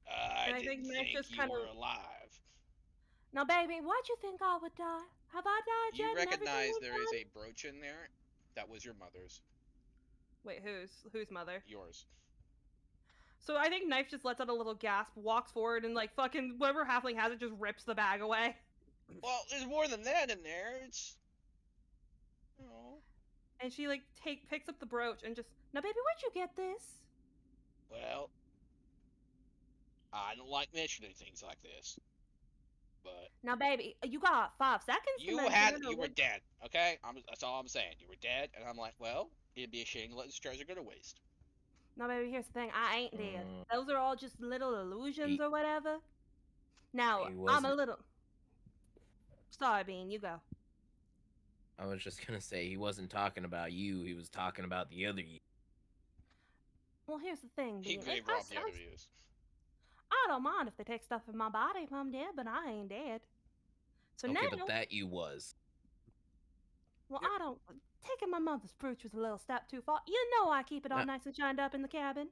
And I I think didn't Max think just you kinda- were alive. Now, baby, why'd you think I would die? Have I died You yet? and everything recognize was there is done? a brooch in there. That was your mother's. Wait, whose mother? Yours. So I think Knife just lets out a little gasp, walks forward, and like fucking whoever halfling has it just rips the bag away. Well, there's more than that in there. It's. Oh. And she like picks up the brooch and just, now, baby, where'd you get this? Well, I don't like mentioning things like this. But Now, baby, you got 5 seconds to you mention it. were dead. Okay, that's all I'm saying. You were dead, and I'm like, well, it'd be a shame to let this treasure go to waste. Now, baby, here's the thing. I ain't dead. Mm, Those are all just little illusions he or whatever. Now, he I'm a wasn't. little. Sorry, Bean, you go. I was just gonna say he wasn't talking about you. He was talking about the other you. Well, here's the thing, He Bean. grave robbed the other views. I don't mind if they take stuff from my body if I'm dead, but I ain't dead. So Okay, now, but that you was. well, Yep. I don't. Taking my mother's brooch was a little step too far. You know I keep it all Nah. nice and shined up in the cabin.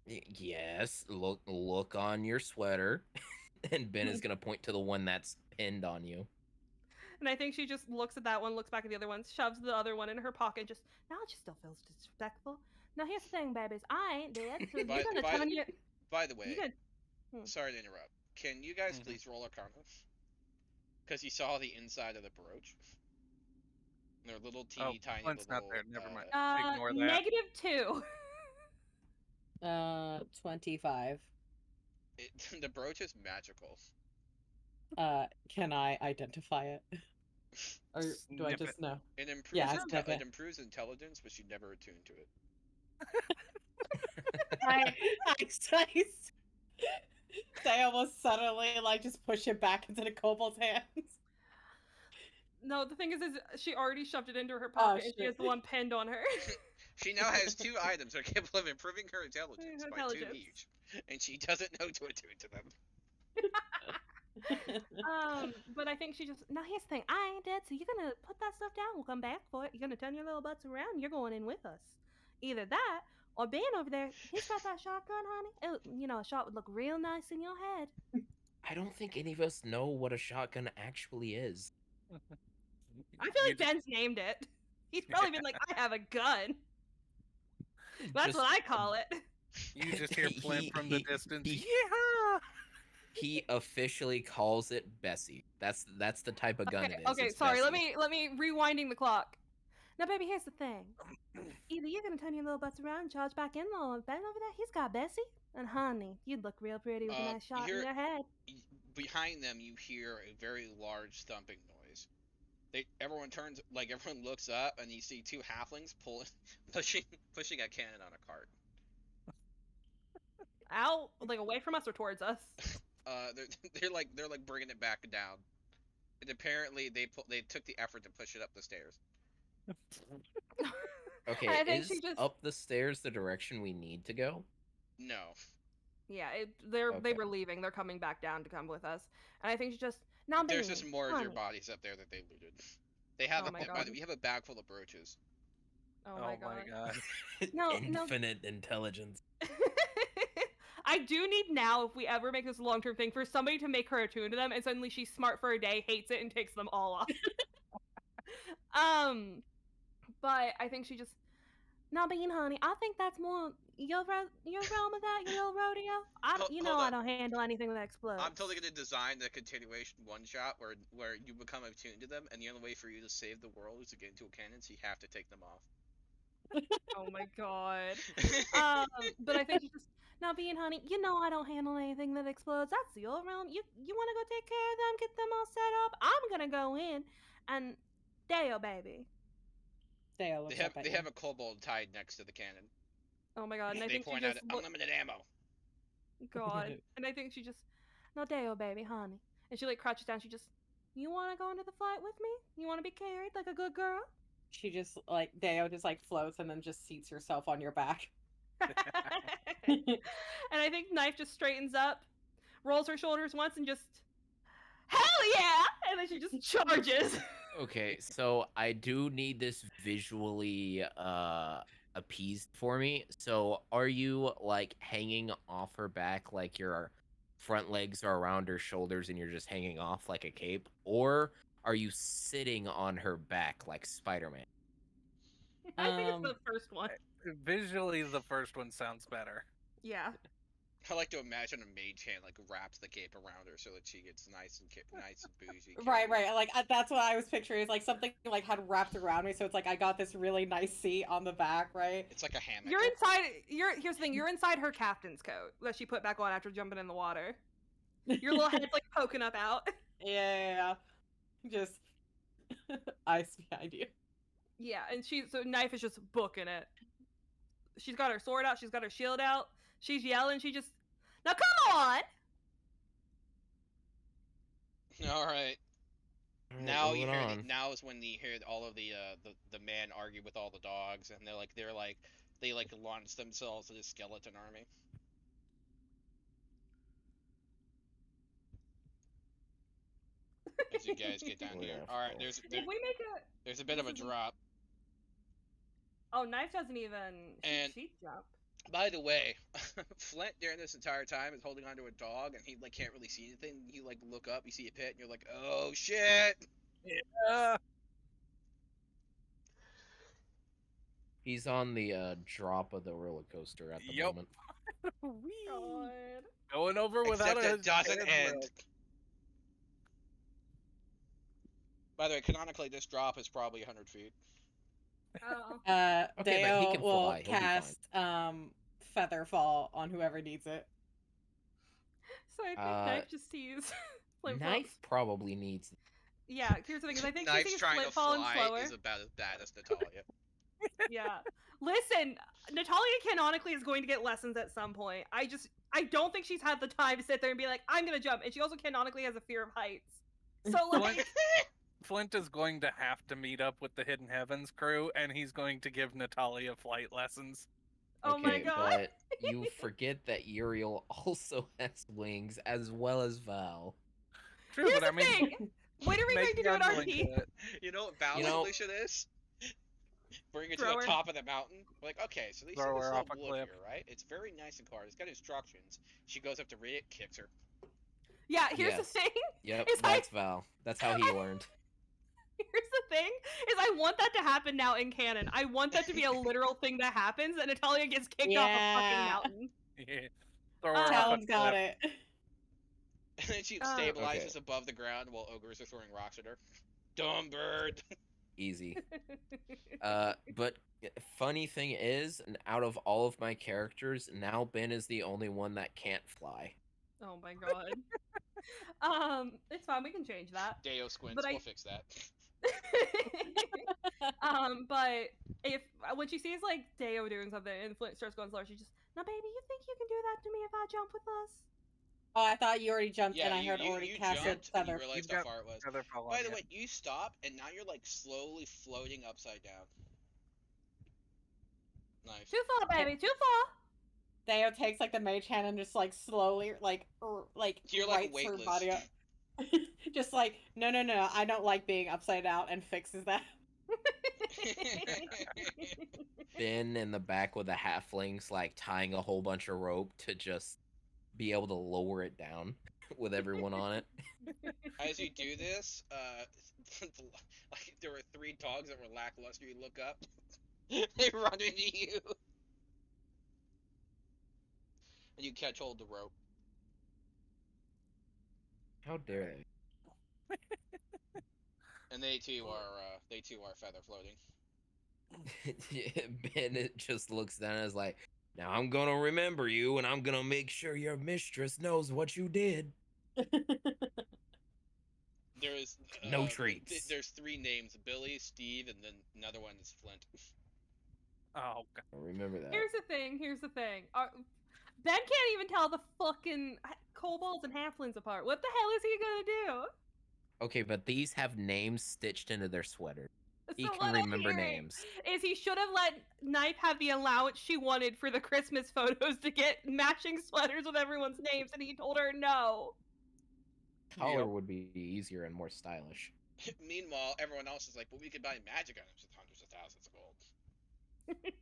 Yes, look on your sweater, and Ben is gonna point to the one that's pinned on you. And I think she just looks at that one, looks back at the other one, shoves the other one in her pocket. Just now, it just still feels disrespectful. Now, here's the thing, babies. I ain't dead, so you're gonna turn your. By the You way, gonna. sorry to interrupt. Can you guys Mhm. please roll Arcana? Because you saw the inside of the brooch. They're little teeny tiny Flint's little. not there. Never mind. Hmm. Ignore that. -2. 25. The brooch is magical. Can I identify it? Or do I Sniff just know? It improves. Yeah, Sure. sniff It it. improves intelligence, but you never attune to it. I say almost suddenly like just push it back into the kobold's hands. No, the thing is she already shoved it into her Oh, pocket, and she shit. has the one pinned on her. She now has 2 items that are capable of improving her intelligence by 2 Intelligence. each, and she doesn't know to attune to them. But I think she just. Now, here's the thing. I ain't dead, so you're gonna put that stuff down. We'll come back for it. You're gonna turn your little butts around. You're going in with us. Either that, or Ben over there. He's got that shotgun, honey. A shot would look real nice in your head. I don't think any of us know what a shotgun actually is. I feel You like Ben's named it. He's probably been like, I have a gun. That's Just what I call it. You just hear Flint from the distance. He, Yeah. he officially calls it Bessie. That's the type of gun Okay, it is. okay, It's sorry. Bessie. Let me rewinding the clock. Now, baby, here's the thing. Either you're gonna turn your little butts around and charge back in, or Ben over there, he's got Bessie. And honey, you'd look real pretty with a nice You shot in hear your head. behind them. You hear a very large thumping noise. Everyone turns, like everyone looks up, and you see 2 halflings pushing a cannon on a cart. Out, like away from us or towards us. They're like bringing it back down. And apparently they took the effort to push it up the stairs. Okay, I think is she just. up the stairs the direction we need to go? No. Yeah, Okay. they were leaving. They're coming back down to come with us. And I think she just. Now, There's baby, just more of your honey. bodies up there that they looted. They have Oh my God. we have a bag full of brooches. Oh my god. No. Infinite intelligence. I do need now, if we ever make this a long-term thing, for somebody to make her attune to them, and suddenly she's smart for a day, hates it, and takes them all off. But I think she just. Now, Bean, honey, I think that's more your realm of that, your little rodeo. Hold I on. don't handle anything that explodes. I'm totally gonna design the continuation one shot where you become attuned to them, and the only way for you to save the world is to get into a cannon, so you have to take them off. Oh my god. But I think she just. Now, Bean, honey, I don't handle anything that explodes. That's your realm. You want to go take care of them, get them all set up? I'm gonna go in, and Dale, baby. Dale looks up at They you. have a kobold tied next to the cannon. Oh my god. And I They think she point out just. unlimited ammo. God. And I think she just. No, Dale, baby, honey. And she like crouches down. She just. You want to go into the fight with me? You want to be carried like a good girl? She just like Deo just like floats and then just seats herself on your back. And I think Knife just straightens up, rolls her shoulders once, and just. Hell yeah! And then she just charges. Okay, so I do need this visually appeased for me. So are you like hanging off her back like your front legs are around her shoulders and you're just hanging off like a cape? Or are you sitting on her back like Spider-Man? I think it's the first one. Visually, the first one sounds better. Yeah. I like to imagine a mage hand like wraps the cape around her so that she gets nice and bougie. Right. Like that's what I was picturing. Is like something like had wrapped around me, so it's like I got this really nice seat on the back, right? It's like a hammock. You're inside. Here's the thing. You're inside her captain's coat that she put back on after jumping in the water. Your little head's like poking up out. Yeah. Just ice behind you. Yeah, and so Knife is just booking it. She's got her sword out, she's got her shield out, she's yelling, now come on! All right. All right, Now you moving hear on. now is when you hear all of the men argue with all the dogs, and they launch themselves to the skeleton army. As you guys get down We here. have All right, to go. If we make a there's a bit of a this is drop. Oh, Knife doesn't even And she jump. by the way, Flint during this entire time is holding onto a dog, and he can't really see anything. You look up, you see a pit, and you're like, oh shit. Yeah. He's on the drop of the roller coaster at the Yep. moment. Whee! God. Going over without Except a it doesn't end. handrail. By the way, canonically, this drop is probably 100 feet. Oh. Okay, but he Deo can will fly. He'll be fine. cast feather fall on whoever needs it. So I think Knife just sees flip Knife flops. probably needs. Yeah, here's the thing, is I think she Knife's sees trying flip to falling fly slower. is about as bad as Natalia. Yeah. Listen, Natalia canonically is going to get lessons at some point. I don't think she's had the time to sit there and be like, I'm gonna jump. And she also canonically has a fear of heights. So like Flint is going to have to meet up with the Hidden Heavens crew, and he's going to give Natalia flight lessons. oh my Okay, god. but you forget that Uriel also has wings as well as Val. True, Here's but I the mean, thing. When are we make going to the do an underling RP? do it. You know what Val's You know- solution is? Bring it to Throw the her. top of the mountain. Like, okay, so they see Throw this her little off a wood cliff. here, right? It's very nice and carved. It's got instructions. She goes up to read it, kicks her. Yeah, here's the Yes. thing. Yep, Is that's Val. That's how he learned. Here's the thing, is I want that to happen now in canon. I want that to be a literal thing that happens, and Natalia gets kicked off a fucking Yeah. mountain. Yeah. Throw her off a Talon's got cliff. it. And then she Uh, stabilizes Okay. above the ground while ogres are throwing rocks at her. Dumb bird. Easy. But funny thing is, out of all of my characters, now Ben is the only one that can't fly. Oh my god. It's fine, we can change that. Deo squints. But We'll fix that. But if when she sees like Deo doing something and Flint starts going slower, she just, now baby, you think you can do that to me if I jump with us? Oh, I thought you already jumped, Yeah, and I you, heard you, already you casted jumped and you feather. realized You've how got far it was. feather fall By on the you. way, you stop and now you're slowly floating upside down. Nice. Too far, baby, too far. Deo takes like the mage hand and just slowly You're rights her weightless. body up. Just no, I don't like being upside down, and fixes that. Ben in the back with the halflings, tying a whole bunch of rope to just be able to lower it down with everyone on it. As you do this, there were 3 dogs that were lackluster. You look up, they run into you, and you catch hold of the rope. How dare they? And they too are feather floating. Ben just looks down and is like, now I'm gonna remember you, and I'm gonna make sure your mistress knows what you did. There is No treats. There's 3 names: Billy, Steve, and then another one is Flint. Oh god. I remember that. Here's the thing. Ben can't even tell the fucking kobolds and halflings apart. What the hell is he gonna do? Okay, but these have names stitched into their sweater. He So can what I'm remember hearing names. is he should have let Knife have the allowance she wanted for the Christmas photos to get matching sweaters with everyone's names, and he told her no. Collar Yep. would be easier and more stylish. Meanwhile, everyone else is like, but we could buy magic items with hundreds of thousands of gold.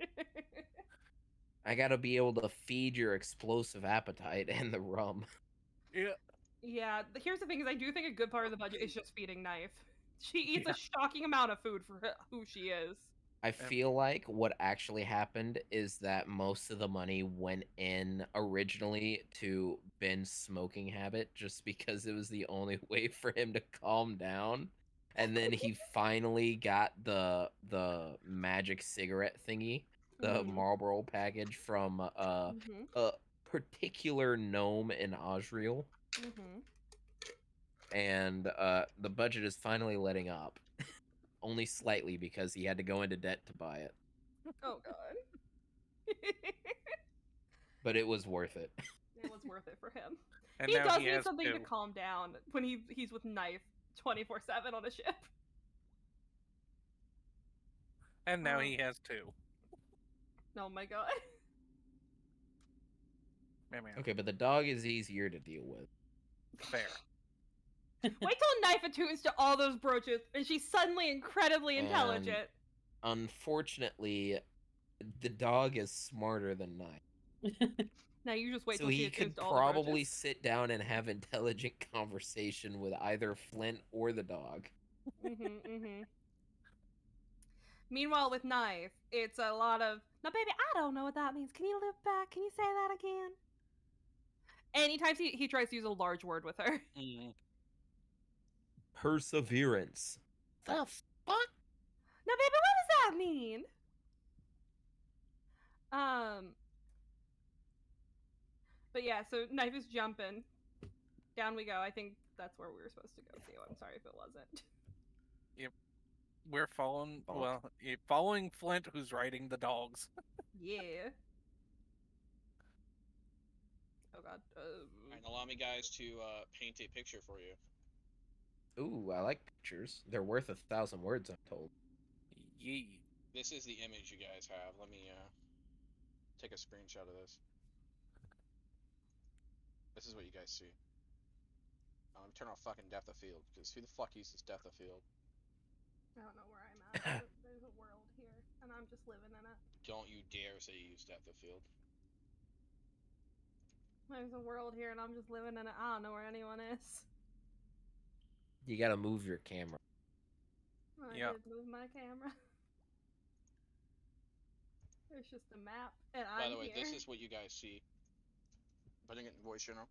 I gotta be able to feed your explosive appetite and the rum. Yeah. Yeah, here's the thing: is I do think a good part of the budget is just feeding Knife. She eats Yeah. a shocking amount of food for who she is. I feel like what actually happened is that most of the money went in originally to Ben's smoking habit just because it was the only way for him to calm down. And then he finally got the magic cigarette thingy, the Mhm. Marlboro package from Mhm. a particular gnome in Osriel. Mhm. and the budget is finally letting up, only slightly because he had to go into debt to buy it, Oh god. but it was worth it. It was worth it for him. And He now does he need has something to two. calm down when he's with Knife 24/7 on a ship. And now Oh. he has two. Oh my god. Meow, meow. Okay, but the dog is easier to deal with. Fair. Wait till Knife attunes to all those brooches and she's suddenly incredibly And intelligent. unfortunately, the dog is smarter than Knife. Now you just wait So till she he attunes could to all the probably brooches. sit down and have intelligent conversation with either Flint or the dog. Meanwhile, with Knife, it's a lot of, "No, baby, I don't know what that means. Can you live back? Can you say that again?" Anytime he tries to use a large word with her. Mm. Perseverance. The fuck? "No, baby, what does that mean?" But yeah, so Knife is jumping. Down we go. I think that's where we were supposed to go too. I'm sorry if it wasn't. We're following, Bonk. well, following Flint, who's riding the dogs. Yeah. Oh god. Alright, allow me, guys, to paint a picture for you. Ooh, I like pictures. They're worth 1,000 words, I'm told. Yee. This is the image you guys have. Let me take a screenshot of this. This is what you guys see. Let me turn off fucking depth of field, because who the fuck uses depth of field? I don't know where I'm at. There's a world here, and I'm just living in it. Don't you dare say you use depth of field. There's a world here, and I'm just living in it. I don't know where anyone is. You gotta move your camera. I Yeah. did move my camera. There's just a map, and By I'm the way, here. this is what you guys see. Putting it in voice channel.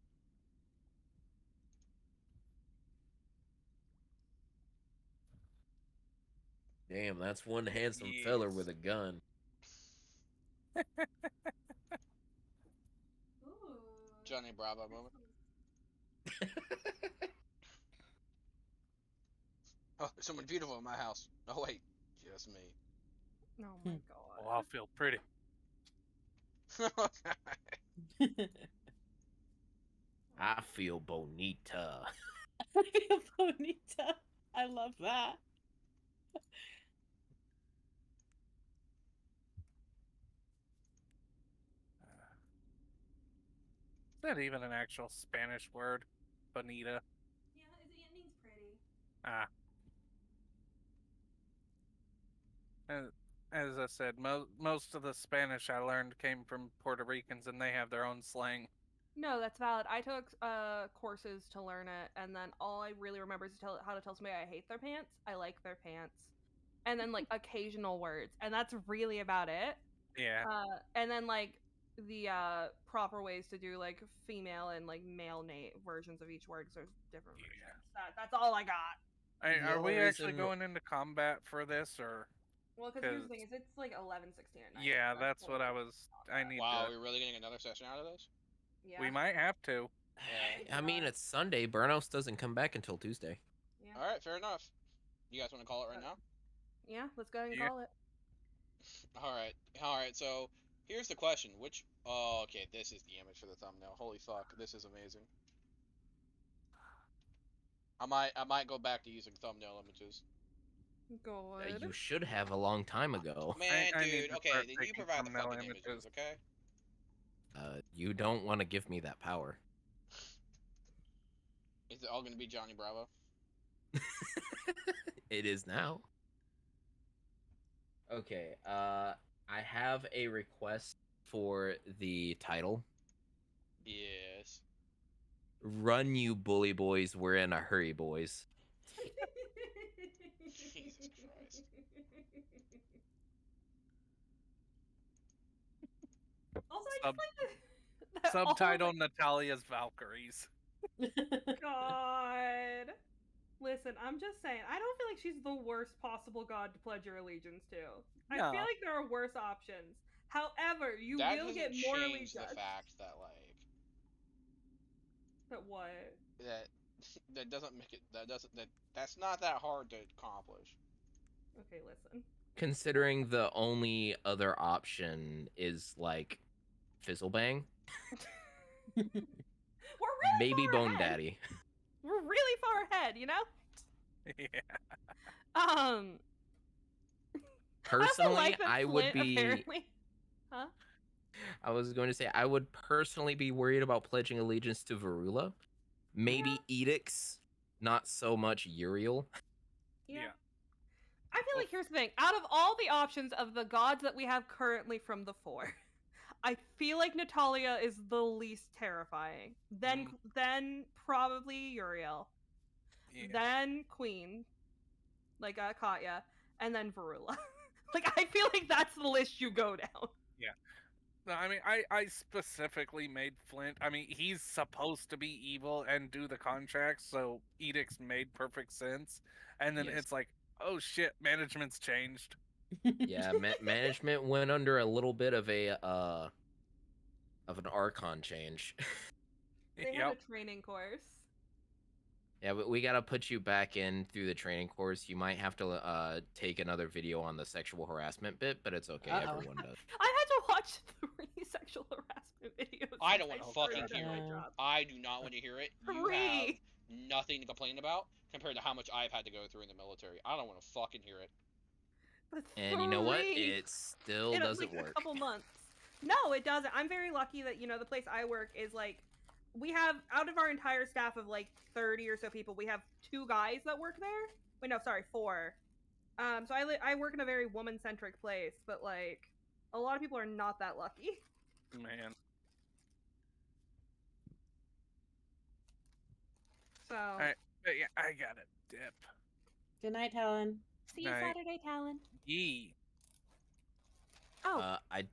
Damn, that's one handsome feller Yes. with a gun. Ooh. Johnny Bravo moment. Oh, there's someone beautiful in my house. Oh wait, just me. Oh my god. Oh, I'll feel pretty. I feel bonita. I feel bonita. I love that. Is that even an actual Spanish word? Bonita. Yeah, it means pretty. Ah. As I said, most of the Spanish I learned came from Puerto Ricans, and they have their own slang. No, that's valid. I took courses to learn it, and then all I really remember is how to tell somebody I hate their pants, I like their pants, and then like occasional words, and that's really about it. Yeah. And then like the proper ways to do like female and like male versions of each word, 'cause there's different versions. That's all I got. Are we only actually reason- going into combat for this, or? Well, because here's the thing: is it's like 11, 16 at night. Yeah, so that's what I totally was. not I bad. need Wow, are to. we really getting another session out of this? Yeah. We might have to. Yeah. I mean, it's Sunday. Burnos doesn't come back until Tuesday. Yeah. All right, fair enough. You guys want to call it right now? Yeah. Let's go ahead and Yeah. call it. All right. So here's the question: which? Oh, okay. This is the image for the thumbnail. Holy fuck, this is amazing. I might go back to using thumbnail images. Good. You should have a long time ago. Man, I need dude. to Okay, start then you taking provide the thumbnail fucking images, images. okay? You don't want to give me that power. Is it all gonna be Johnny Bravo? It is now. Okay, I have a request for the title. Yes. Run, you bully boys, we're in a hurry, boys. Jesus Christ. Also, I Sub- just like the Subtitle Natalia's Valkyries. God. Listen, I'm just saying, I don't feel like she's the worst possible god to pledge your allegiance to. I No. feel like there are worse options. However, you That will doesn't get morally change the judged. fact that like But what? that that doesn't make it. That doesn't. That's not that hard to accomplish. Okay, listen. Considering the only other option is like Fizzlebang, We're really maybe far Bone ahead. Daddy. We're really far ahead, you know? Yeah. I also Personally, like that I would Flint be. apparently. Huh? I was going to say I would personally be worried about pledging allegiance to Varula. Maybe Edicts, not so much Uriel. Yeah. Yeah. I feel Well, like here's the thing. Out of all the options of the gods that we have currently from the four, I feel like Natalia is the least terrifying. Then probably Uriel. yeah. Then Queen, like Katya, and then Varula. Like I feel like that's the list you go down. No, I mean, I specifically made Flint. I mean, he's supposed to be evil and do the contracts, so edicts made perfect sense. And then Yes. it's like, oh shit, management's changed. Yeah, management went under a little bit of an Archon change. They had a training course. Yeah, we gotta put you back in through the training course. You might have to take another video on the sexual harassment bit, but it's okay. Uh-oh. Everyone does. I had to watch 3 sexual harassment videos. I don't since want to started fucking hear my it. job. I do not want to hear it. You 3. have nothing to complain about compared to how much I've had to go through in the military. I don't want to fucking hear it. But And you know what? 3 It still in doesn't like work. a couple months. No, it doesn't. I'm very lucky that the place I work is like we have out of our entire staff of like 30 or so people, we have 2 guys that work there. Wait, no, sorry, 4. So I work in a very woman centric place, but like a lot of people are not that lucky. Man. So But yeah, I got a dip. Good night, Helen. see you Night. Saturday, Talon. Yee. Oh, I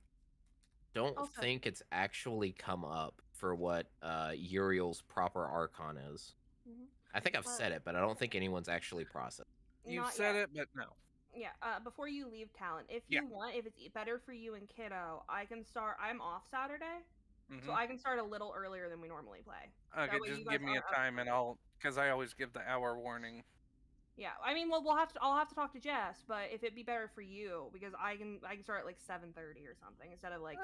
don't Also- think it's actually come up for what Uriel's proper Archon is. Mhm. I think I've said it, but I don't think anyone's actually processed. You not said yet. it, but no. Yeah, before you leave, Talon, if Yeah. you want, if it's better for you and Kiddo, I can start. I'm off Saturday, Mhm. so I can start a little earlier than we normally play. Okay, way just you give guys me a aren't up time and early. because I always give the hour warning. Yeah, I mean, well, I'll have to talk to Jess, but if it'd be better for you, because I can start at like 7:30 or something instead of like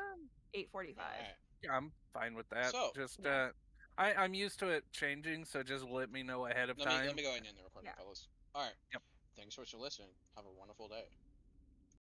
8:45. Alright. Yeah, I'm fine with that. So- Just Yeah. I'm used to it changing, so just let me know ahead of time. Let me go ahead and end the recording, Yeah. fellas. Alright. Yep. Thanks so much for listening. Have a wonderful day.